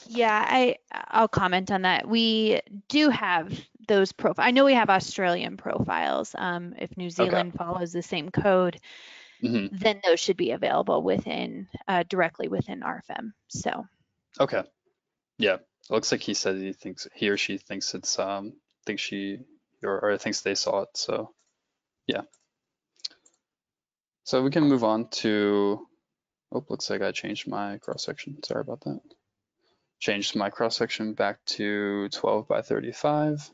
B: Yeah, I'll comment on that. We do have those profiles. I know we have Australian profiles. If New Zealand follows the same code, then those should be available within directly within RFEM. So.
A: Okay. Yeah. It looks like he said he or she thinks it's thinks she or thinks they saw it. So yeah. So we can move on to, oh, looks like I changed my cross section. Sorry about that. Changed my cross section back to 12 by 35.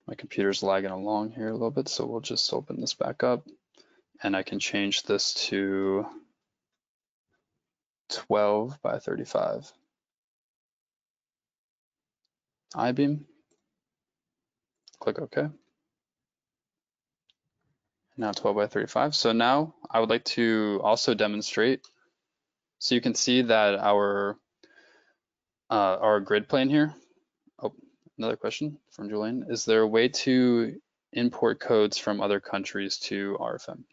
A: My computer's lagging along here a little bit, so we'll just open this back up and I can change this to 12 by 35. I-beam. Click OK. Now 12 by 35. So now I would like to also demonstrate. So you can see that our grid plane here. Oh, another question from Julian. Is there a way to import codes from other countries to RFEM?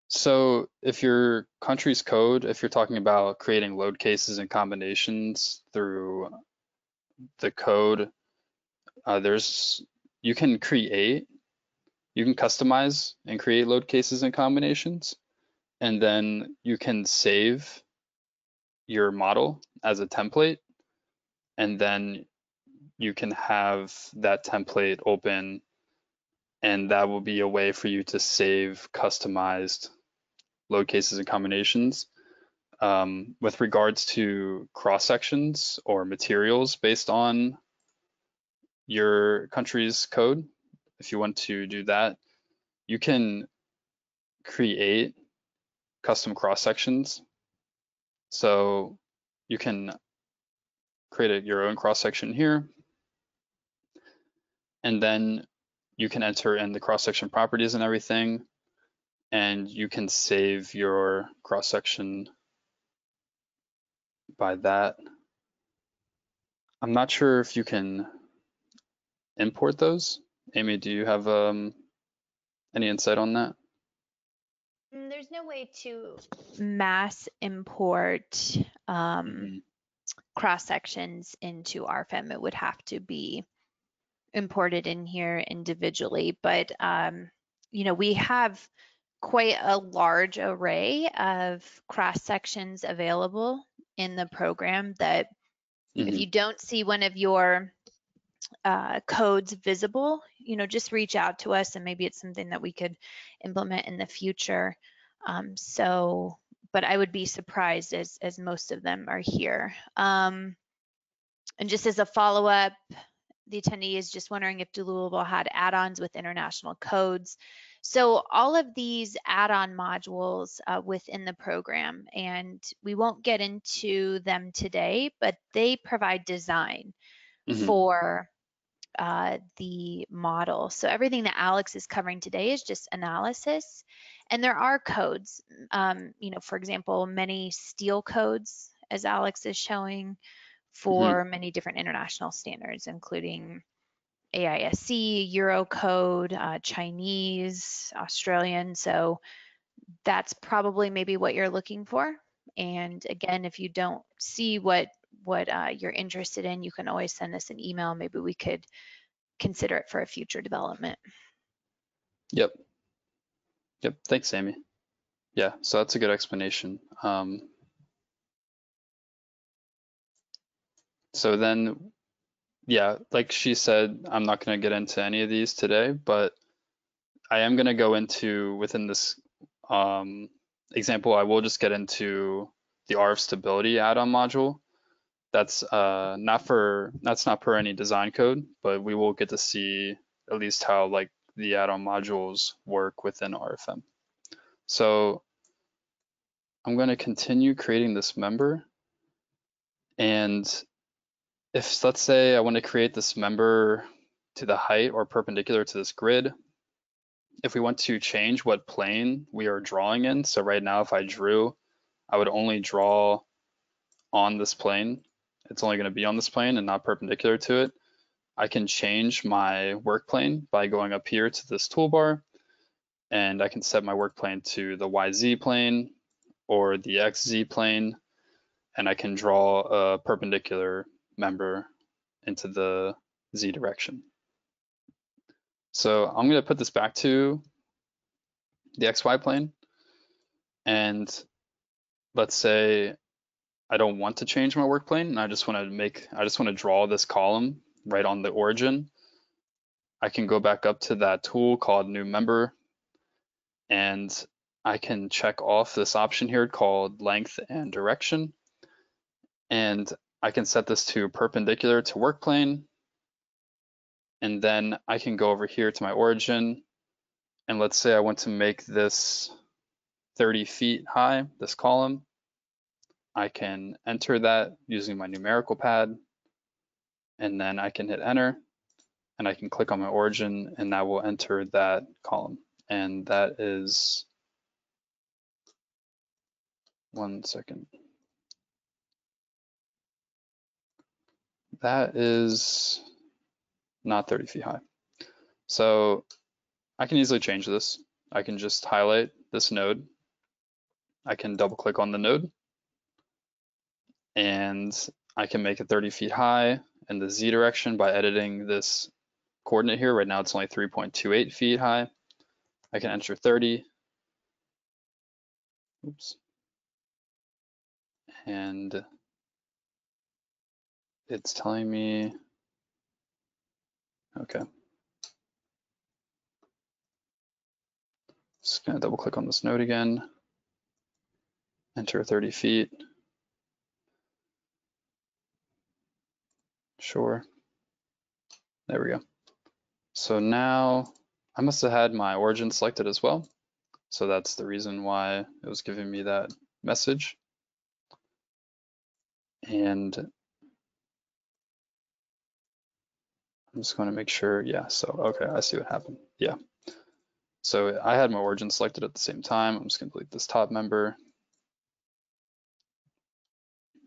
A: So if your country's code, if you're talking about creating load cases and combinations through the code, you can customize and create load cases and combinations, and then you can save your model as a template, and then you can have that template open, and that will be a way for you to save customized load cases and combinations. With regards to cross sections or materials based on your country's code, if you want to do that, you can create custom cross sections. So you can create your own cross section here, and then you can enter in the cross section properties and everything, and you can save your cross section by that. I'm not sure if you can import those. Amy, do you have any insight on that?
B: There's no way to mass import cross sections into RFEM. It would have to be imported in here individually, but we have quite a large array of cross sections available in the program that if you don't see one of your codes visible, just reach out to us and maybe it's something that we could implement in the future. But I would be surprised as most of them are here. And just as a follow-up, the attendee is just wondering if Doable had add-ons with international codes. So all of these add-on modules within the program, and we won't get into them today, but they provide design for the model. So everything that Alex is covering today is just analysis, and there are codes. For example, many steel codes, as Alex is showing, for many different international standards, including AISC, Eurocode, Chinese, Australian. So that's probably maybe what you're looking for. And again, if you don't see what you're interested in, you can always send us an email. Maybe we could consider it for a future development.
A: Yep. Thanks, Amy. Yeah, so that's a good explanation. So then, yeah, like she said, I'm not going to get into any of these today, but I am going to go into, within this example, I will just get into the RF stability add-on module. That's not per any design code, but we will get to see at least how like the add-on modules work within RFM. So I'm going to continue creating this member, and if let's say I want to create this member to the height or perpendicular to this grid, if we want to change what plane we are drawing in, so right now if I drew, I would only draw on this plane. It's only going to be on this plane and not perpendicular to it. I can change my work plane by going up here to this toolbar, and I can set my work plane to the YZ plane or the XZ plane, and I can draw a perpendicular member into the Z direction. So I'm going to put this back to the XY plane, and let's say I don't want to change my work plane, and I just want to draw this column right on the origin. I can go back up to that tool called New Member, and I can check off this option here called Length and Direction, and I can set this to perpendicular to work plane, and then I can go over here to my origin, and let's say I want to make this 30 feet high, this column. I can enter that using my numerical pad, and then I can hit enter, and I can click on my origin, and that will enter that column. And that is, one second. That is not 30 feet high. So I can easily change this. I can just highlight this node. I can double click on the node, and I can make it 30 feet high in the Z direction by editing this coordinate here. Right now it's only 3.28 feet high. I can enter 30. Oops. And it's telling me, okay. Just gonna double click on this node again, enter 30 feet. Sure. There we go. So now I must have had my origin selected as well. So that's the reason why it was giving me that message. And I'm just going to make sure, yeah, so okay, I see what happened. Yeah. So I had my origin selected at the same time. I'm just going to delete this top member.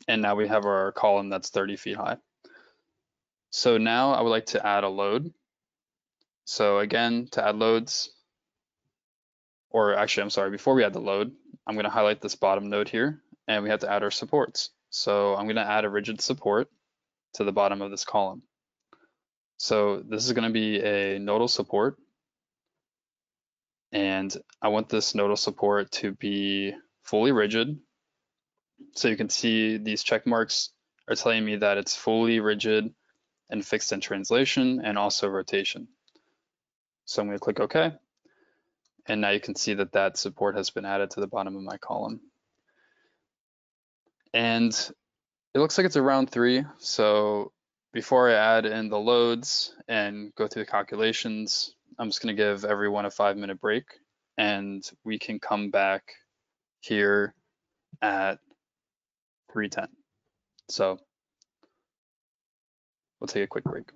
A: And now we have our column that's 30 feet high. So now I would like to add a load. So again, to add loads, or actually, I'm sorry, before we add the load, I'm going to highlight this bottom node here, and we have to add our supports. So I'm going to add a rigid support to the bottom of this column. So this is going to be a nodal support, and I want this nodal support to be fully rigid. So you can see these check marks are telling me that it's fully rigid and fixed in translation and also rotation. So I'm going to click OK. And now you can see that that support has been added to the bottom of my column. And it looks like it's a round 3. So before I add in the loads and go through the calculations, I'm just going to give everyone a 5-minute break and we can come back here at 3:10. So we'll take a quick break.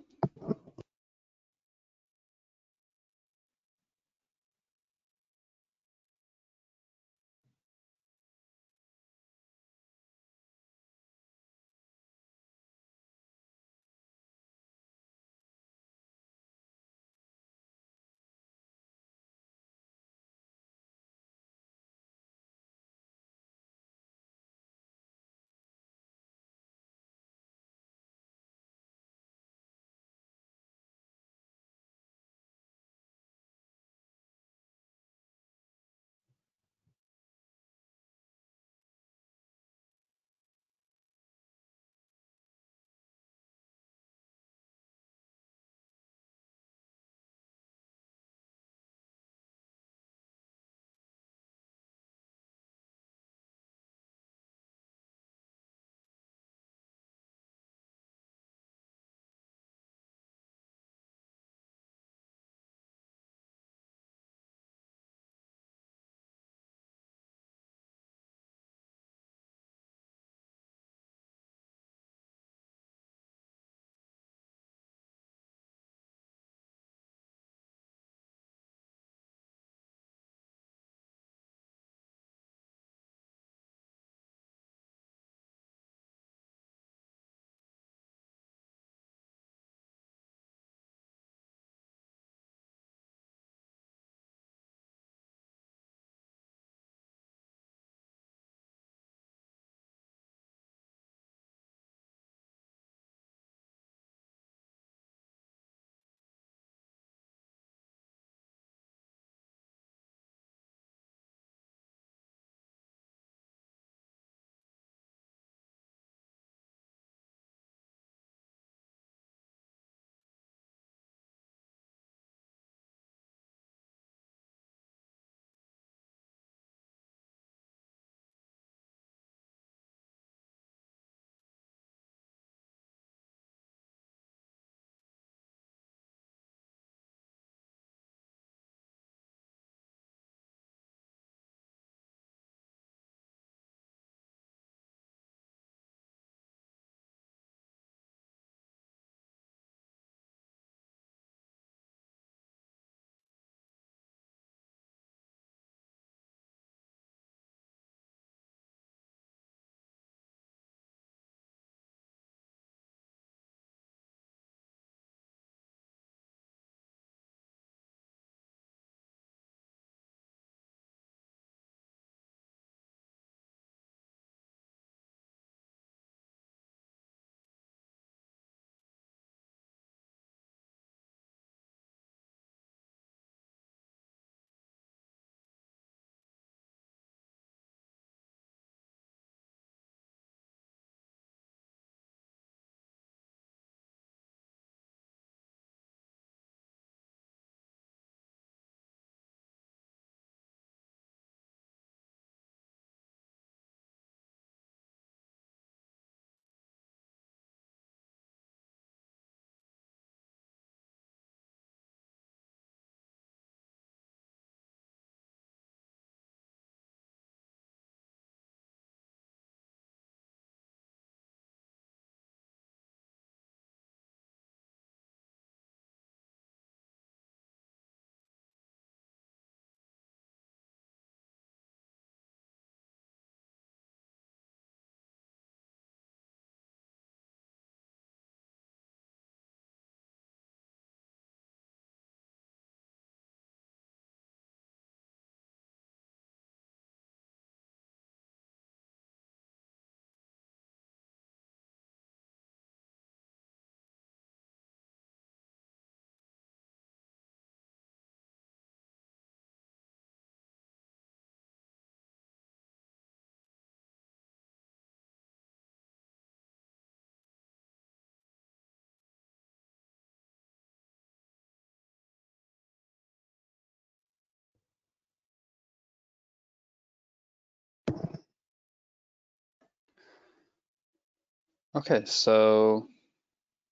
A: Okay, so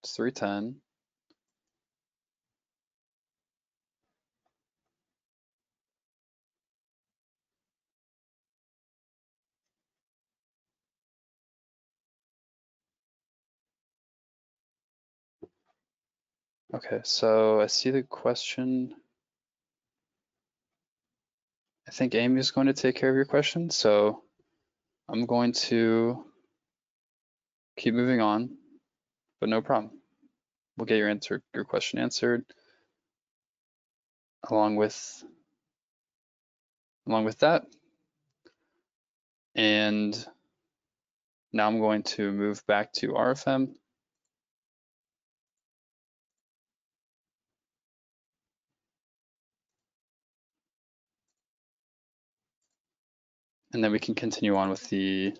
A: It's 310. Okay, so I see the question. I think Amy is going to take care of your question, so I'm going to keep moving on, but no problem. We'll get your question answered along with that. And now I'm going to move back to RFM. And then we can continue on with the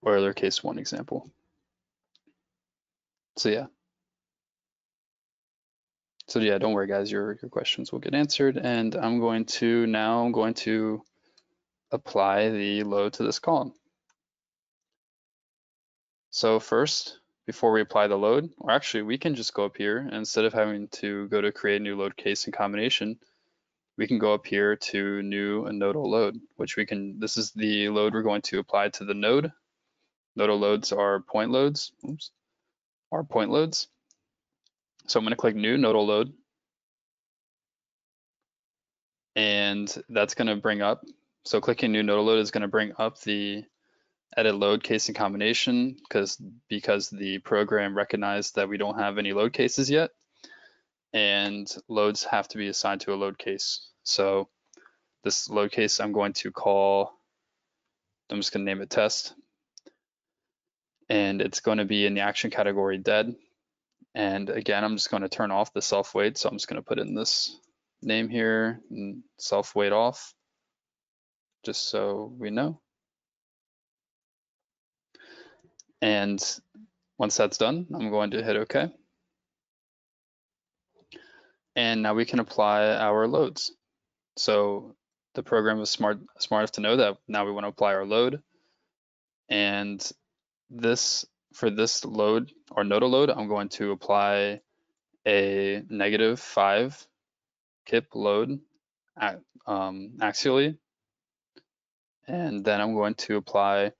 A: Euler case 1 example. So yeah. Don't worry guys, your questions will get answered. And I'm going to apply the load to this column. So first, before we apply the load, or actually we can just go up here, and instead of having to go to create a new load case and combination, we can go up here to new and nodal load, which this is the load we're going to apply to the node. Nodal loads are point loads, So I'm going to click new nodal load, and that's going to bring up, so clicking new nodal load is going to bring up the edit load case and combination because the program recognized that we don't have any load cases yet, and loads have to be assigned to a load case. So this load case I'm just going to name it test, and it's going to be in the action category dead. And again, I'm just going to turn off the self weight, so I'm just going to put in this name here and self weight off, just so we know. And once that's done, I'm going to hit OK. And now we can apply our loads. So the program was smart enough to know that now we want to apply our load. And for this load or nodal load, I'm going to apply a -5 kip load axially. And then I'm going to apply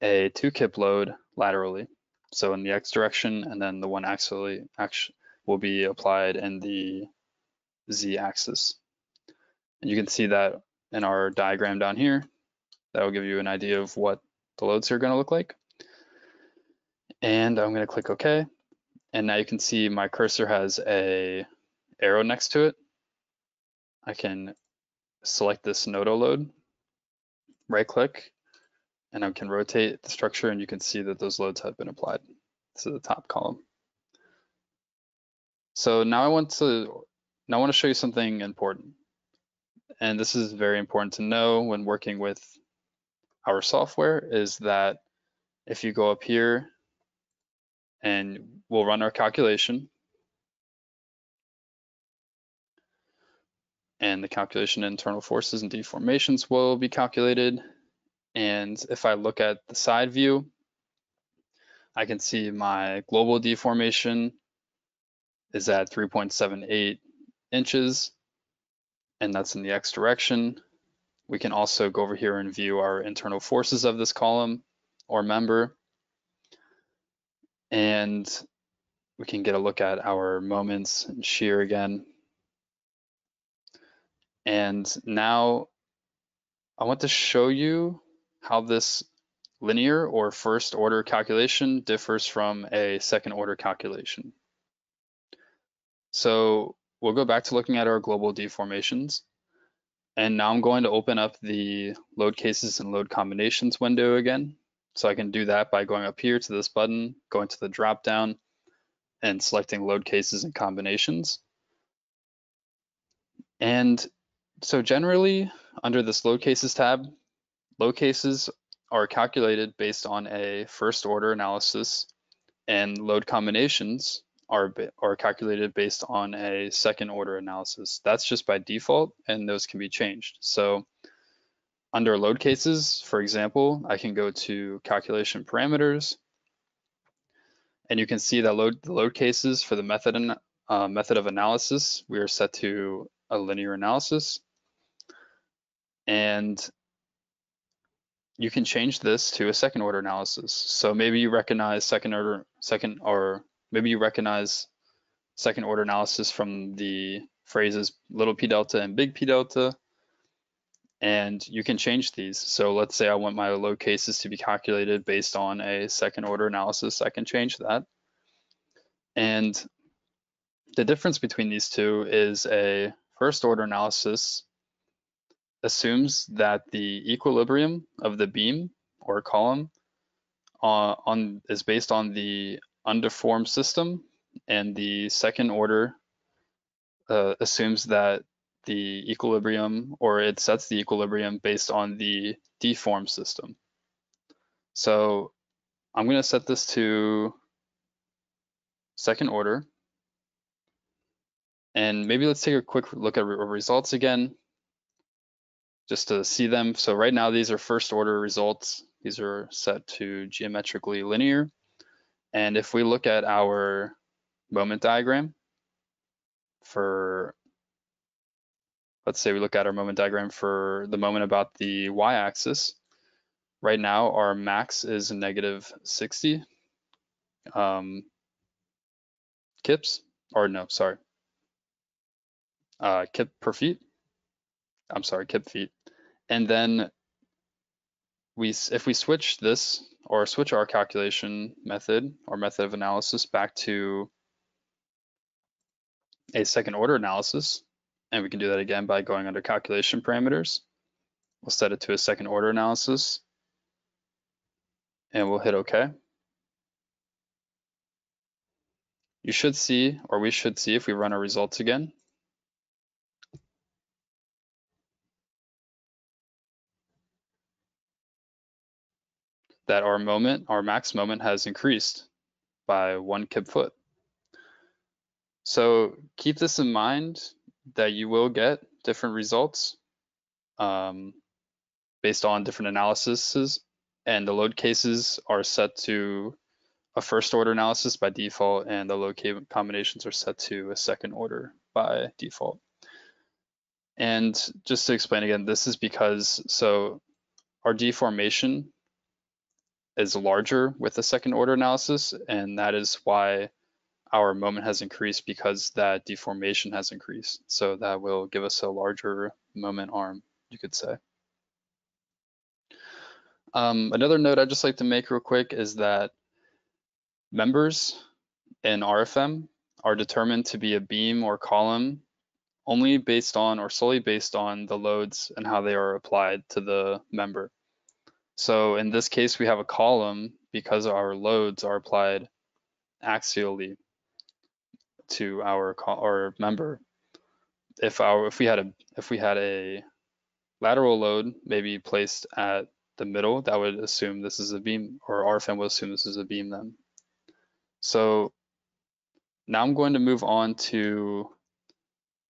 A: a 2 kip load laterally. So in the X direction, and then the one axially will be applied in the Z axis. And you can see that in our diagram down here. That will give you an idea of what the loads are going to look like. And I'm going to click OK. And now you can see my cursor has a arrow next to it. I can select this nodal load, right click, and I can rotate the structure, and you can see that those loads have been applied to the top column. So now I want to show you something important. And this is very important to know when working with our software, is that if you go up here and we'll run our calculation, and the calculation of internal forces and deformations will be calculated. And if I look at the side view, I can see my global deformation is at 3.78 inches, and that's in the X direction. We can also go over here and view our internal forces of this column or member. And we can get a look at our moments and shear again. And now I want to show you how this linear or first order calculation differs from a second order calculation. So we'll go back to looking at our global deformations. And now I'm going to open up the load cases and load combinations window again. So I can do that by going up here to this button, going to the drop down, and selecting load cases and combinations. And so generally under this load cases tab, load cases are calculated based on a first order analysis, and load combinations are calculated based on a second order analysis. That's just by default, and those can be changed. So under load cases, for example, I can go to calculation parameters, And you can see that the load cases for the method of analysis, we are set to a linear analysis. And you can change this to a second order analysis. So maybe you recognize second order analysis from the phrases little p delta and big P delta, and you can change these. So let's say I want my load cases to be calculated based on a second order analysis. I can change that. And the difference between these two is a first order analysis assumes that the equilibrium of the beam or column is based on the undeformed system, and the second order assumes that the equilibrium, or it sets the equilibrium based on the deformed system. So I'm going to set this to second order, and maybe let's take a quick look at our results again, just to see them. So right now, these are first order results. These are set to geometrically linear. And if we look at our moment diagram for, let's say we look at our moment diagram for the moment about the y-axis, right now our max is negative 60 kips, or no, sorry, kip per feet. I'm sorry, kip feet. And then if we switch this, or switch our calculation method or method of analysis back to a second order analysis, and we can do that again by going under calculation parameters. We'll set it to a second order analysis, and we'll hit OK. You should see, or we should see if we run our results again, that our max moment has increased by 1 kip foot. So keep this in mind, that you will get different results based on different analyses, and the load cases are set to a first order analysis by default, and the load combinations are set to a second order by default. And just to explain again, this is because, so our deformation is larger with the second order analysis, and that is why our moment has increased, because that deformation has increased. So that will give us a larger moment arm, you could say. Another note I'd just like to make real quick is that members in RFEM are determined to be a beam or column only based on, or solely based on, the loads and how they are applied to the member. So in this case, we have a column because our loads are applied axially to our member. If we had a lateral load maybe placed at the middle, that would assume this is a beam, or RFEM will assume this is a beam then. So now I'm going to move on to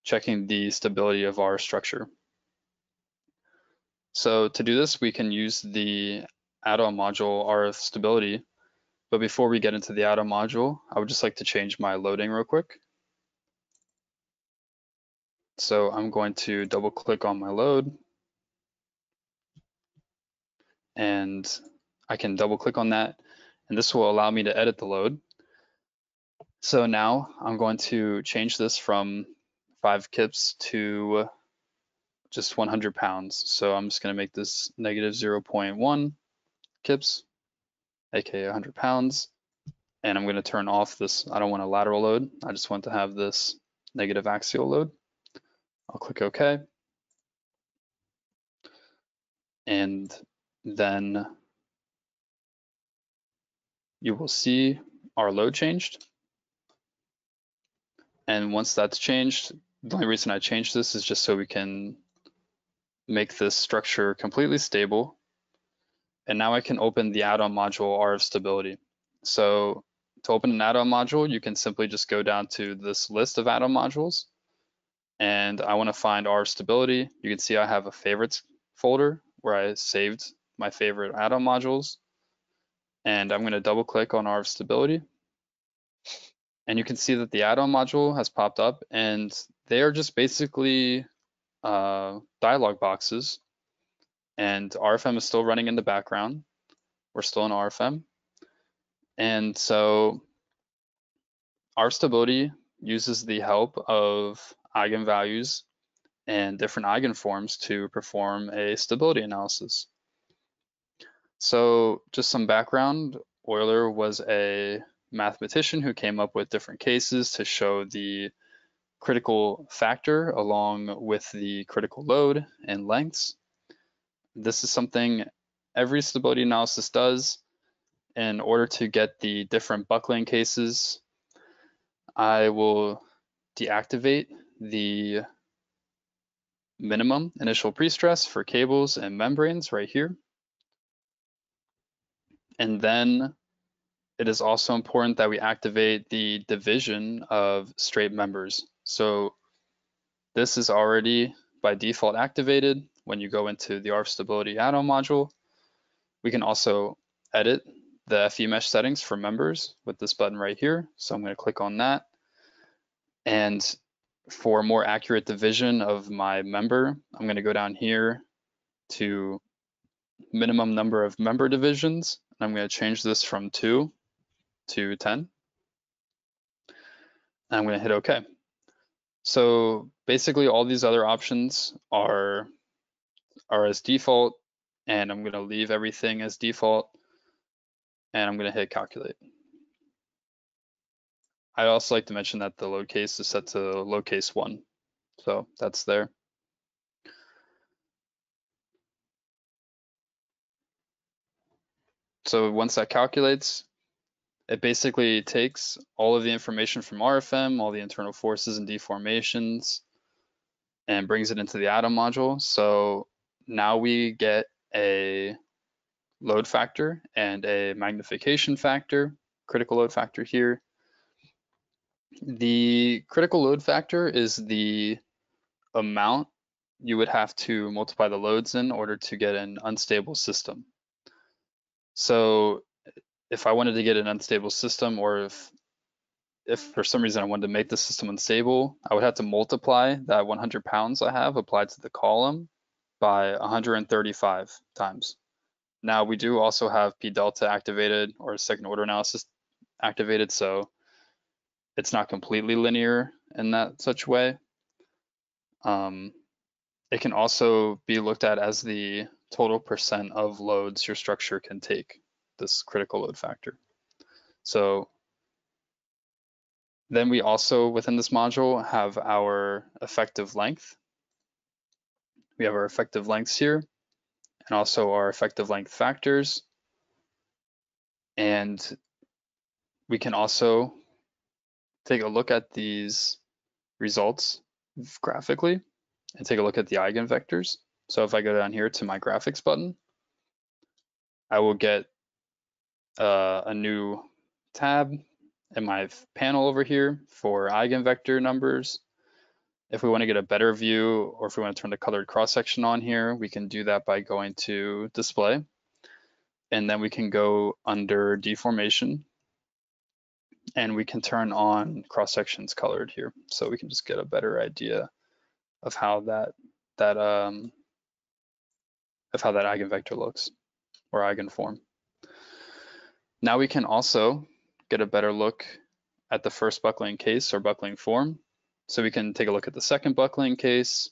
A: checking the stability of our structure. So to do this, we can use the add-on module RF stability. But before we get into the add-on module, I would just like to change my loading real quick. So I'm going to double click on my load, and I can double click on that, and this will allow me to edit the load. So now I'm going to change this from 5 kips to just 100 pounds. So I'm just going to make this negative 0.1 kips, aka 100 pounds. And I'm going to turn off this. I don't want a lateral load. I just want to have this negative axial load. I'll click OK. And then you will see our load changed. And once that's changed, the only reason I changed this is just so we can make this structure completely stable. And now I can open the add-on module RF stability. So to open an add-on module, you can simply just go down to this list of add-on modules. And I want to find RF stability. You can see I have a favorites folder where I saved my favorite add-on modules. And I'm going to double click on RF stability. And you can see that the add-on module has popped up, and they are just basically dialog boxes. And RFM is still running in the background. We're still in RFM. And so our stability uses the help of eigenvalues and different eigenforms to perform a stability analysis. So just some background, Euler was a mathematician who came up with different cases to show the critical factor along with the critical load and lengths. This is something every stability analysis does. In order to get the different buckling cases, I will deactivate the minimum initial prestress for cables and membranes right here. And then it is also important that we activate the division of straight members. So this is already by default activated when you go into the RF stability add-on module. We can also edit the FE mesh settings for members with this button right here. So I'm going to click on that. And for more accurate division of my member, I'm going to go down here to minimum number of member divisions. I'm going to change this from 2 to 10. And I'm going to hit OK. So basically all these other options are as default, and I'm going to leave everything as default, and I'm going to hit calculate. I'd also like to mention that the load case is set to load case 1. So that's there. So once that calculates, it basically takes all of the information from RFM, all the internal forces and deformations, and brings it into the atom module. So now we get a load factor and a magnification factor, critical load factor here. The critical load factor is the amount you would have to multiply the loads in order to get an unstable system. So if I wanted to get an unstable system, or if for some reason I wanted to make the system unstable, I would have to multiply that 100 pounds I have applied to the column by 135 times. Now we do also have P delta activated, or second order analysis activated, so it's not completely linear in that such way. It can also be looked at as the total percent of loads your structure can take, this critical load factor. So then we also, within this module, have our effective length. We have our effective lengths here, and also our effective length factors. And we can also take a look at these results graphically and take a look at the eigenvectors. So if I go down here to my graphics button, I will get a new tab in my panel over here for eigenvector numbers. If we want to get a better view, or if we want to turn the colored cross section on here, we can do that by going to display. And then we can go under deformation, and we can turn on cross sections colored here. So we can just get a better idea of how that eigenvector looks, or eigenform. Now we can also get a better look at the first buckling case or buckling form. So we can take a look at the second buckling case,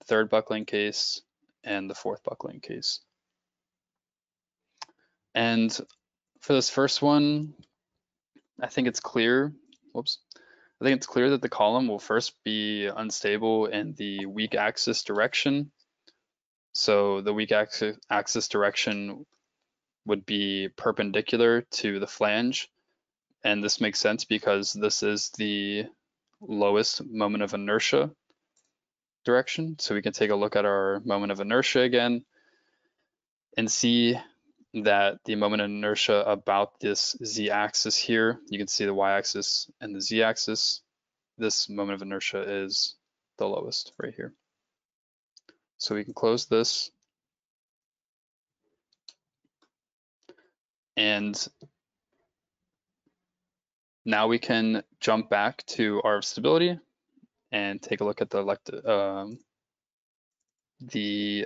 A: the third buckling case, and the fourth buckling case. And for this first one, I think it's clear, I think it's clear that the column will first be unstable in the weak axis direction. So the weak axis direction would be perpendicular to the flange. And this makes sense because this is the lowest moment of inertia direction. So we can take a look at our moment of inertia again and see that the moment of inertia about this z-axis here, you can see the y-axis and the z-axis, this moment of inertia is the lowest right here. So we can close this. And Now we can jump back to our stability and take a look at the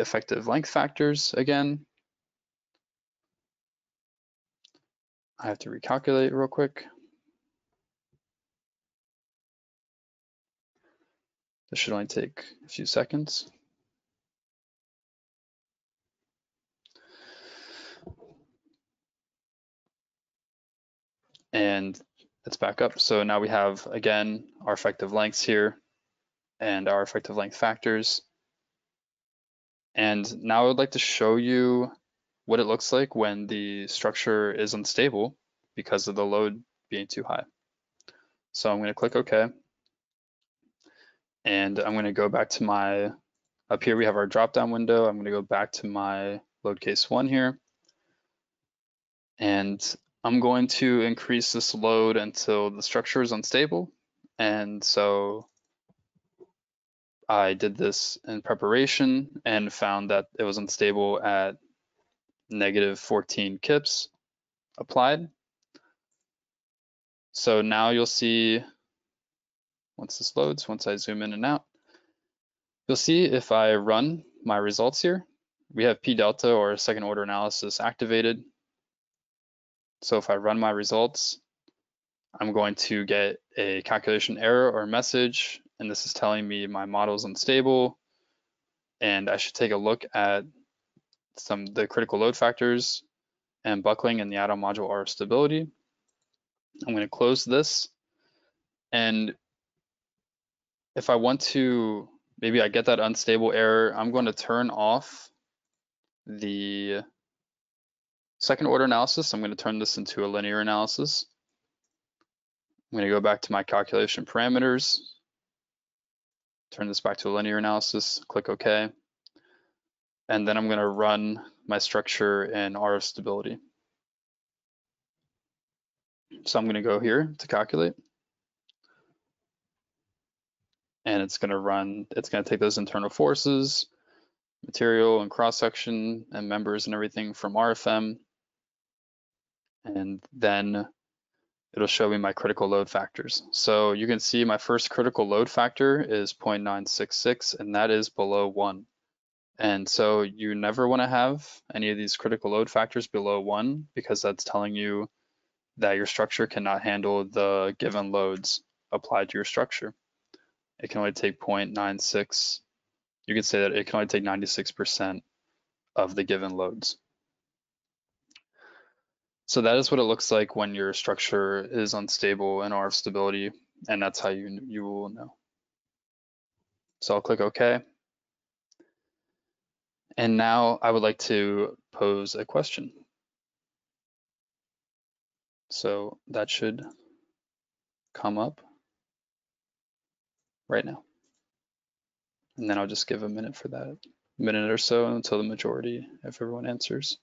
A: effective length factors again. I have to recalculate real quick. This should only take a few seconds. And it's back up. So now we have, again, our effective lengths here and our effective length factors. And now I would like to show you what it looks like when the structure is unstable because of the load being too high. So I'm going to click OK. And I'm going to go back to up here we have our drop-down window. I'm going to go back to my load case 1 here. And I'm going to increase this load until the structure is unstable. And so I did this in preparation and found that it was unstable at -14 kips applied. So now you'll see, once this loads, once I zoom in and out, you'll see if I run my results here, we have P delta or second order analysis activated. So if I run my results, I'm going to get a calculation error or message, and this is telling me my model is unstable, and I should take a look at the critical load factors and buckling and the add-on module R stability. I'm going to close this, and if I want to, maybe I get that unstable error, I'm going to turn off the second order analysis. I'm going to turn this into a linear analysis. I'm going to go back to my calculation parameters, turn this back to a linear analysis, click OK. And then I'm going to run my structure in R of stability. So I'm going to go here to calculate. And it's going to take those internal forces, material and cross-section and members and everything from RFEM. And then it'll show me my critical load factors. So you can see my first critical load factor is 0.966, and that is below 1. And so you never want to have any of these critical load factors below 1 because that's telling you that your structure cannot handle the given loads applied to your structure. It can only take 0.96. You could say that it can only take 96% of the given loads. So that is what it looks like when your structure is unstable in RF stability, and that's how you will know. So I'll click OK. And now I would like to pose a question. So that should come up right now. And then I'll just give a minute for that, minute or so until the majority of everyone answers.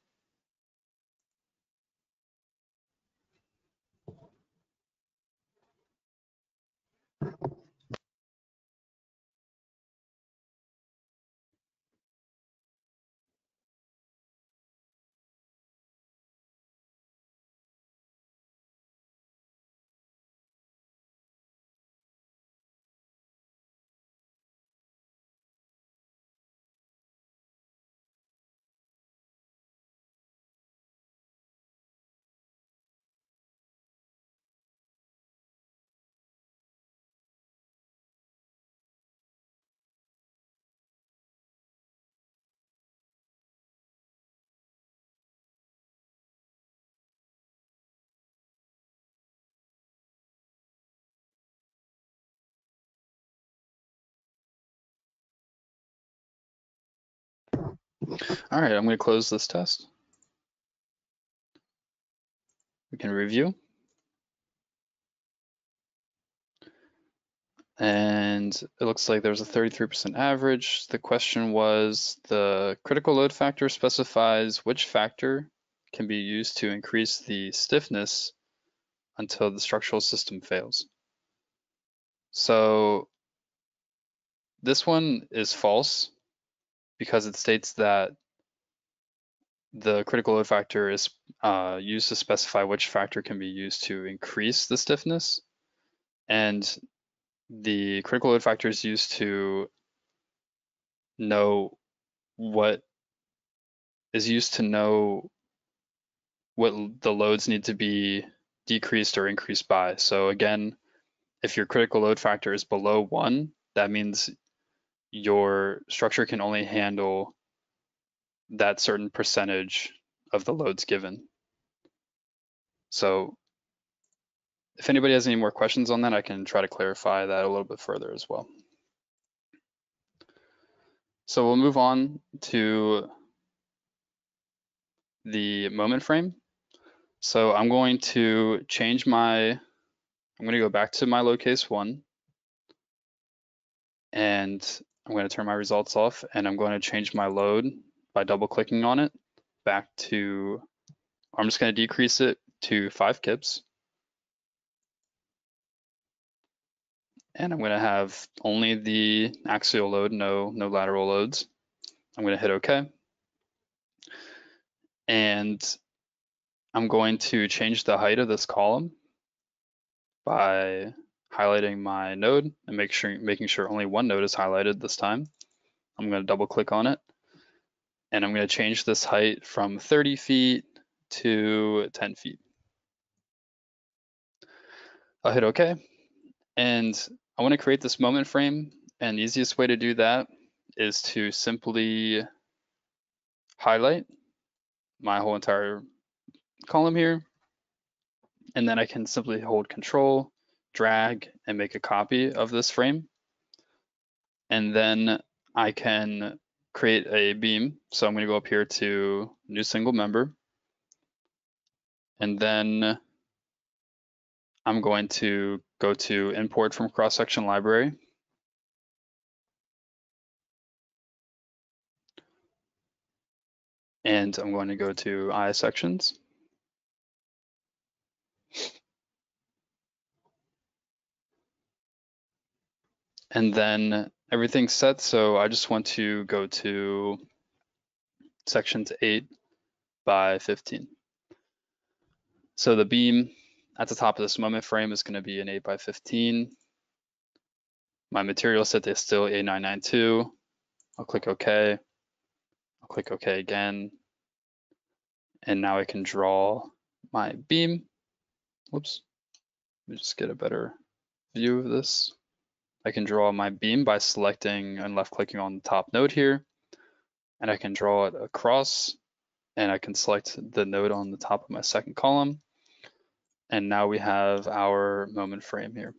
A: All right, I'm going to close this test. We can review. And it looks like there's a 33% average. The question was, the critical load factor specifies which factor can be used to increase the stiffness until the structural system fails. So this one is false because it states that the critical load factor is used to specify which factor can be used to increase the stiffness. And the critical load factor is used to know what what the loads need to be decreased or increased by. So again, if your critical load factor is below 1, that means your structure can only handle that certain percentage of the loads given. So if anybody has any more questions on that, I can try to clarify that a little bit further as well. So we'll move on to the moment frame. So I'm going to go back to my load case 1, and I'm going to turn my results off, and I'm going to change my load by double clicking on it back to, I'm just going to decrease it to 5 kips. And I'm going to have only the axial load, no lateral loads. I'm going to hit OK. And I'm going to change the height of this column by highlighting my node and making sure only one node is highlighted this time. I'm going to double click on it, and I'm going to change this height from 30 feet to 10 feet. I'll hit OK, and I want to create this moment frame, and the easiest way to do that is to simply highlight my whole entire column here, and then I can simply hold Control, drag, and make a copy of this frame. And then I can create a beam. So I'm going to go up here to New Single Member, and then I'm going to go to Import from Cross-Section Library. And I'm going to go to I sections. And then everything's set, so I just want to go to sections 8 by 15. So the beam at the top of this moment frame is going to be an 8 by 15. My material set is still A992. I'll click OK. I'll click OK again. And now I can draw my beam. Whoops. Let me just get a better view of this. I can draw my beam by selecting and left clicking on the top node here. And I can draw it across, and I can select the node on the top of my second column. And now we have our moment frame here.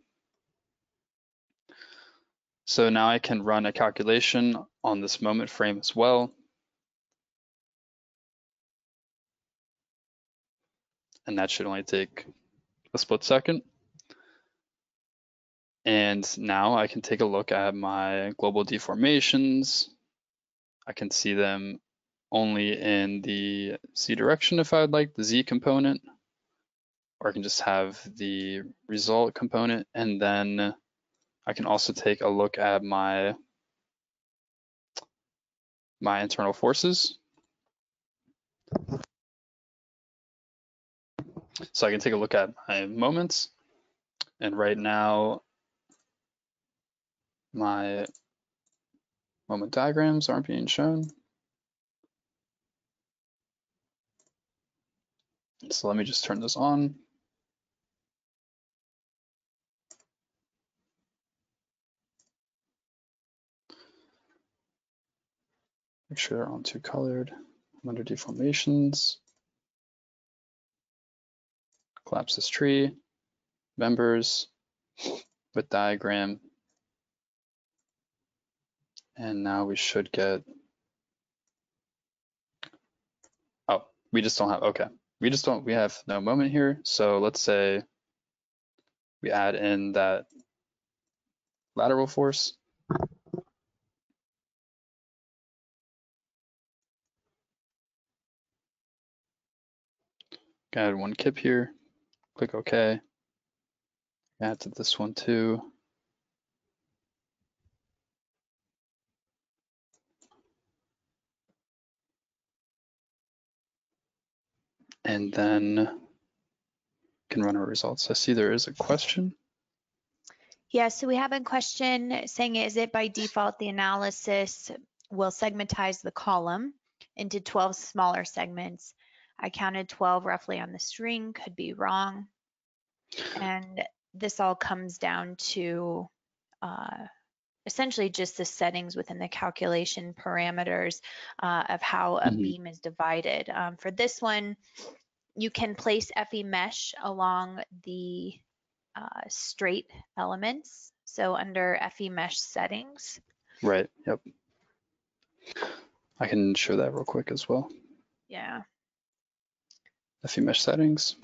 A: So now I can run a calculation on this moment frame as well. And that should only take a split second. And now I can take a look at my global deformations. I can see them only in the Z direction if I would like the Z component, or I can just have the result component. And then I can also take a look at my internal forces. So I can take a look at my moments, and right now my moment diagrams aren't being shown. So let me just turn this on. Make sure they're on 2 colored. I'm under deformations. Collapse this tree, members, with diagram. And now we should get, oh, we just don't have, okay. We have no moment here. So let's say we add in that lateral force. Add 1 kip here, click OK. Add to this one too. and then can run our results. I see there is a question.
B: Yeah, so we have a question saying, is it by default the analysis will segmentize the column into 12 smaller segments? I counted 12 roughly on the string, could be wrong. And this all comes down to essentially just the settings within the calculation parameters of how a beam is divided. For this one, you can place FE mesh along the straight elements. So under FE mesh settings.
A: Right, yep. I can show that real quick as well.
B: Yeah.
A: FE mesh settings.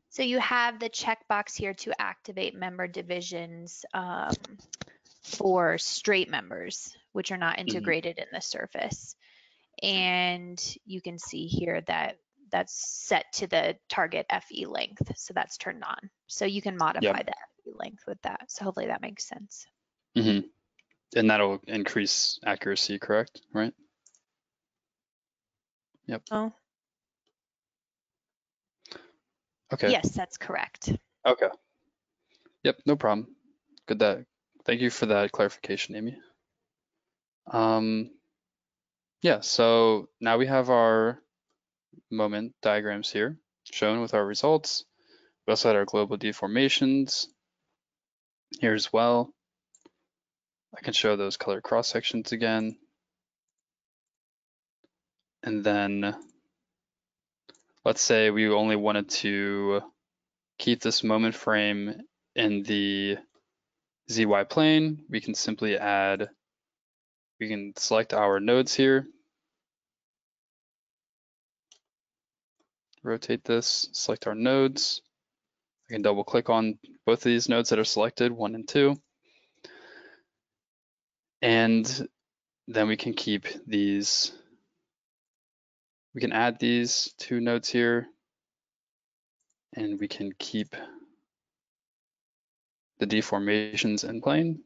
B: So you have the checkbox here to activate member divisions for straight members, which are not integrated in the surface. And you can see here that that's set to the target FE length. So that's turned on. So you can modify the FE length with that. So hopefully that makes sense.
A: And that'll increase accuracy, correct? Right? Yep.
B: Oh.
A: Okay.
B: Yes, that's correct.
A: Okay. Yep, no problem. Good. Thank you for that clarification, Amy. Yeah, so now we have our moment diagrams here shown with our results. We also had our global deformations here as well. I can show those color cross sections again. And then let's say we only wanted to keep this moment frame in the ZY plane. We can simply we can select our nodes here, rotate this, select our nodes. I can double click on both of these nodes that are selected, 1 and 2. And then we can keep these, we can add these 2 nodes here, and we can keep the deformations in plane.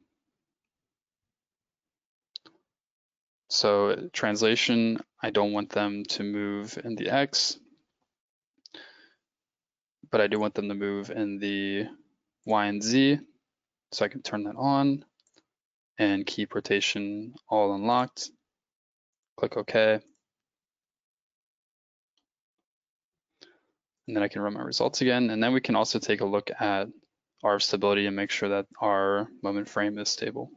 A: So translation, I don't want them to move in the X, but I do want them to move in the Y and Z. So I can turn that on and keep rotation all unlocked. Click OK. And then I can run my results again. And then we can also take a look at our stability and make sure that our moment frame is stable.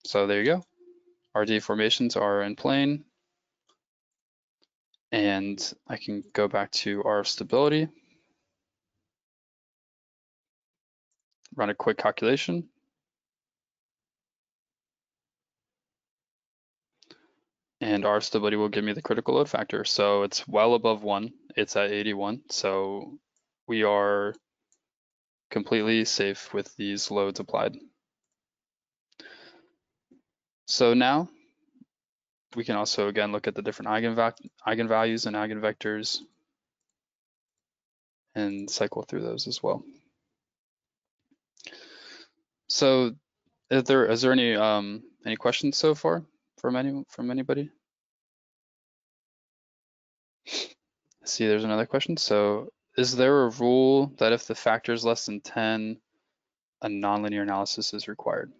A: So there you go. Our deformations are in plane. And I can go back to our stability, run a quick calculation. And our stability will give me the critical load factor. So it's well above 1. It's at 81. So we are completely safe with these loads applied. So now we can also again look at the different eigenvalues and eigenvectors and cycle through those as well. So is there any questions so far from anybody? See, there's another question. So is there a rule that if the factor is less than 10, a nonlinear analysis is required?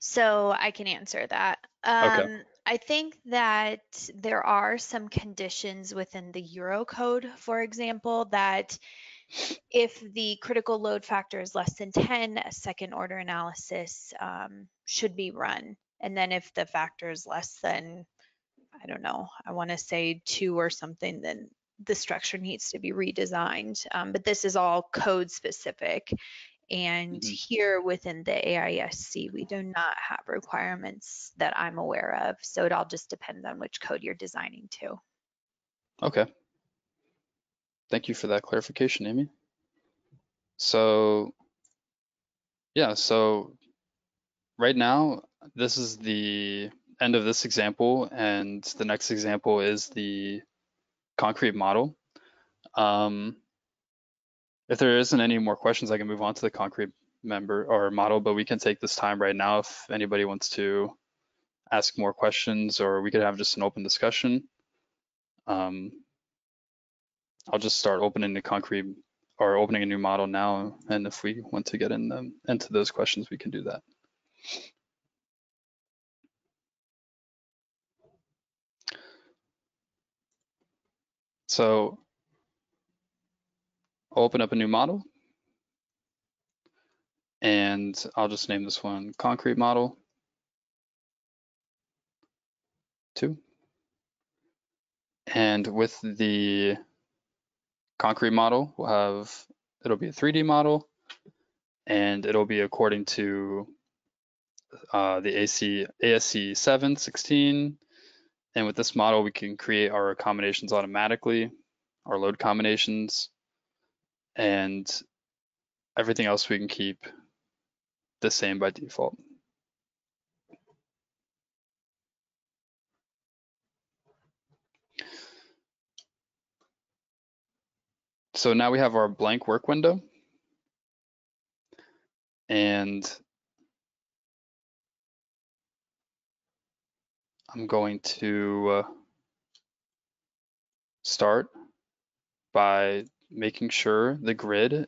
B: So I can answer that.
A: Okay.
B: I think that there are some conditions within the Eurocode, for example, that if the critical load factor is less than 10, a second order analysis should be run. And then if the factor is less than, I don't know, I want to say 2 or something, then the structure needs to be redesigned. But this is all code specific. And here within the AISC, we do not have requirements that I'm aware of. So it all just depends on which code you're designing to.
A: Okay. Thank you for that clarification, Amy. So yeah, so right now, this is the end of this example, and the next example is the concrete model. If there isn't any more questions, I can move on to the concrete member or model, but we can take this time right now if anybody wants to ask more questions, or we could have just an open discussion. I'll just start opening the concrete or opening a new model now. And if we want to get into those questions, we can do that. So I'll open up a new model and I'll just name this one concrete model 2. And with the concrete model, it'll be a 3D model and it'll be according to the ASC 716. And with this model, we can create our combinations automatically, our load combinations, and everything else we can keep the same by default. So now we have our blank work window, and I'm going to start by making sure the grid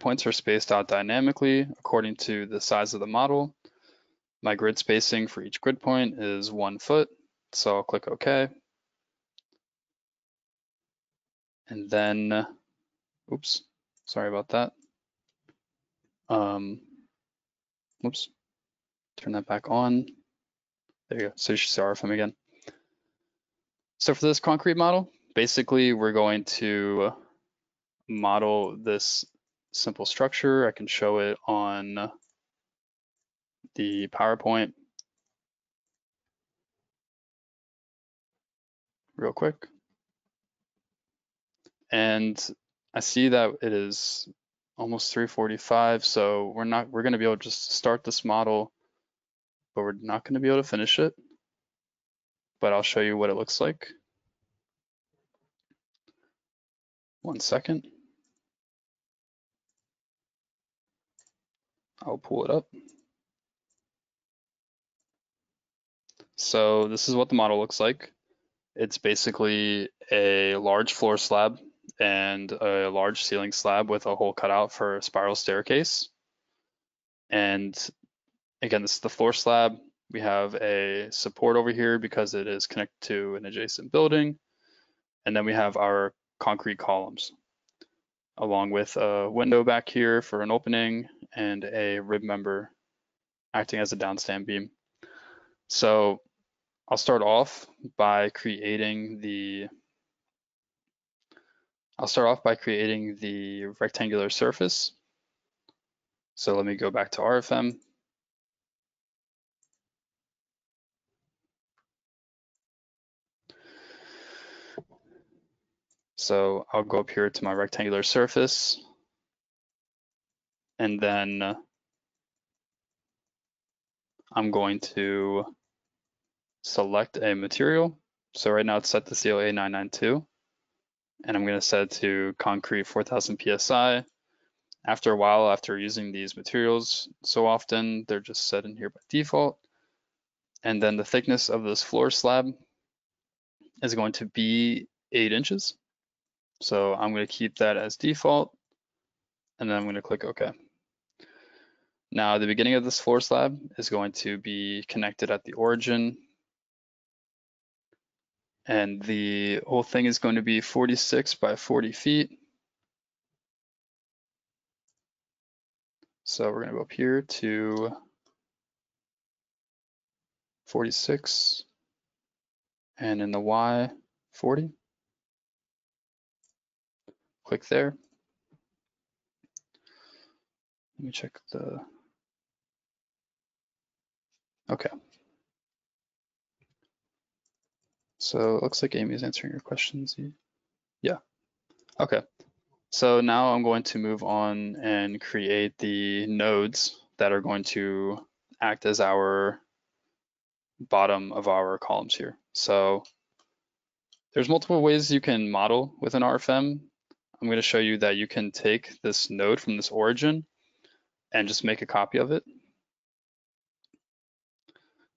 A: points are spaced out dynamically according to the size of the model. My grid spacing for each grid point is 1 foot, so I'll click OK. And then, oops, sorry about that. Oops, turn that back on. There you go, so you should see RFEM again. So for this concrete model, basically we're going to model this simple structure. I can show it on the PowerPoint real quick. And I see that it is almost 3:45, so we're going to be able to just start this model, but we're not going to be able to finish it. But I'll show you what it looks like. 1 second. I'll pull it up. So this is what the model looks like. It's basically a large floor slab and a large ceiling slab with a hole cut out for a spiral staircase. And again, this is the floor slab. We have a support over here because it is connected to an adjacent building. And then we have our concrete columns, along with a window back here for an opening and a rib member acting as a downstand beam. So I'll start off by creating the rectangular surface. So let me go back to RFEM. So I'll go up here to my rectangular surface, and then I'm going to select a material. So right now it's set to CLA 992, and I'm going to set it to concrete 4000 PSI. After a while, after using these materials so often, they're just set in here by default. And then the thickness of this floor slab is going to be 8 inches. So I'm going to keep that as default, and then I'm going to click OK. Now the beginning of this floor slab is going to be connected at the origin, and the whole thing is going to be 46 by 40 feet. So we're going to go up here to 46, and in the Y, 40. Click there. Let me check the, okay. So it looks like Amy is answering your questions. Yeah, okay. So now I'm going to move on and create the nodes that are going to act as our bottom of our columns here. So there's multiple ways you can model with an RFEM. I'm going to show you that you can take this node from this origin and just make a copy of it.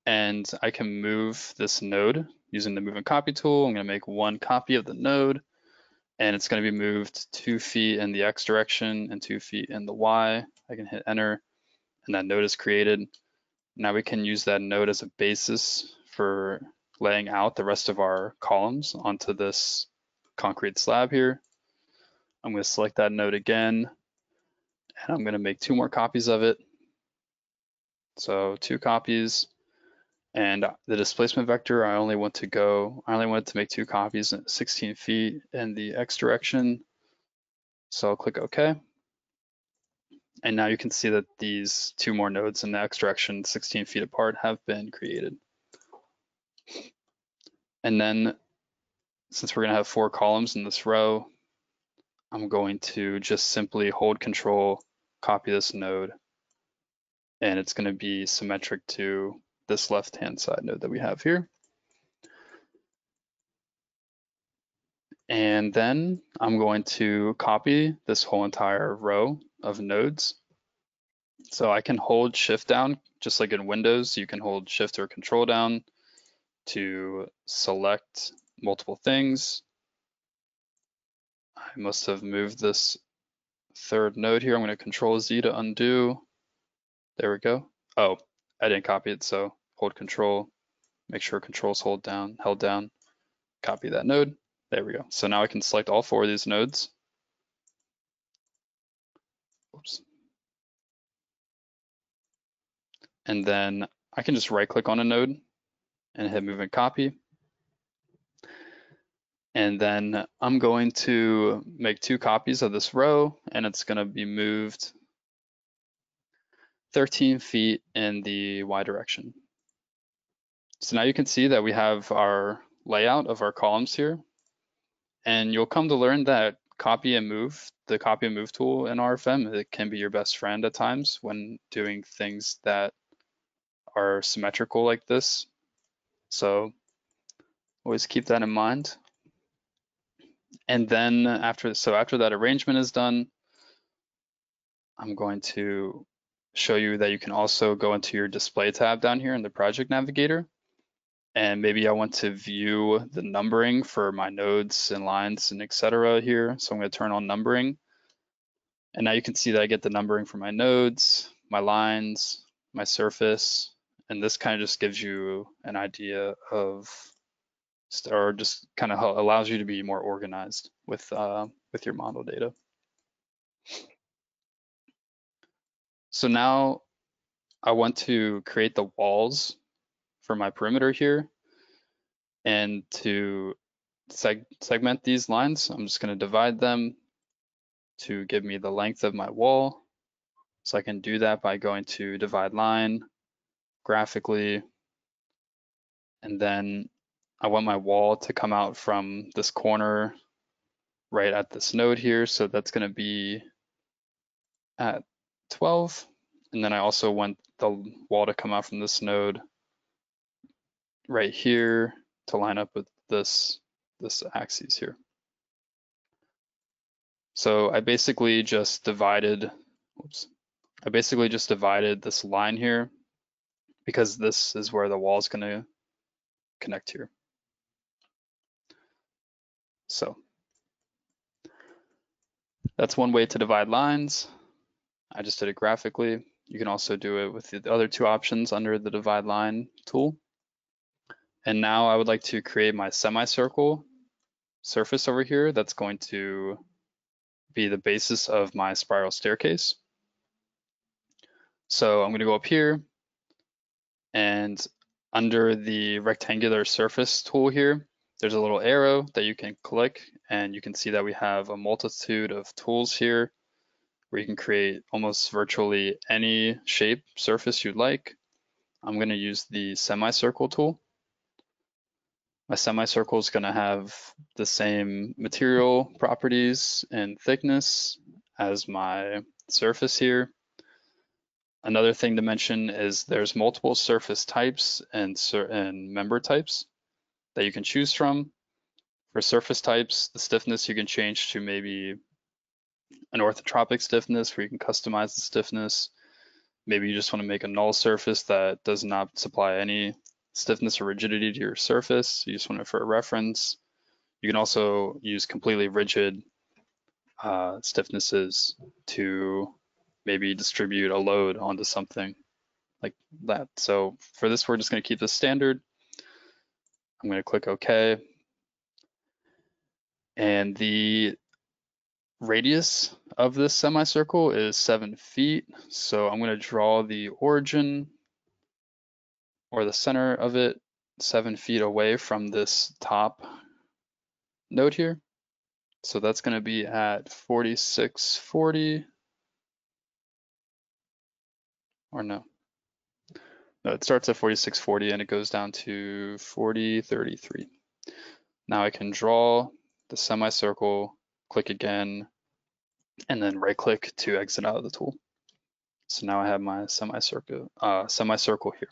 A: And I can move this node using the move and copy tool. I'm going to make one copy of the node, and it's going to be moved 2 feet in the X direction and 2 feet in the Y. I can hit enter, and that node is created. Now we can use that node as a basis for laying out the rest of our columns onto this concrete slab here. I'm going to select that node again, and I'm going to make 2 more copies of it. So 2 copies, and the displacement vector, I only want to make 2 copies at 16 feet in the X direction. So I'll click OK. And now you can see that these 2 more nodes in the X direction, 16 feet apart, have been created. And then since we're going to have 4 columns in this row, I'm going to just simply hold Control, copy this node, and it's going to be symmetric to this left-hand side node that we have here. And then I'm going to copy this whole entire row of nodes. So I can hold Shift down, just like in Windows, you can hold Shift or Control down to select multiple things. I must have moved this 3rd node here. I'm going to Control Z to undo. There we go. Oh, I didn't copy it, so hold Control, make sure Control's held down, copy that node. There we go. So now I can select all 4 of these nodes. Oops. And then I can just right click on a node and hit move and copy. And then I'm going to make 2 copies of this row, and it's going to be moved 13 feet in the Y direction. So now you can see that we have our layout of our columns here. And you'll come to learn that the copy and move tool in RFEM, it can be your best friend at times when doing things that are symmetrical like this. So always keep that in mind. And then after that arrangement is done, I'm going to show you that you can also go into your display tab down here in the project navigator. And maybe I want to view the numbering for my nodes and lines and etc. here. So I'm going to turn on numbering. And now you can see that I get the numbering for my nodes, my lines, my surface. And this kind of just gives you an idea of, or just kind of allows you to be more organized with your model data. So now I want to create the walls for my perimeter here. And to segment these lines, I'm just going to divide them to give me the length of my wall. So I can do that by going to divide line, graphically, and then I want my wall to come out from this corner right at this node here. So that's going to be at 12. And then I also want the wall to come out from this node right here to line up with this axis here. So I basically just divided this line here because this is where the wall is going to connect here. So that's one way to divide lines. I just did it graphically. You can also do it with the other 2 options under the divide line tool. And now I would like to create my semicircle surface over here that's going to be the basis of my spiral staircase. So I'm going to go up here, and under the rectangular surface tool here, there's a little arrow that you can click, and you can see that we have a multitude of tools here where you can create almost virtually any shape surface you'd like. I'm going to use the semicircle tool. My semicircle is going to have the same material properties and thickness as my surface here. Another thing to mention is there's multiple surface types and member types that you can choose from. For surface types, the stiffness you can change to maybe an orthotropic stiffness where you can customize the stiffness. Maybe you just want to make a null surface that does not supply any stiffness or rigidity to your surface. You just want it for a reference. You can also use completely rigid stiffnesses to maybe distribute a load onto something like that. So for this, we're just going to keep this standard. I'm going to click OK. And the radius of this semicircle is 7 feet. So I'm going to draw the origin or the center of it 7 feet away from this top node here. So that's going to be at 4640, or no, it starts at 4640 and it goes down to 4033. Now I can draw the semicircle, click again, and then right click to exit out of the tool. So now I have my semicircle here.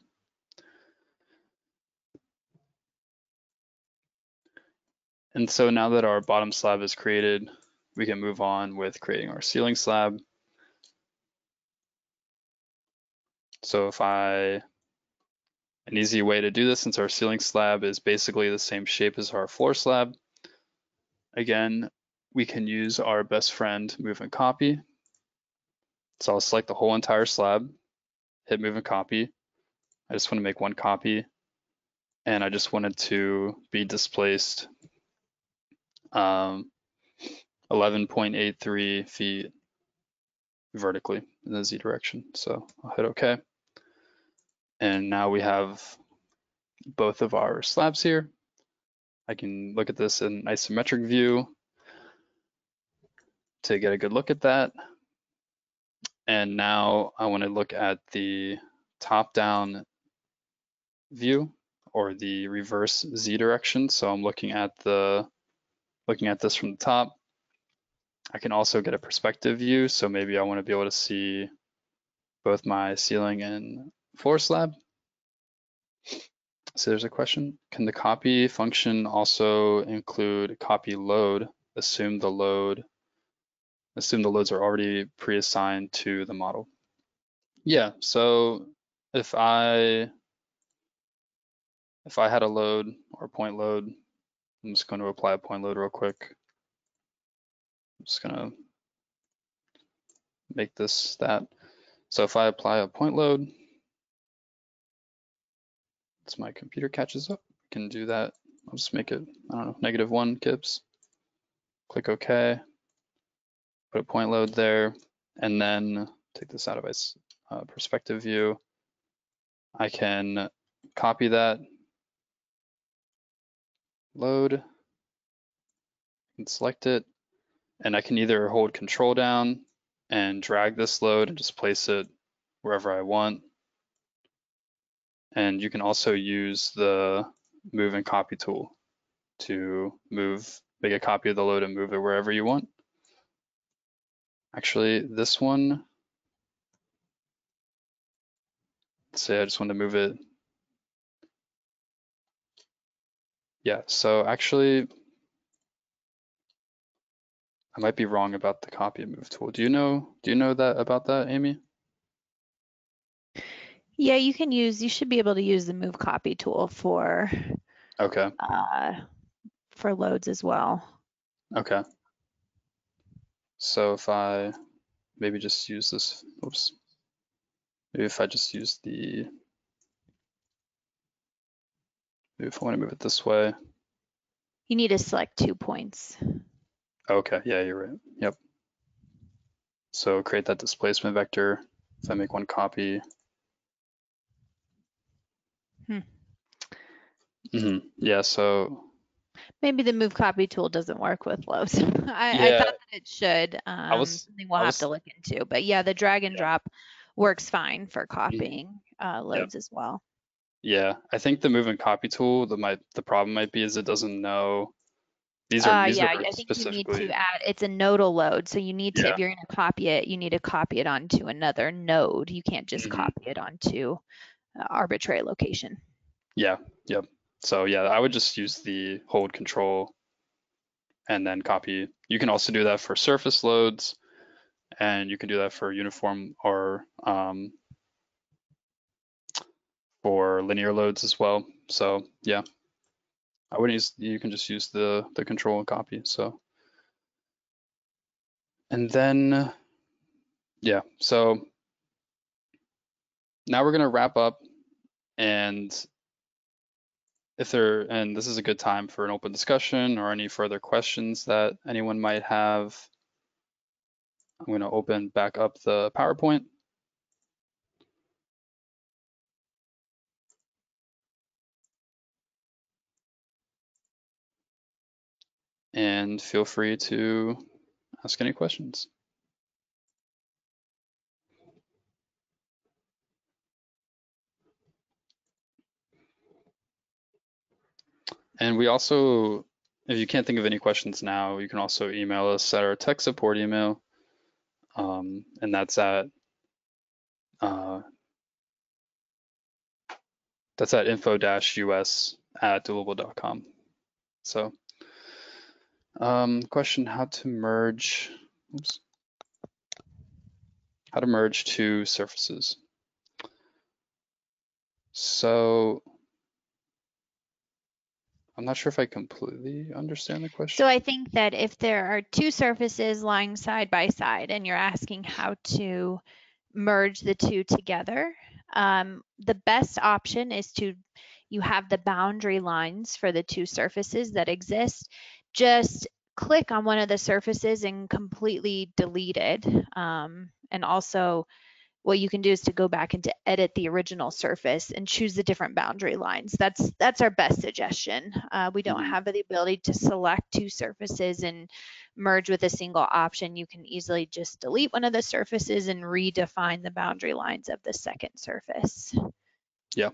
A: And so now that our bottom slab is created, we can move on with creating our ceiling slab. So an easy way to do this, since our ceiling slab is basically the same shape as our floor slab, again, we can use our best friend move and copy. So I'll select the whole entire slab, hit move and copy. I just want to make one copy, and I just wanted to be displaced 11.83 feet vertically in the Z direction. So I'll hit OK. And now we have both of our slabs here. I can look at this in isometric view to get a good look at that. And now I want to look at the top-down view, or the reverse Z direction. So I'm looking at this from the top. I can also get a perspective view. So maybe I want to be able to see both my ceiling and floor slab. So there's a question. Can the copy function also include copy load? Assume the loads are already pre-assigned to the model. Yeah, so if I had a load or a point load, I'm just going to apply a point load real quick. I'm just going to make this that. So if I apply a point load, as my computer catches up, I can do that. I'll just make it, I don't know, -1 kips. Click OK. Put a point load there, and then take this out of its perspective view. I can copy that load and select it, and I can either hold Control down and drag this load and just place it wherever I want. And you can also use the move and copy tool to make a copy of the load and move it wherever you want. Actually, this one, let's say I just want to move it. Yeah, so actually, I might be wrong about the copy and move tool. Do you know that about that, Amy?
B: Yeah, you should be able to use the move copy tool for
A: Okay.
B: For loads as well.
A: Okay. So if I maybe just use this, oops. Maybe if I just use maybe if I want to move it this way.
B: You need to select 2 points.
A: Okay, yeah, you're right. Yep. So create that displacement vector. If I make one copy. Yeah, so
B: maybe the move copy tool doesn't work with loads. I thought that it should. Something we'll have to look into. But yeah, the drag and drop works fine for copying loads as well.
A: Yeah, I think the move and copy tool, the problem might be is it doesn't know. These are
B: I think you need to add, it's a nodal load. So you need to, if you're going to copy it, you need to copy it onto another node. You can't just copy it onto arbitrary location.
A: Yeah, yep. So yeah, I would just use the hold Control and then copy. You can also do that for surface loads, and you can do that for uniform or for linear loads as well. So yeah, I wouldn't use, you can just use the control and copy. So, and then, yeah, so now we're gonna wrap up, and and this is a good time for an open discussion or any further questions that anyone might have. I'm going to open back up the PowerPoint. And feel free to ask any questions. And we also, if you can't think of any questions now, you can also email us at our tech support email. And that's at info-us@doable.com. So, question: how to merge two surfaces. So I'm not sure if I completely understand the question.
B: So I think that if there are two surfaces lying side by side and you're asking how to merge the two together, the best option is you have the boundary lines for the two surfaces that exist. Just click on one of the surfaces and completely delete it. And also what you can do is to go back and to edit the original surface and choose the different boundary lines. That's our best suggestion. We don't have the ability to select two surfaces and merge with a single option. You can easily just delete one of the surfaces and redefine the boundary lines of the second surface.
A: Yeah.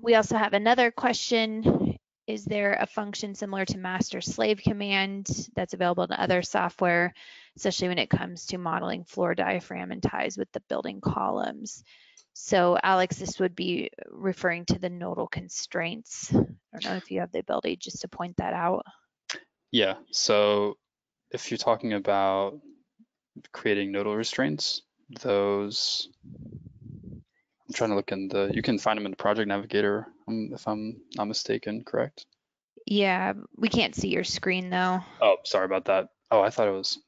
B: We also have another question. Is there a function similar to master slave command that's available in other software, especially when it comes to modeling floor diaphragm and ties with the building columns? So Alex, this would be referring to the nodal constraints. I don't know if you have the ability just to point that out.
A: Yeah, so if you're talking about creating nodal restraints, those, I'm trying to look in you can find them in the project navigator, if I'm not mistaken, correct?
B: Yeah, we can't see your screen though.
A: Oh, sorry about that. Oh, I thought it was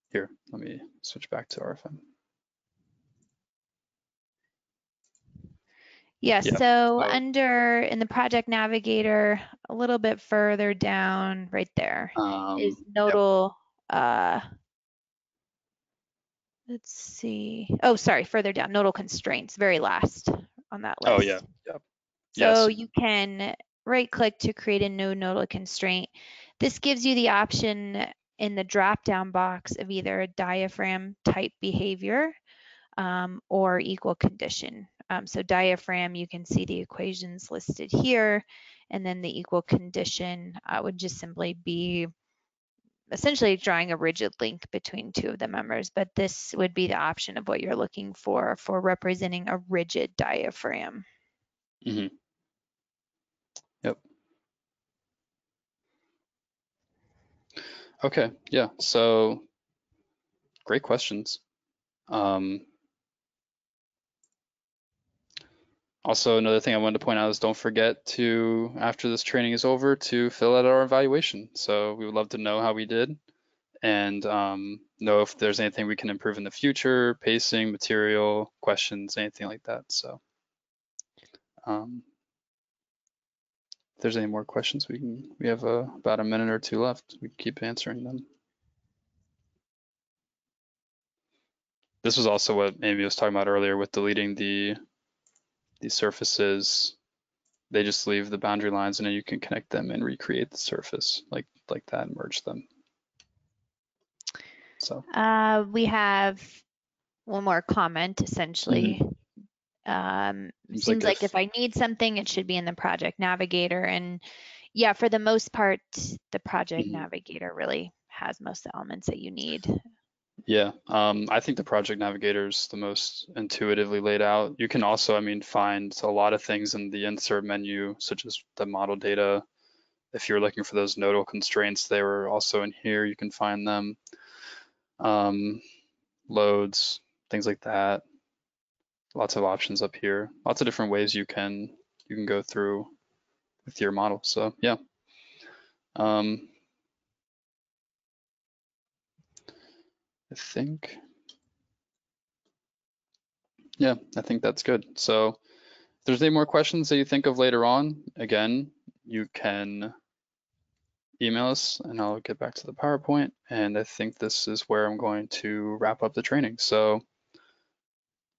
A: here. Let me switch back to RFM.
B: Yeah, so under in the project navigator, a little bit further down, right there, is nodal. Let's see. Oh, sorry, further down, nodal constraints, very last on that list.
A: Oh yeah, yep.
B: So you can right click to create a new nodal constraint. This gives you the option in the drop down box of either a diaphragm type behavior or equal condition. So diaphragm, you can see the equations listed here, and then the equal condition would just simply be essentially drawing a rigid link between two of the members, but this would be the option of what you're looking for representing a rigid diaphragm.
A: Mm-hmm. Yep. Okay, yeah, so great questions. Also, another thing I wanted to point out is don't forget to, after this training is over, to fill out our evaluation. So we would love to know how we did and know if there's anything we can improve in the future, pacing, material, questions, anything like that. So if there's any more questions, we have about a minute or two left. We can keep answering them. This was also what Amy was talking about earlier with deleting these surfaces. They just leave the boundary lines and then you can connect them and recreate the surface like that and merge them. So
B: we have one more comment essentially. Seems like if I need something, it should be in the project navigator. And yeah, for the most part, the project navigator really has most of the elements that you need.
A: Yeah, I think the project navigator is the most intuitively laid out. You can also, find a lot of things in the insert menu, such as the model data. If you're looking for those nodal constraints, they were also in here. You can find them. Loads, things like that. lots of options up here, lots of different ways you can go through with your model. So yeah. I think, yeah, I think that's good. So if there's any more questions that you think of later on, again, you can email us and I'll get back to the PowerPoint. And I think this is where I'm going to wrap up the training. So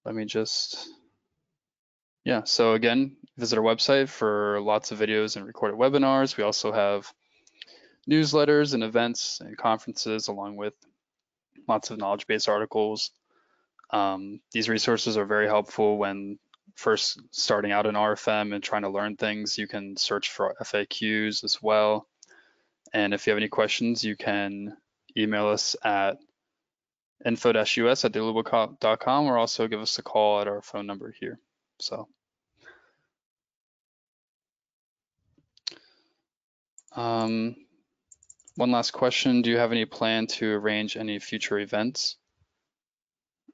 A: let me just, yeah, so again, visit our website for lots of videos and recorded webinars. We also have newsletters and events and conferences along with lots of knowledge-based articles. These resources are very helpful when first starting out in RFEM and trying to learn things. You can search for FAQs as well. And if you have any questions, you can email us at info-us@deluba.com or also give us a call at our phone number here. So one last question. Do you have any plan to arrange any future events?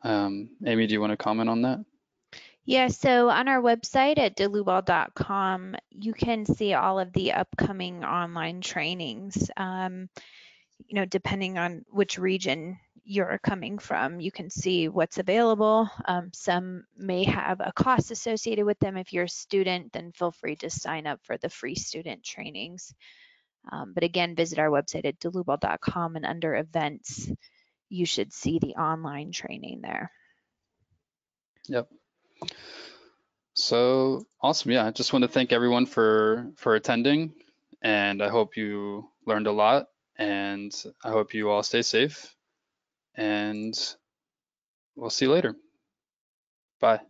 A: Amy, do you want to comment on that?
B: Yeah, so on our website at delubal.com, you can see all of the upcoming online trainings. Depending on which region you're coming from, you can see what's available. Some may have a cost associated with them. If you're a student, then feel free to sign up for the free student trainings. But again, visit our website at delubal.com, and under events, you should see the online training there.
A: Yep. So awesome. Yeah, I just want to thank everyone for attending, and I hope you learned a lot, and I hope you all stay safe, and we'll see you later. Bye.